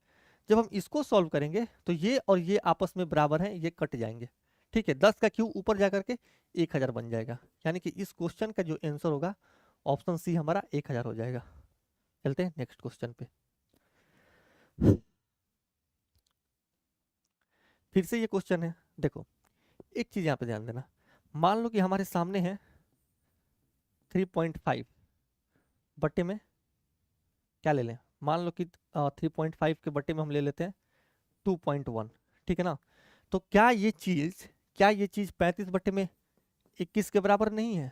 जब हम इसको सॉल्व करेंगे तो ये और ये आपस में बराबर हैं, ये कट जाएंगे, ठीक है। 10 का क्यूब ऊपर जाकर के 1000 बन जाएगा, यानी कि इस क्वेश्चन का जो आंसर होगा ऑप्शन सी हमारा 1000 हो जाएगा। चलते हैं नेक्स्ट क्वेश्चन पे। फिर से ये क्वेश्चन है, देखो एक चीज यहाँ पे ध्यान देना। मान लो कि हमारे सामने है 3.5 बट्टे में क्या ले लें, मान लो कि 3.5 के बट्टे में हम ले लेते हैं 2.1, ठीक है ना। तो क्या ये चीज 35 बट्टे में 21 के बराबर नहीं है,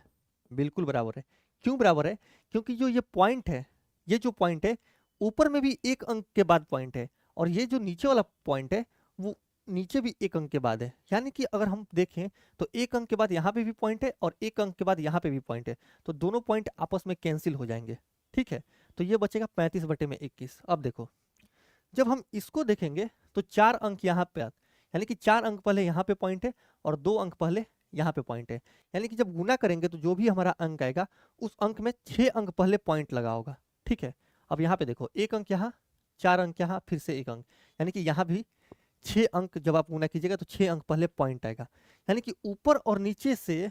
बिल्कुल बराबर है। क्यों बराबर है, क्योंकि जो ये पॉइंट है, ये जो पॉइंट है ऊपर में भी एक अंक के बाद पॉइंट है, और ये जो नीचे वाला पॉइंट है वो नीचे भी एक अंक के बाद है। यानी कि अगर हम देखें तो एक अंक के बाद यहाँ पे भी पॉइंट है और एक अंक के बाद यहाँ पे भी पॉइंट है, तो दोनों पॉइंट आपस में कैंसिल हो जाएंगे, ठीक है। तो ये बचेगा 35 बटे में 21। अब देखो जब हम इसको देखेंगे तो 4 अंक यहाँ पे यानी कि 4 अंक पहले यहाँ पे पॉइंट है और 2 अंक पहले यहाँ पे पॉइंट है, यानी कि जब गुना करेंगे तो जो भी हमारा अंक आएगा उस अंक में 6 अंक पहले पॉइंट लगा होगा, ठीक है। अब यहाँ पे देखो 1 अंक यहाँ, 4 अंक यहाँ, फिर से 1 अंक, यानी कि यहाँ भी 6 अंक जब आप गुना कीजिएगा तो 6 अंक पहले पॉइंट आएगा, यानी कि ऊपर और नीचे से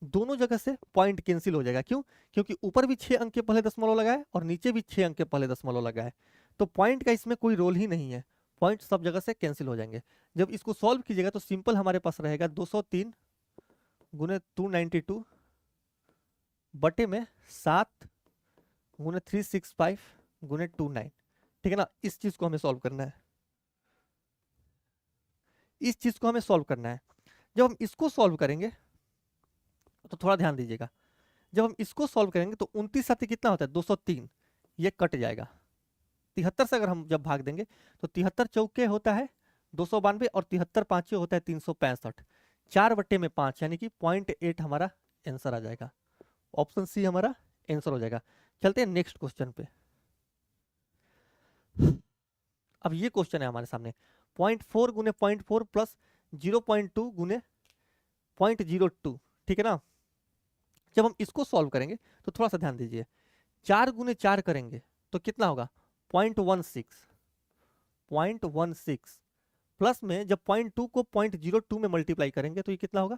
दोनों जगह से पॉइंट कैंसिल हो जाएगा। क्यों, क्योंकि ऊपर भी 6 अंक के पहले दशमलव लगाए और नीचे भी 6 अंक के पहले दशमलव लगाए, तो पॉइंट का इसमें कोई रोल ही नहीं है, पॉइंट सब जगह से कैंसिल हो जाएंगे। जब इसको सॉल्व कीजिएगा तो सिंपल हमारे पास रहेगा 203 गुने 292 बटे में 7 गुने 365 गुने 29, ठीक है ना। इस चीज को हमें सॉल्व करना है, इस चीज को हमें सॉल्व करना है। जब हम इसको सॉल्व करेंगे तो थोड़ा ध्यान दीजिएगा, जब हम इसको सॉल्व करेंगे तो 29 साथ कितना होता है 203, ये कट जाएगा। 73 से अगर हम जब भाग देंगे तो 73 चौके होता है 292 और 73 पांचे होता है 365, 4/5 यानी कि 0.8 हमारा आंसर आ जाएगा। ऑप्शन सी हमारा आंसर हो जाएगा। चलते हैं नेक्स्ट क्वेश्चन पे। अब ये क्वेश्चन है हमारे सामने 0.4 गुने 0.4 प्लस 0.2 गुने 0.02, ठीक है ना। जब हम इसको सॉल्व करेंगे तो थोड़ा सा ध्यान दीजिए, 4 गुने 4 करेंगे तो कितना होगा 0.16 प्लस में जब 0.2 को 0.02 में मल्टीप्लाई करेंगे तो ये कितना होगा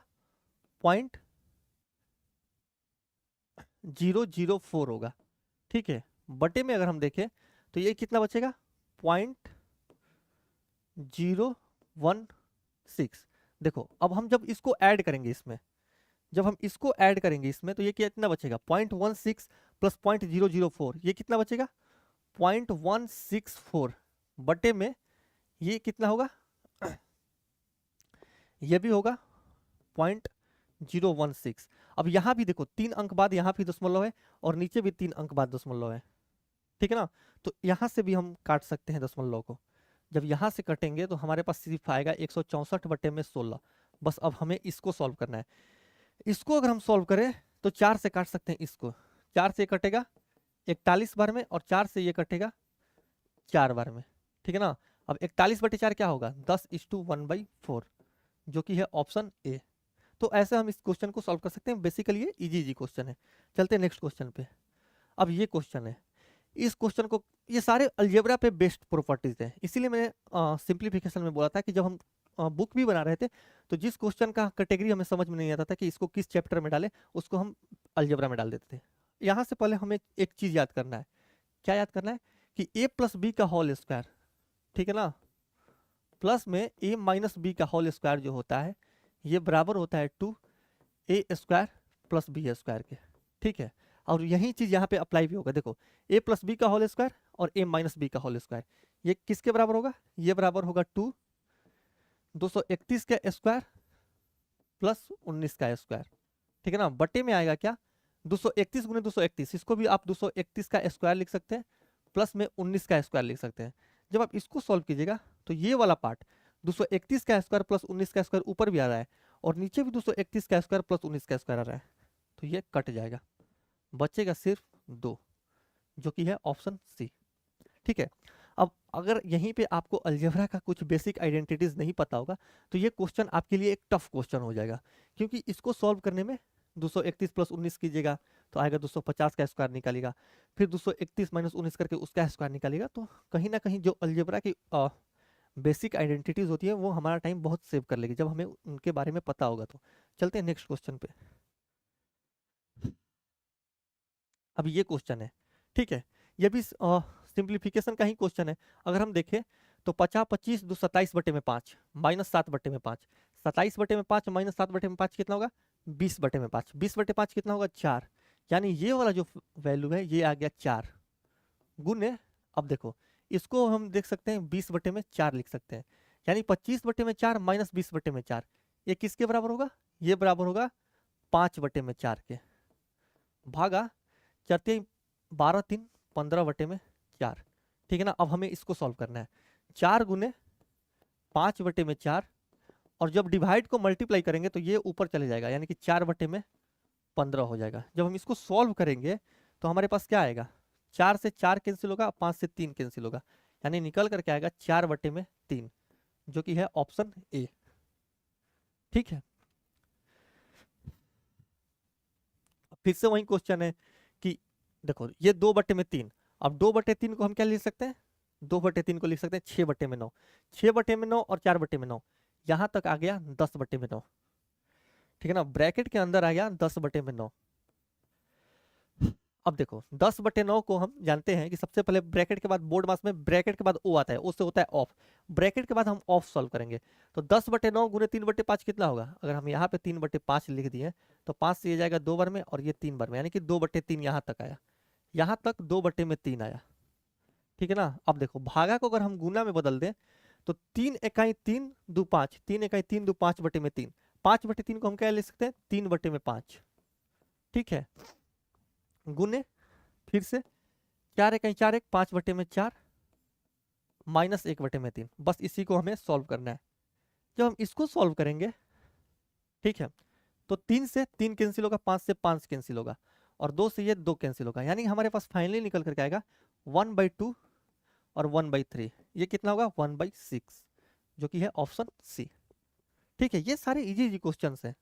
0.004 होगा, ठीक है। बटे में अगर हम देखें तो ये कितना बचेगा 0.016। देखो अब हम जब इसको ऐड करेंगे इसमें, जब हम इसको ऐड करेंगे इसमें तो ये कितना बचेगा 0.16 प्लस 0.004, ये कितना बचेगा 0.164 बटे में ये कितना होगा ये भी होगा 0.016। अब यहां भी देखो 3 अंक बाद यहां भी दशमलव है और नीचे भी 3 अंक बाद दशमलव है, ठीक है ना। तो यहां से भी हम काट सकते हैं दशमलव को। जब यहां से कटेंगे तो हमारे पास सिर्फ आएगा 164 बटे में 16। बस अब हमें इसको सॉल्व करना है। इसको अगर हम सॉल्व करें तो 4 से काट सकते हैं इसको, 4 से कटेगा 41 बार में और 4 से ये कटेगा 4 बार में, ठीक है ना। अब 41 बटे 4 क्या होगा 10:1/4 जो कि है ऑप्शन ए। तो ऐसे हम इस क्वेश्चन को सॉल्व कर सकते हैं। बेसिकली ये इजी क्वेश्चन है। चलते हैं नेक्स्ट क्वेश्चन पे। अब ये क्वेश्चन है, इस क्वेश्चन को ये सारे अलजेब्रा पे बेस्ड प्रॉपर्टीज है, इसीलिए मैंने सिंप्लीफिकेशन में बोला था कि जब हम बुक भी बना रहे थे तो जिस क्वेश्चन का कैटेगरी हमें समझ में नहीं आता था कि इसको किस चैप्टर में डालें उसको हम अलजेब्रा में डाल देते थे। यहाँ से पहले हमें एक चीज याद करना है। क्या याद करना है कि a प्लस बी का होल स्क्वायर, ठीक है ना, प्लस में a माइनस बी का होल स्क्वायर जो होता है ये बराबर होता है 2a² प्लस बी स्क्वायर के, ठीक है। और यही चीज यहाँ पे अप्लाई भी होगा। देखो a प्लस बी का होल स्क्वायर और a माइनस बी का होल स्क्वायर ये किसके बराबर होगा, ये बराबर होगा 231 का स्क्वायर प्लस 19 का स्क्वायर, ठीक है ना। बटे में आएगा क्या 231 गुने 231, इसको भी आप 231 का स्क्वायर लिख सकते हैं प्लस में 19 का स्क्वायर लिख सकते हैं। जब आप इसको सॉल्व कीजिएगा तो ये वाला पार्ट 231 का स्क्वायर प्लस 19 का स्क्वायर ऊपर भी आ रहा है और नीचे भी 231 का स्क्वायर प्लस 19 का स्क्वायर आ रहा है, तो ये कट जाएगा, बचेगा सिर्फ 2 जो कि है ऑप्शन सी, ठीक है। अब अगर यहीं पे आपको अलजेब्रा का कुछ बेसिक आइडेंटिटीज नहीं पता होगा तो ये क्वेश्चन आपके लिए एक टफ क्वेश्चन हो जाएगा, क्योंकि इसको सॉल्व करने में 231 प्लस 19 कीजिएगा तो आएगा 250 का स्क्वायर निकालेगा, फिर 231 माइनस 19 करके उसका स्क्वायर निकालेगा। तो कहीं ना कहीं जो अलजेब्रा की बेसिक आइडेंटिटीज होती है वो हमारा टाइम बहुत सेव कर लेगी जब हमें उनके बारे में पता होगा। तो चलते हैं नेक्स्ट क्वेश्चन पे। अब ये क्वेश्चन है, ठीक है, ये भी सिंप्लीफिकेशन का ही क्वेश्चन है। अगर हम देखें तो 50 25 27 बटे में 5 माइनस 7 बटे में 5, 27 बटे में 5 माइनस 7 बटे में 5 कितना होगा 20 बटे में 5, 20 बटे 5 कितना होगा 4, यानी ये वाला जो वैल्यू है ये आ गया 4 गुने। अब देखो इसको हम देख सकते हैं 20 बटे में 4 लिख सकते हैं, यानी 25 बटे में 4 माइनस 20 बटे में 4 ये किसके बराबर होगा, ये बराबर होगा 5 बटे में 4 के, भागा चलते 12 3 15 बटे में 4, ठीक है ना। अब हमें इसको सॉल्व करना है 4 गुने 5 बटे में 4 और जब डिवाइड को मल्टीप्लाई करेंगे तो ये ऊपर चले जाएगा यानी कि 4 बटे में 15 हो जाएगा। जब हम इसको सॉल्व करेंगे तो हमारे पास क्या आएगा 4 से 4 कैंसिल होगा, 5 से 3 कैंसिल होगा, यानी निकल करके आएगा 4 बटे में 3 जो कि है ऑप्शन ए, ठीक है। फिर से वही क्वेश्चन है कि देखो ये 2 बटे में 3, अब 2 बटे 3 को हम क्या लिख सकते हैं 2 बटे 3 को लिख सकते हैं 6 बटे में 9, 6 बटे में 9 और 4 बटे में 9 यहां तक आ गया 10 बटे में 9, ठीक है ना। ब्रैकेट के अंदर आ गया 10 बटे में 9। अब देखो 10 बटे 9 को हम जानते हैं कि सबसे पहले ब्रैकेट के बाद बोर्ड मास में ब्रैकेट के बाद ओ आता है, उससे होता है ऑफ, ब्रैकेट के बाद हम ऑफ सॉल्व करेंगे तो 10 बटे 9 गुने 3 बटे 5 कितना होगा। अगर हम यहाँ पे 3 बटे 5 लिख दिए तो 5 से ये जाएगा 2 बार में और ये 3 बार में, यानी कि 2 बटे 3 यहाँ तक आया, यहाँ तक 2 बटे में 3 आया, ठीक है ना। अब देखो भागा को अगर हम गुना में बदल दें तो 3 इकाई 3 2 5, 3 इकाई 3 2 5 बटे में 3, 5 बटे 3 को हम क्या ले सकते हैं 3 बटे में 5, ठीक है। गुने फिर से 4 1 4 1 5 बटे में 4 माइनस 1 बटे में 3। बस इसी को हमें सॉल्व करना है। जब हम इसको सॉल्व करेंगे, ठीक है, तो 3 से 3 कैंसिल होगा, 5 से 5 कैंसिल होगा और 2 से ये 2 कैंसिल होगा, यानी हमारे पास फाइनली निकल करके आएगा 1/2 और 1/3। ये कितना होगा 1/6, जो कि है ऑप्शन सी। ठीक है, ये सारे इजी इजी क्वेश्चन हैं।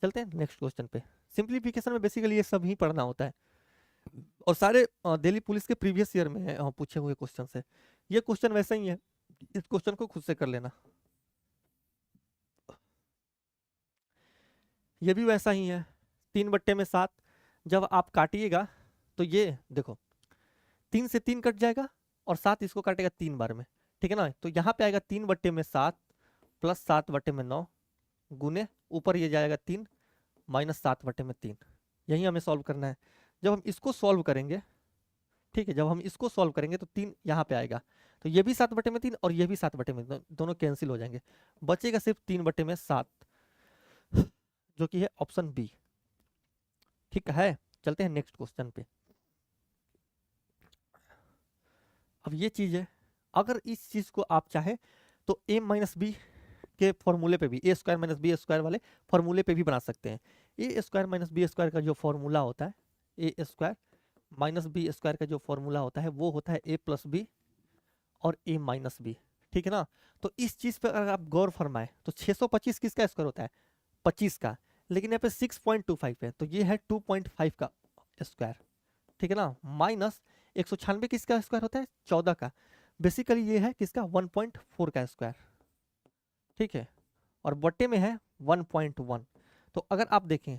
चलते हैं नेक्स्ट क्वेश्चन पे। सिंप्लीफिकेशन में बेसिकली ये सब ही पढ़ना होता है और सारे दिल्ली पुलिस के प्रीवियस ईयर में पूछे हुए क्वेश्चन है। ये क्वेश्चन वैसा ही है, इस क्वेश्चन को खुद से कर लेना। ये भी वैसा ही है, 3/7। जब आप काटिएगा तो ये देखो 3 से 3 कट जाएगा और 7 इसको काटेगा 3 बार में, ठीक है ना। तो यहाँ पे आएगा 3/7 प्लस 7/9 गुने ऊपर ये जाएगा 3 माइनस 7/3। यही हमें सॉल्व करना है। जब हम इसको सॉल्व करेंगे, ठीक है, जब हम इसको सॉल्व करेंगे तो 3 यहाँ पे आएगा, तो ये भी 7/3 और ये भी 7/3, दोनों कैंसिल हो जाएंगे, बचेगा सिर्फ 3/7, जो कि है ऑप्शन बी। ठीक है, चलते हैं नेक्स्ट क्वेश्चन पे। अब ये चीज है, अगर इस चीज को आप चाहे तो a माइनस बी के फॉर्मूले पे भी, ए स्क्वायर माइनस बी स्क्वायर वाले फॉर्मूले पे भी बना सकते हैं। ए स्क्वायर माइनस बी स्क्वायर का जो फॉर्मूला होता है, A square minus B square का जो फॉर्मूला होता है वो होता है a प्लस बी और a माइनस बी, ठीक है ना। तो इस चीज पर अगर आप गौर फरमाए तो 625 किसका स्क्वायर होता है, 25 का, लेकिन यहाँ पे 6.25 है तो ये है 2.5 का स्क्वायर, ठीक है ना। माइनस 196 किसका स्क्वायर होता है, 14 का, बेसिकली ये है किसका 1.4 का स्क्वायर, ठीक है, और बट्टे में है 1.1। तो अगर आप देखें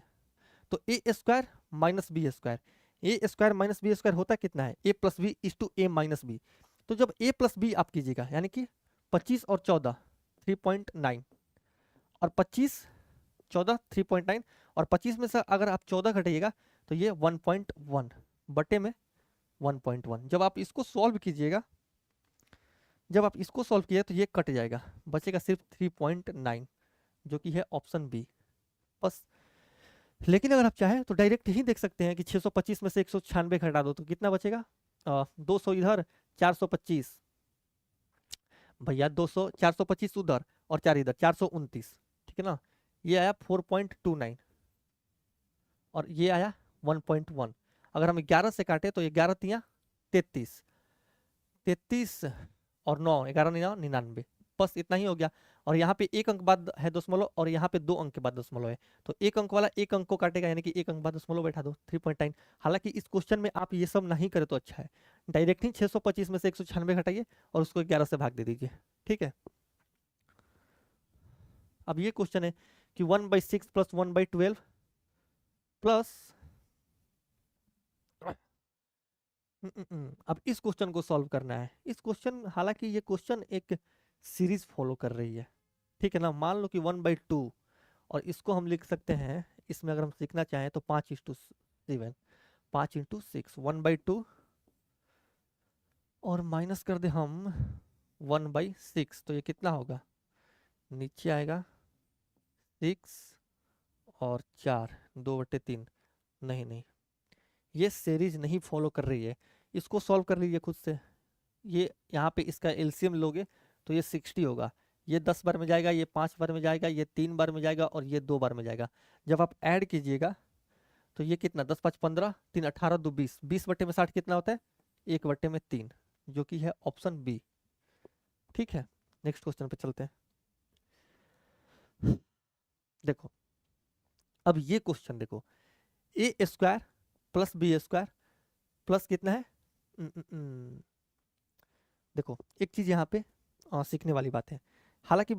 तो A square minus B square, A square minus B square होता कितना है, A plus B is to A minus B. तो जब ए प्लस बी आप कीजिएगा यानी कि 25 और 14 3.9 और 25 14 3.9 और 25 में से अगर आप 14 घटाइएगा तो ये 1.1 बटे में 1.1। जब आप इसको सॉल्व कीजिएगा, जब आप इसको सॉल्व किए तो ये कट जाएगा, बचेगा सिर्फ 3.9, जो कि है ऑप्शन बी बस। लेकिन अगर आप चाहें तो डायरेक्ट ही देख सकते हैं कि 625 में से 196 घटा दो तो कितना बचेगा, 200 इधर 425, भैया 200 425 उधर और 4 इधर 429, ठीक है ना। ये आया 4.29 और ये आया 1.1। अगर हम 11 से काटे तो 11 तिया 33, 33 और 9 11 99, बस इतना ही हो गया। और यहाँ पे एक अंक बाद है दशमलव और यहाँ पे 2 अंक के बाद दशमलव है, तो एक अंक वाला एक अंक को काटेगा यानी कि एक अंक बाद दशमलव बैठा दो 3.9। हालांकि इस क्वेश्चन में आप ये सब नहीं करे तो अच्छा है, डायरेक्ट ही 625 में से 196 घटाइए और उसको 11 से भाग दे दीजिए, ठीक है। अब ये क्वेश्चन है कि 1/6 प्लस 1/12 प्लस, अब इस क्वेश्चन को सॉल्व करना है। इस क्वेश्चन, हालांकि ये क्वेश्चन एक सीरीज फॉलो कर रही है, ठीक है ना। मान लो कि 1/2 और इसको हम लिख सकते हैं, इसमें अगर हम सीखना चाहें तो 5:7, 5×6 1/2 और माइनस कर दे हम 1/6, तो ये कितना होगा, नीचे आएगा 6 और 4 2/3। नहीं, ये सीरीज नहीं फॉलो कर रही है, इसको सॉल्व कर लीजिए खुद से। ये यहाँ पे इसका एलसीएम लोगे तो ये 60 होगा, ये 10 बार में जाएगा, ये 5 बार में जाएगा, ये 3 बार में जाएगा और ये 2 बार में जाएगा। जब आप ऐड कीजिएगा तो ये कितना 10 5 15 3 18 2 20, 20/60 कितना होता है 1/3, जो कि है ऑप्शन बी, ठीक है। नेक्स्ट क्वेश्चन पे चलते हैं। देखो अब ये क्वेश्चन देखो, A square plus B square plus कितना है, देखो एक चीज यहाँ पे सीखने वाली बात है। हालांकि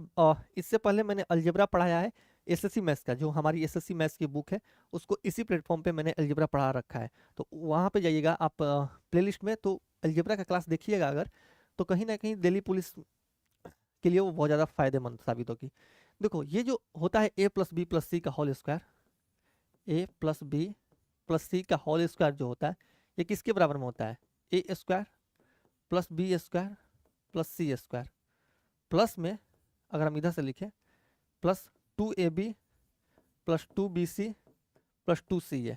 इससे पहले मैंने अलजेब्रा पढ़ाया है एसएससी मैथ्स का, जो हमारी एसएससी मैथ्स की बुक है उसको इसी प्लेटफॉर्म पे मैंने अलजेब्रा पढ़ा रखा है, तो वहाँ पे जाइएगा आप प्लेलिस्ट में, तो अलजेब्रा का क्लास देखिएगा अगर, तो कहीं ना कहीं दिल्ली पुलिस के लिए वो बहुत ज़्यादा फायदेमंद साबित होगी। देखो ये जो होता है a plus B plus C का whole square, a plus B plus C का होल स्क्वायर जो होता है ये किसके बराबर में होता है, A square plus B square plus C square, plus में अगर हम इधर से लिखें plus 2ab plus 2bc plus 2ca।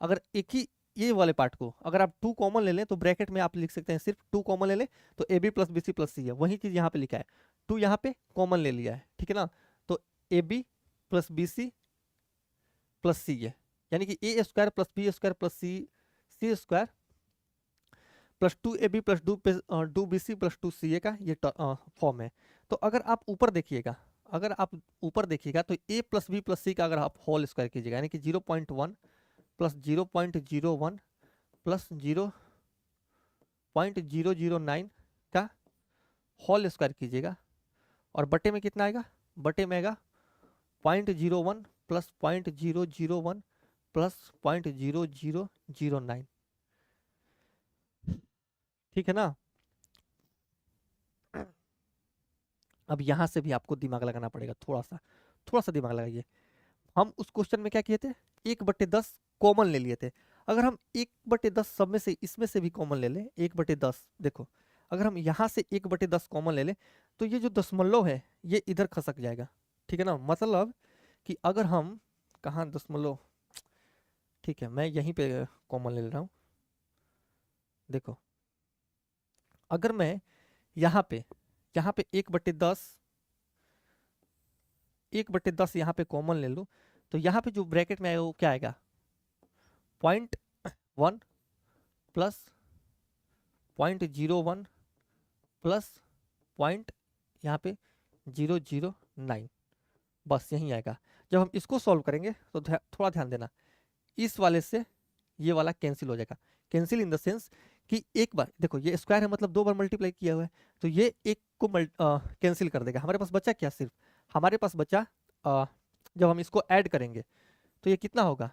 अगर एक ही ये वाले पार्ट को अगर आप 2 कॉमन ले लें तो ब्रैकेट में आप लिख सकते हैं सिर्फ 2 कॉमन ले लें तो A B plus B C plus C है, वही चीज़ यहाँ पे लिखा है, 2 यहाँ पे कॉमन ले लिया है, ठीक है ना। तो A B plus B C plus C है, यानी कि A square plus B square plus C square plus 2ab plus 2bc plus 2ca का ये फॉर्म है। तो अगर आप ऊपर देखिएगा, तो a plus B plus C का अगर आप होल स्क्वायर कीजिएगा यानी कि 0.1 प्लस 0.01 प्लस 0.009 का होल स्क्वायर कीजिएगा और बटे में कितना आएगा, बटे में आएगा 0.01 प्लस 0.001 प्लस 0.0009, ठीक है ना। अब यहां से भी आपको दिमाग लगाना पड़ेगा, थोड़ा सा दिमाग लगाइए। हम उस क्वेश्चन में क्या किए थे, 1/10 कॉमन ले लिए थे। अगर हम 1/10 सब में से इसमें से भी कॉमन ले लें 1/10, देखो अगर हम यहाँ से 1/10 कॉमन ले लें तो ये जो दशमलव है ये इधर खसक जाएगा, ठीक है ना। मतलब कि अगर हम कहाँ दशमलव, ठीक है मैं यहीं पे कॉमन ले रहा हूँ। देखो अगर मैं यहाँ पे 1/10 यहाँ पे कॉमन ले लूँ तो यहाँ पे जो ब्रैकेट में आएगा वो क्या आएगा, 0.1 प्लस 0.01 प्लस पॉइंट यहाँ पे 009, बस यही आएगा। जब हम इसको सॉल्व करेंगे तो थोड़ा ध्यान देना, इस वाले से ये वाला कैंसिल हो जाएगा। कैंसिल इन द सेंस कि एक बार देखो ये स्क्वायर है मतलब 2 बार मल्टीप्लाई किया हुआ है तो ये एक को कैंसिल कर देगा। हमारे पास बचा क्या, सिर्फ हमारे पास बचा जब हम इसको ऐड करेंगे तो ये कितना होगा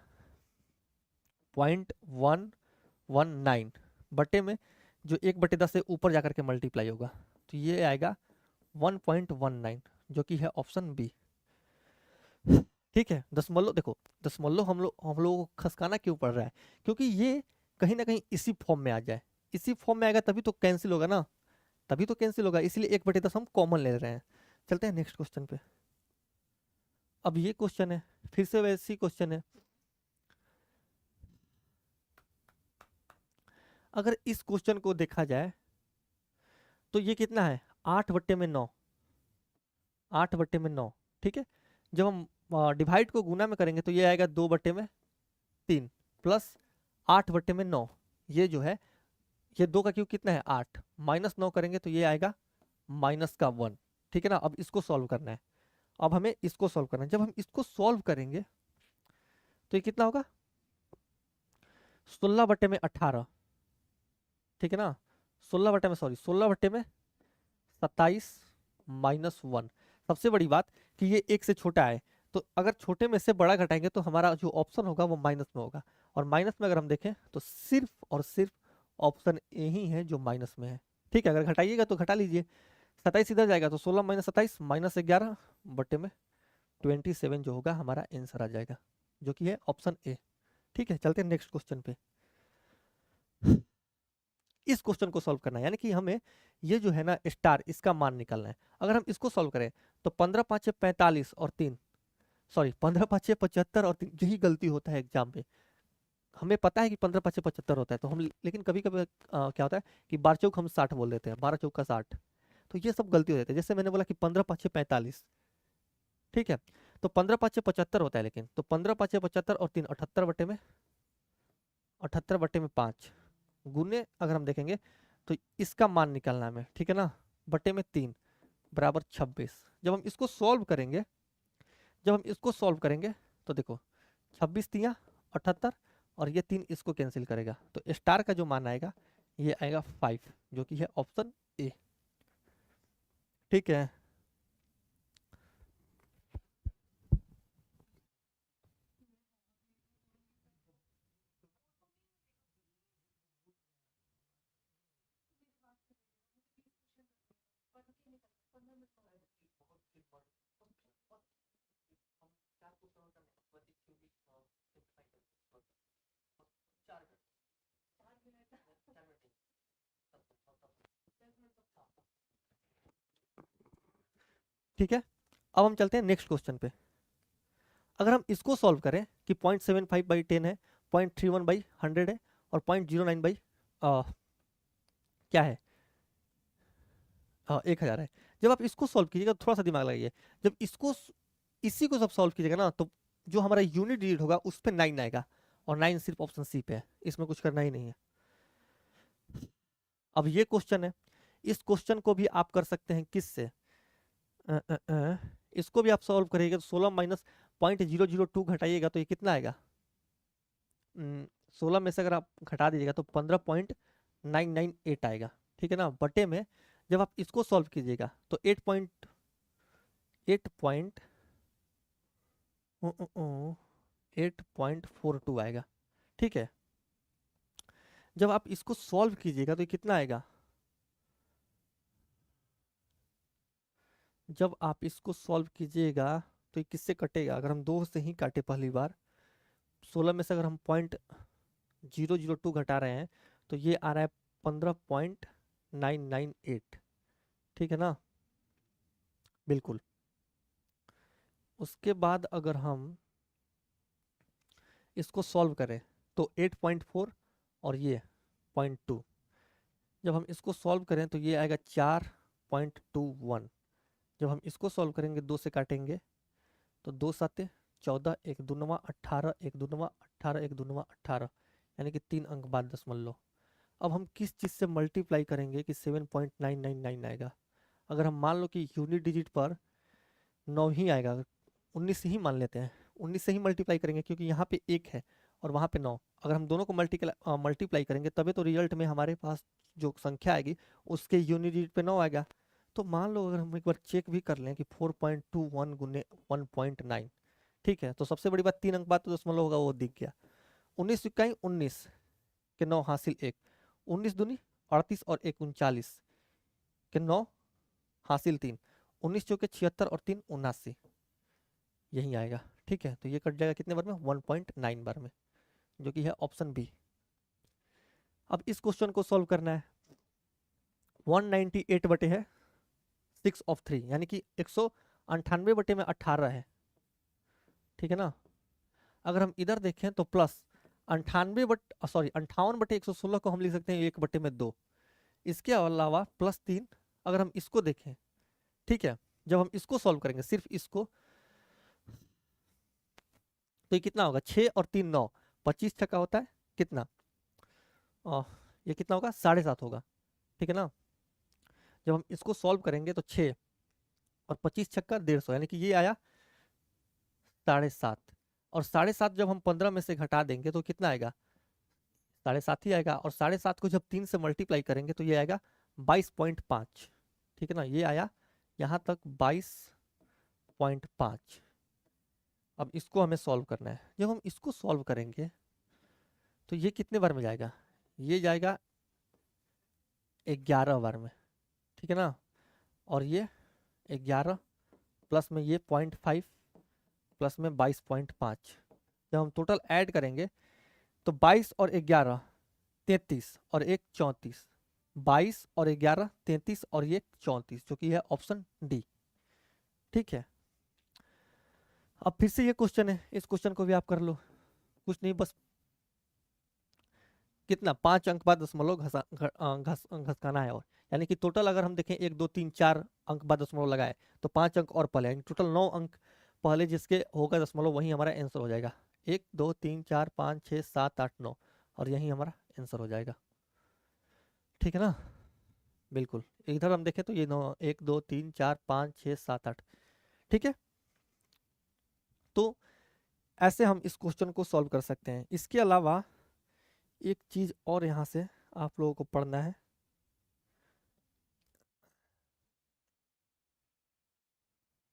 0.119 बटे में जो 1/10 से ऊपर जाकर के मल्टीप्लाई होगा तो ये आएगा 1.19 जो कि है ऑप्शन बी, ठीक है। दशमलव देखो, दशमलव हम लोग को खसकाना क्यों पड़ रहा है, क्योंकि ये कहीं ना कहीं इसी फॉर्म में आ जाए, इसी फॉर्म में आएगा तभी तो कैंसिल होगा ना, तभी तो कैंसिल होगा, इसलिए 1/10 हम कॉमन ले रहे हैं। चलते हैं नेक्स्ट क्वेश्चन पे। अब ये क्वेश्चन है फिर से वैसी क्वेश्चन है। अगर इस क्वेश्चन को देखा जाए तो ये कितना है 8/9, 8/9, ठीक है। जब हम डिवाइड को गुना में करेंगे तो ये आएगा 2/3 प्लस 8/9, ये जो है ये 2 का क्यूब कितना है 8, माइनस 9 करेंगे तो ये आएगा -1, ठीक है ना। अब इसको सॉल्व करना है, अब हमें इसको सॉल्व करना है। जब हम इसको सॉल्व करेंगे तो ये कितना होगा 16/18, ठीक है ना। 16/27 -1। सबसे बड़ी बात कि ये 1 से छोटा है तो अगर छोटे में से बड़ा घटाएंगे तो हमारा जो ऑप्शन होगा वो माइनस में होगा, और माइनस में अगर हम देखें तो सिर्फ और सिर्फ ऑप्शन ए ही है जो माइनस में है, ठीक है। अगर घटाइएगा तो घटा लीजिए, 27 इधर जाएगा तो 16 - 27 -11 बटे में 27 जो होगा हमारा आंसर आ जाएगा जो कि है ऑप्शन ए, ठीक है। चलते हैं नेक्स्ट क्वेश्चन पे। इस क्वेश्चन को सॉल्व करना है यानी कि हमें ये जो है ना स्टार इसका मान निकालना है। अगर हम इसको सॉल्व करें तो 15 5 45 और 3, सॉरी 15 5 75 और 3, यही गलती होता है एग्जाम में। हमें पता है कि 15 5 75 होता है तो हम, लेकिन कभी कभी क्या होता है कि 12 चौक हम 60 बोल देते हैं, 12 चौक का 60, तो ये सब गलती हो जाती है। जैसे मैंने बोला कि 15 5 45, ठीक है, तो 15 5 75 होता है, लेकिन तो 15 5 75 और 3 78 बटे में 5 गुने अगर हम देखेंगे तो इसका मान निकालना है हमें, ठीक है ना, बटे में 3 बराबर 26। जब हम इसको सॉल्व करेंगे तो देखो 26 3 78 और ये 3 इसको कैंसिल करेगा तो स्टार का जो मान आएगा ये आएगा 5 जो कि है ऑप्शन ए, ठीक है। ठीक है, अब हम चलते हैं नेक्स्ट क्वेश्चन पे। अगर हम इसको सॉल्व करें कि 0.75/10 है, 0.31/100 है और 0.09 बाई क्या है 1000 है। जब आप इसको सॉल्व कीजिएगा थोड़ा सा दिमाग लगाइए, जब इसी को जब सॉल्व कीजिएगा ना तो जो हमारा यूनिट डिजिट होगा उस पर 9 आएगा, और 9 सिर्फ ऑप्शन सी पे है, इसमें कुछ करना ही नहीं है। अब ये क्वेश्चन है, इस क्वेश्चन को भी आप कर सकते हैं किससे, इसको भी आप सॉल्व करिएगा तो 16 माइनस 0.002 घटाइएगा तो ये कितना आएगा, 16 में से अगर आप घटा दीजिएगा तो 15.998 आएगा, ठीक है ना। बटे में जब आप इसको सॉल्व कीजिएगा तो 8.42 आएगा, ठीक है। जब आप इसको सॉल्व कीजिएगा तो ये कितना आएगा, जब आप इसको सॉल्व कीजिएगा तो ये किससे कटेगा, अगर हम 2 से ही काटे पहली बार, 16 में से अगर हम 0.002 घटा रहे हैं तो ये आ रहा है 15.998, ठीक है ना, बिल्कुल। उसके बाद अगर हम इसको सॉल्व करें तो 8.4 और ये 0.2, जब हम इसको सॉल्व करें तो ये आएगा 4.21। जब हम इसको सॉल्व करेंगे 2 से काटेंगे तो 2 7 14, 1 दूनवा 18, 1 दूनवा 18, 1 दूनवा 18, यानी कि 3 अंक बाद दशमलव। अब हम किस चीज़ से मल्टीप्लाई करेंगे कि 7.999 आएगा। अगर हम मान लो कि यूनिट डिजिट पर 9 ही आएगा, 19 ही मान लेते हैं, 19 से ही मल्टीप्लाई करेंगे क्योंकि यहाँ पे 1 है और वहाँ पे 9, अगर हम दोनों को मल्टीप्लाई करेंगे तभी तो रिजल्ट में हमारे पास जो संख्या आएगी उसके यूनिट डिजिट पे 9 आएगा। तो मान लो अगर हम एक बार चेक भी कर लें कि 4.21 गुने 1.9, ठीक है, तो सबसे बड़ी बात 3 अंक बाद तो दशमलव होगा, वो दिख गया। 19 इक्काई 19 के 9 हासिल 1, 19 दूनी 38 और 1 39 के 9 हासिल 3, 19 चौके 76 और 3 79, यही आएगा, ठीक है। तो ये कट जाएगा कितने बार में, 1.9 बार में, जो कि है ऑप्शन बी। अब इस क्वेश्चन को सॉल्व करना है, 198 बटे है 6 ऑफ 3, यानी कि 198 बटे में 18 है, ठीक है ना। अगर हम इधर देखें तो प्लस 58 बटे 116 को हम लिख सकते हैं 1 बटे में 2, इसके अलावा प्लस 3 अगर हम इसको देखें, ठीक है, जब हम इसको सॉल्व करेंगे सिर्फ इसको तो ये कितना होगा, 6 और 3 9, 25 छक्का होता है कितना, ये कितना होगा 7.5 होगा, ठीक है ना। जब हम इसको सॉल्व करेंगे तो 6 और 25 छक्का 150, यानी कि ये आया 7.5, और 7.5 जब हम 15 में से घटा देंगे तो कितना आएगा, 7.5 ही आएगा, और 7.5 को जब 3 से मल्टीप्लाई करेंगे तो ये आएगा 22.5, ठीक है ना, ये आया यहाँ तक 22.5। अब इसको हमें सॉल्व करना है, जब हम इसको सॉल्व करेंगे तो ये कितने बार में जाएगा, ये जाएगा 11 बार में, ठीक है ना, और ये 11 प्लस में ये 0.5 प्लस में 22.5, जब हम टोटल ऐड करेंगे तो 22 और 11 33 और 1 34, 22 और 11 33 और ये 34, जो कि है ऑप्शन डी, ठीक है। अब फिर से ये क्वेश्चन है, इस क्वेश्चन को भी आप कर लो, कुछ नहीं, बस कितना 5 अंक बाद दशमलव घसकाना है, और यानी कि टोटल अगर हम देखें 1 2 3 4 अंक बाद दशमलव लगाए तो 5 अंक और पहले, यानी टोटल 9 अंक पहले जिसके होगा दशमलव वही हमारा आंसर हो जाएगा, 1 2 3 4 5 6 7 8 9, और यही हमारा आंसर हो जाएगा, ठीक है ना, बिल्कुल। इधर हम देखें तो ये 9 1 2 3 4 5 6 7 8, ठीक है। तो ऐसे हम इस क्वेश्चन को सॉल्व कर सकते हैं। इसके अलावा एक चीज और यहाँ से आप लोगों को पढ़ना है,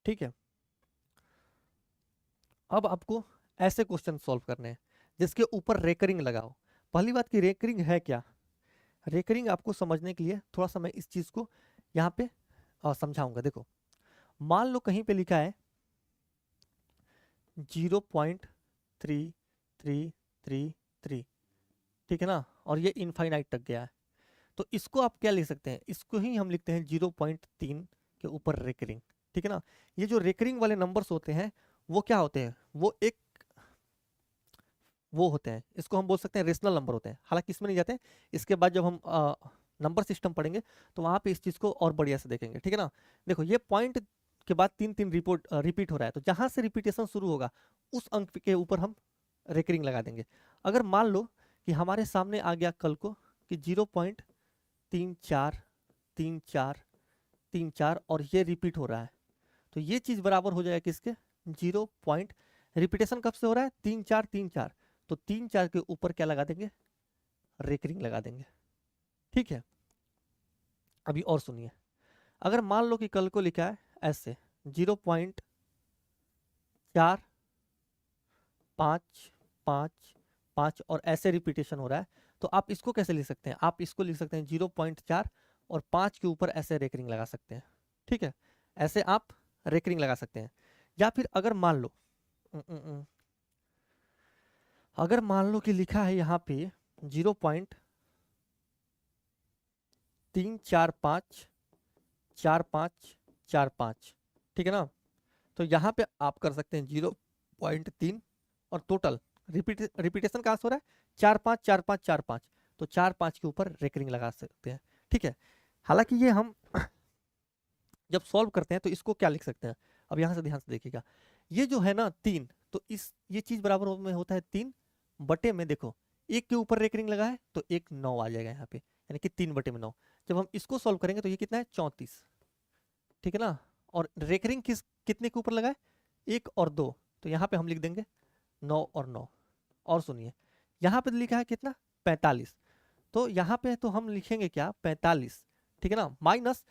ठीक है। अब आपको ऐसे क्वेश्चन सॉल्व करने हैं जिसके ऊपर रेकरिंग लगाओ। पहली बात की रेकरिंग है क्या, रेकरिंग आपको समझने के लिए थोड़ा सा मैं इस चीज को यहाँ पे समझाऊंगा। देखो, मान लो कहीं पे लिखा है 0.3333, ठीक है ना, और ये इनफाइनाइट तक गया है, तो इसको आप क्या लिख सकते हैं, इसको ही हम लिखते हैं 0.3 के ऊपर रेकरिंग, ठीक है ना। ये जो रेकरिंग वाले नंबर्स होते हैं वो क्या होते हैं, वो एक वो होते हैं, इसको हम बोल सकते हैं रेशनल नंबर होते हैं। हालांकि इसमें नहीं जाते हैं, इसके बाद जब हम नंबर सिस्टम पढ़ेंगे तो वहाँ पे इस चीज़ को और बढ़िया से देखेंगे, ठीक है ना। देखो ये पॉइंट के बाद 3 3 रिपीट हो रहा है, तो जहाँ से रिपीटेशन शुरू होगा उस अंक के ऊपर हम रेकरिंग लगा देंगे। अगर मान लो कि हमारे सामने आ गया कल को कि 0.343434 और ये रिपीट हो रहा है, तो ये चीज़ बराबर हो जाएगा किसके, 0 पॉइंट, रिपीटेशन कब से हो रहा है, 3434, तो 34 के ऊपर क्या लगा देंगे, रेकरिंग लगा देंगे, ठीक है। अभी और सुनिए, अगर मान लो कि कल को लिखा है ऐसे 0.4555 और ऐसे रिपीटेशन हो रहा है, तो आप इसको कैसे लिख सकते हैं, आप इसको लिख सकते हैं 0.4 और 5 के ऊपर ऐसे रेकरिंग लगा सकते हैं, ठीक है। ऐसे आप रेकरिंग लगा सकते हैं। या फिर अगर मान लो अगर मान लो कि लिखा है यहाँ पे 0.3454545, ठीक है ना। तो यहाँ पे आप कर सकते हैं 0.3 और टोटल रिपीटेशन कहाँ से हो रहा है, 454545, तो 45 के ऊपर रेकरिंग लगा सकते हैं, ठीक है। हालांकि ये हम जब सॉल्व करते हैं तो इसको क्या लिख सकते हैं, अब यहाँ से ध्यान से देखिएगा, ये जो है ना 3, तो इस ये चीज बराबर में होता है 3 बटे में, देखो एक के ऊपर रेकरिंग लगा है तो एक 9 आ जाएगा यहाँ पे, यानी कि 3 बटे में 9। जब हम इसको सॉल्व करेंगे तो ये कितना है, 34, ठीक है ना। और रेकरिंग कितने के ऊपर लगा है, 1 और 2, तो यहाँ पे हम लिख देंगे 9 और 9। और सुनिए, यहाँ पे लिखा है कितना, 45, तो यहाँ पे तो हम लिखेंगे क्या, 45, ठीक है ना। माइनस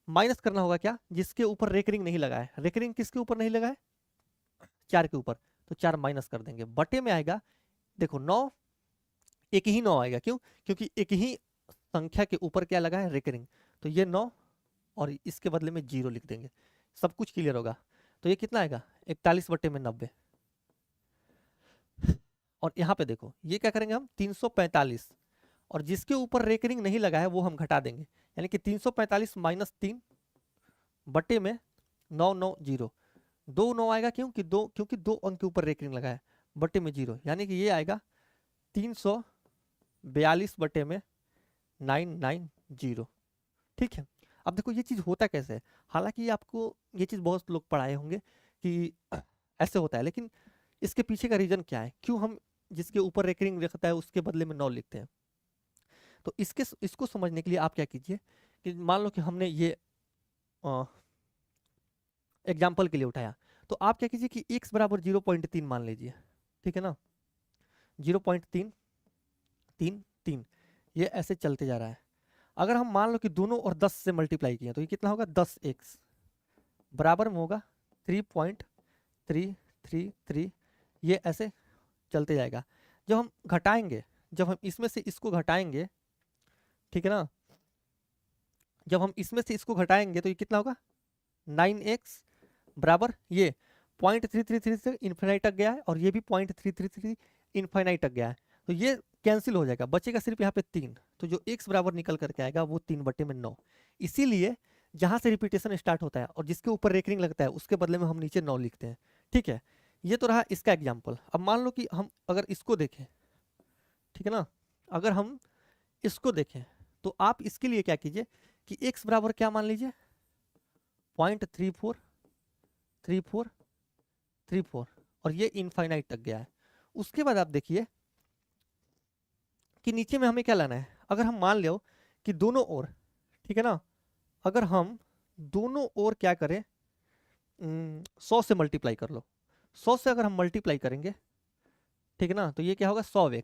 माइनस करना होगा क्या, जिसके ऊपर रेकरिंग नहीं लगा है, रेकरिंग किसके ऊपर नहीं लगा है, 4 के ऊपर, तो 4 माइनस कर देंगे, बटे में आएगा, देखो 9, एक ही 9 आएगा, क्यों, क्योंकि एक ही संख्या के ऊपर क्या लगा है, रेकरिंग, तो ये 9 और इसके बदले में 0 लिख देंगे, सब कुछ क्लियर होगा। तो ये कितना आएगा, 41 बटे में 90, और यहाँ पे देखो ये क्या करेंगे हम, 345, और जिसके ऊपर रेकरिंग नहीं लगा है वो हम घटा देंगे, यानी कि 345 माइनस 3 बटे में 990, 2 9 आएगा, क्योंकि दो अंक के ऊपर रेकरिंग लगा है, बटे में 0, यानी कि ये आएगा 342 बटे में 990, ठीक है। अब देखो ये चीज़ होता कैसे है, हालांकि आपको ये चीज़ बहुत लोग पढ़ाए होंगे कि ऐसे होता है, लेकिन इसके पीछे का रीजन क्या है, क्यों हम जिसके ऊपर रेकरिंग रखता है उसके बदले में 9 लिखते हैं। तो इसको समझने के लिए आप क्या कीजिए कि मान लो कि हमने ये एग्जाम्पल के लिए उठाया, तो आप क्या कीजिए कि x बराबर 0.3 मान लीजिए, ठीक है ना, 0.333, ये ऐसे चलते जा रहा है। अगर हम मान लो कि दोनों और 10 से मल्टीप्लाई किए तो ये कितना होगा, 10x बराबर में होगा 3.333, ये ऐसे चलते जाएगा। जब हम घटाएंगे, जब हम इसमें से इसको घटाएंगे, ठीक है ना, जब हम इसमें से इसको घटाएंगे तो ये कितना होगा, 9x बराबर ये 0.333 से इन्फिनाइट तक गया है, और ये भी 0.333 इन्फिनाइट तक गया है, तो ये कैंसिल हो जाएगा, बचेगा सिर्फ यहाँ पे 3, तो जो x बराबर निकल करके आएगा वो 3 बटे में 9। इसीलिए जहाँ से रिपीटेशन स्टार्ट होता है और जिसके ऊपर रेकरिंग लगता है उसके बदले में हम नीचे 9 लिखते हैं, ठीक है। ये तो रहा इसका एग्जाम्पल। अब मान लो कि हम अगर इसको देखें, ठीक है ना, अगर हम इसको देखें तो आप इसके लिए क्या कीजिए कि x बराबर क्या मान लीजिए, 0.343434, और ये इनफाइनाइट तक गया है। उसके बाद आप देखिए कि नीचे में हमें क्या लाना है, अगर हम मान लो कि दोनों ओर, ठीक है ना, अगर हम दोनों ओर क्या करें, 100 से मल्टीप्लाई कर लो, 100 से अगर हम मल्टीप्लाई करेंगे, ठीक है ना, तो ये क्या होगा 100x,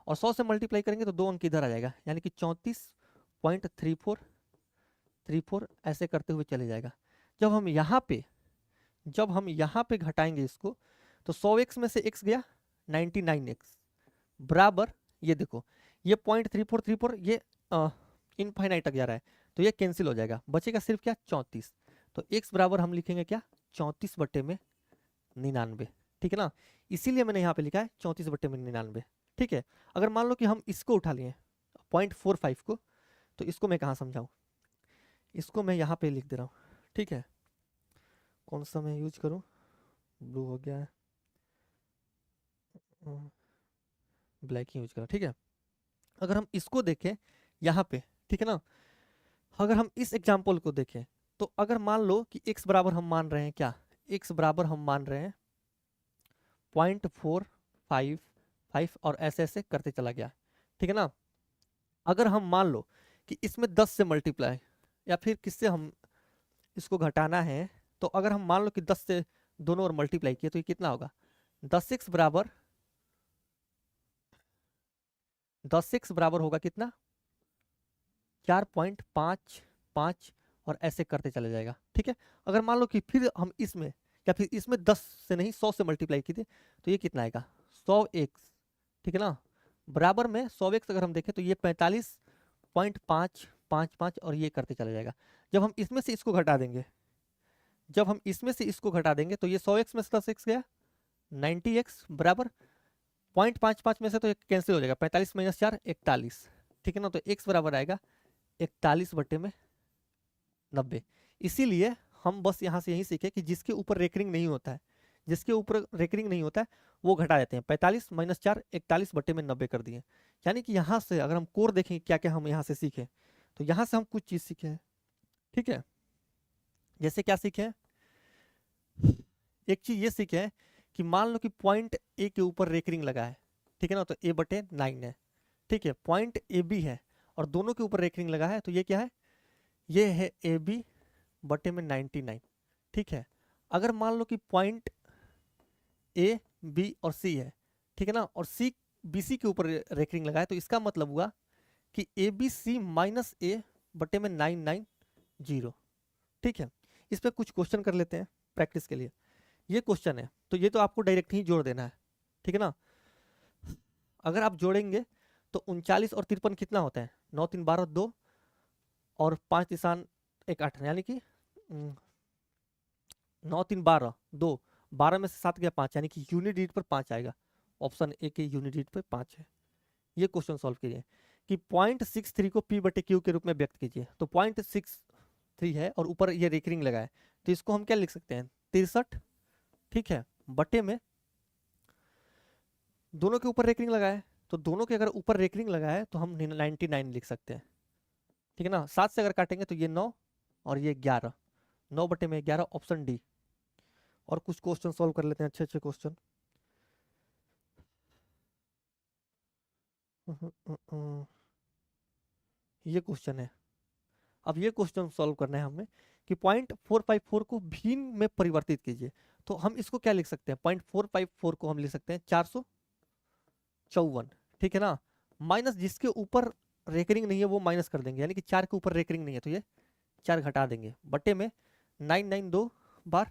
और 100 से मल्टीप्लाई करेंगे तो 2 अंक इधर आ जाएगा, यानी कि 34.3434 ऐसे करते हुए चले जाएगा। जब हम यहाँ पे घटाएंगे इसको, तो 100x में से x गया 99x बराबर, ये देखो ये 0.3434 ये इनफाइनाइट तक जा रहा है, तो ये कैंसिल हो जाएगा, बचेगा सिर्फ क्या 34, तो x बराबर हम लिखेंगे क्या 34 बटे में 99, ठीक है ना। इसीलिए मैंने यहाँ पे लिखा है 34 बटे में 99, ठीक है। अगर मान लो कि हम इसको उठा लिए 0.45 को, तो इसको मैं कहाँ समझाऊँ, इसको मैं यहाँ पे लिख दे रहा हूँ, ठीक है। कौन सा मैं यूज करूँ, ब्लू हो गया है, ब्लैक ही यूज करा, ठीक है। अगर हम इसको देखें यहाँ पे, ठीक है ना, अगर हम इस एग्जाम्पल को देखें तो अगर मान लो कि x बराबर हम मान रहे हैं क्या, x बराबर हम मान रहे हैं 0.455 और ऐसे ऐसे करते चला गया, ठीक है ना। अगर हम मान लो कि इसमें 10 से मल्टीप्लाई या फिर किससे हम इसको घटाना है, तो अगर हम मान लो कि 10 से दोनों ओर मल्टीप्लाई किए तो ये कितना होगा, 10x बराबर 10x बराबर होगा कितना 4.55 और ऐसे करते चले जाएगा, ठीक है। अगर मान लो कि फिर हम इसमें या फिर इसमें 10 से नहीं 100 से मल्टीप्लाई किए तो ये कितना आएगा 100x, ठीक है ना, बराबर में 100x अगर हम देखें तो ये 45.555 और ये करते चला जाएगा। जब हम इसमें से इसको घटा देंगे, जब हम इसमें से इसको घटा देंगे तो ये 100x में से 10x गया 90x बराबर 0.55 में से तो कैंसिल हो जाएगा, 45 माइनस 4 41, ठीक है ना। तो x बराबर आएगा 41/90। इसीलिए हम बस यहाँ से यही सीखे कि जिसके ऊपर रेकरिंग नहीं होता है, जिसके ऊपर रेकरिंग नहीं होता है वो घटा देते हैं, 45 माइनस 4 41/90 कर दिए। यानी कि यहाँ से अगर हम कोर देखें क्या क्या हम यहाँ से सीखे, तो यहाँ से हम कुछ चीज़ सीखे हैं, ठीक है। जैसे क्या सीखे हैं, एक चीज़ ये सीखे हैं कि मान लो कि पॉइंट ए के ऊपर रेकरिंग लगा है, ठीक है ना, तो a/9 है, ठीक है। पॉइंट ए बी है और दोनों के ऊपर रेकरिंग लगा है, तो ये क्या है, ये है AB/99, ठीक है। अगर मान लो कि पॉइंट ए बी और सी है, ठीक है ना, और सी BC के ऊपर रेकरिंग लगा है, तो इसका मतलब हुआ कि ABC माइनस A/990, ठीक है। इस पर कुछ क्वेश्चन कर लेते हैं प्रैक्टिस के लिए। ये क्वेश्चन है तो ये तो आपको डायरेक्ट ही जोड़ देना है, ठीक है ना। अगर आप जोड़ेंगे तो 39 और 53 कितना होता है, 9 3 12 2 और 5 3 1 8, यानी कि 9 3 12 2, 12 में से 7 गया 5, यानी कि यूनिट डिजिट पर 5 आएगा। ऑप्शन ए के यूनिट डिजिट पर 5 है। ये क्वेश्चन सॉल्व कीजिए कि 0.63 को P/Q के रूप में व्यक्त कीजिए। तो 0.63 है और ऊपर ये रेकरिंग लगा है, तो इसको हम क्या लिख सकते हैं 63, ठीक है, बटे में दोनों के ऊपर रेकरिंग लगा है, तो दोनों के अगर ऊपर रेकरिंग लगा है तो हम 99 लिख सकते हैं, ठीक है ना। 7 से अगर काटेंगे तो ये 9 और ये 11, 9/11 ऑप्शन डी। और कुछ क्वेश्चन सॉल्व कर लेते हैं, अच्छे अच्छे क्वेश्चन। ये क्वेश्चन है, अब ये क्वेश्चन सॉल्व करना है हमें कि 0.454 को भिन्न में परिवर्तित कीजिए। तो हम इसको क्या लिख सकते हैं, 0.454 को हम लिख सकते हैं 454, ठीक है ना, माइनस जिसके ऊपर रेकरिंग नहीं है वो माइनस कर देंगे, यानी कि 4 के ऊपर रेकरिंग नहीं है तो ये 4 घटा देंगे, बटे में 992 बार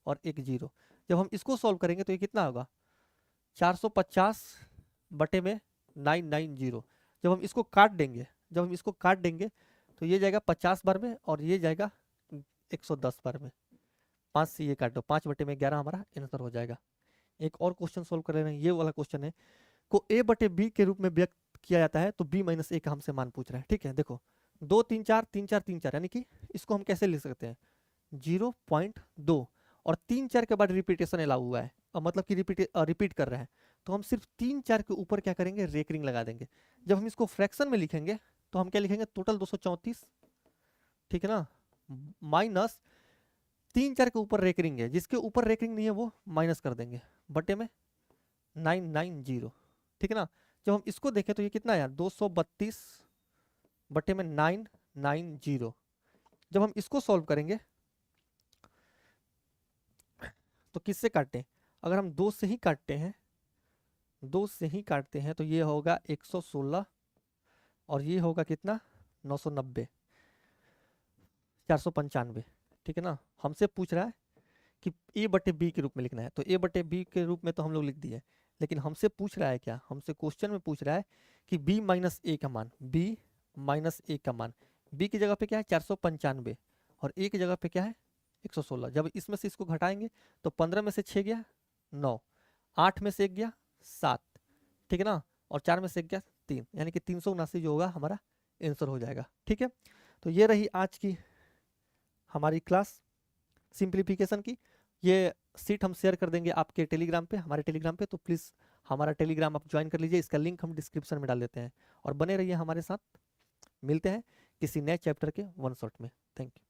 और 1 0। जब हम इसको सॉल्व करेंगे तो ये कितना होगा 450 बटे में 990। जब हम इसको काट देंगे, जब हम इसको काट देंगे तो ये जाएगा 50 बार में और ये जाएगा 110 बार में। 5 से ये काटो, 5/11 हमारा आंसर हो जाएगा। एक और क्वेश्चन सॉल्व कर लेना, ये वाला क्वेश्चन है को A/B के रूप में व्यक्त किया जाता है तो B-A का हमसे मान पूछ रहा है, ठीक है। देखो 2 3 4 3 4 3 4, यानी कि इसको हम कैसे लिख सकते हैं 0.2 और 3 4 के बाद रिपीटेशन अलाउ हुआ है, और मतलब कि रिपीट कर रहा है, तो हम सिर्फ 3 4 के ऊपर क्या करेंगे रेकरिंग लगा देंगे। जब हम इसको फ्रैक्शन में लिखेंगे तो हम क्या लिखेंगे टोटल 234, ठीक है ना, माइनस 3 4 के ऊपर रेकरिंग है, जिसके ऊपर रेकरिंग नहीं है वो माइनस कर देंगे, बटे में 990, ठीक है ना। जब हम इसको देखें तो ये कितना है 232 बटे में 990। जब हम इसको सॉल्व करेंगे तो किससे काटते हैं, अगर हम 2 से ही काटते हैं, 2 से ही काटते हैं तो ये होगा 116 और ये होगा कितना 990, 495, ठीक है ना। हमसे पूछ रहा है कि A/B के रूप में लिखना है, तो A/B के रूप में तो हम लोग लिख दिए, लेकिन हमसे पूछ रहा है क्या, हमसे क्वेश्चन में पूछ रहा है कि B-A का मान, B-A का मान, B की जगह पे क्या है 495 और A की जगह पे क्या है 116। जब इसमें से इसको घटाएंगे तो 15 में से 6 गया 9, 8 में से 1 गया 7, ठीक है ना, और 4 में से 1 गया 3, यानी कि 379 जो होगा हमारा आंसर हो जाएगा, ठीक है। तो ये रही आज की हमारी क्लास सिंप्लीफिकेशन की। ये सीट हम शेयर कर देंगे आपके टेलीग्राम पे, हमारे टेलीग्राम पे, तो प्लीज़ हमारा टेलीग्राम आप ज्वाइन कर लीजिए, इसका लिंक हम डिस्क्रिप्शन में डाल देते हैं। और बने रहिए हमारे साथ, मिलते हैं किसी नए चैप्टर के वन शॉट में। Thank you.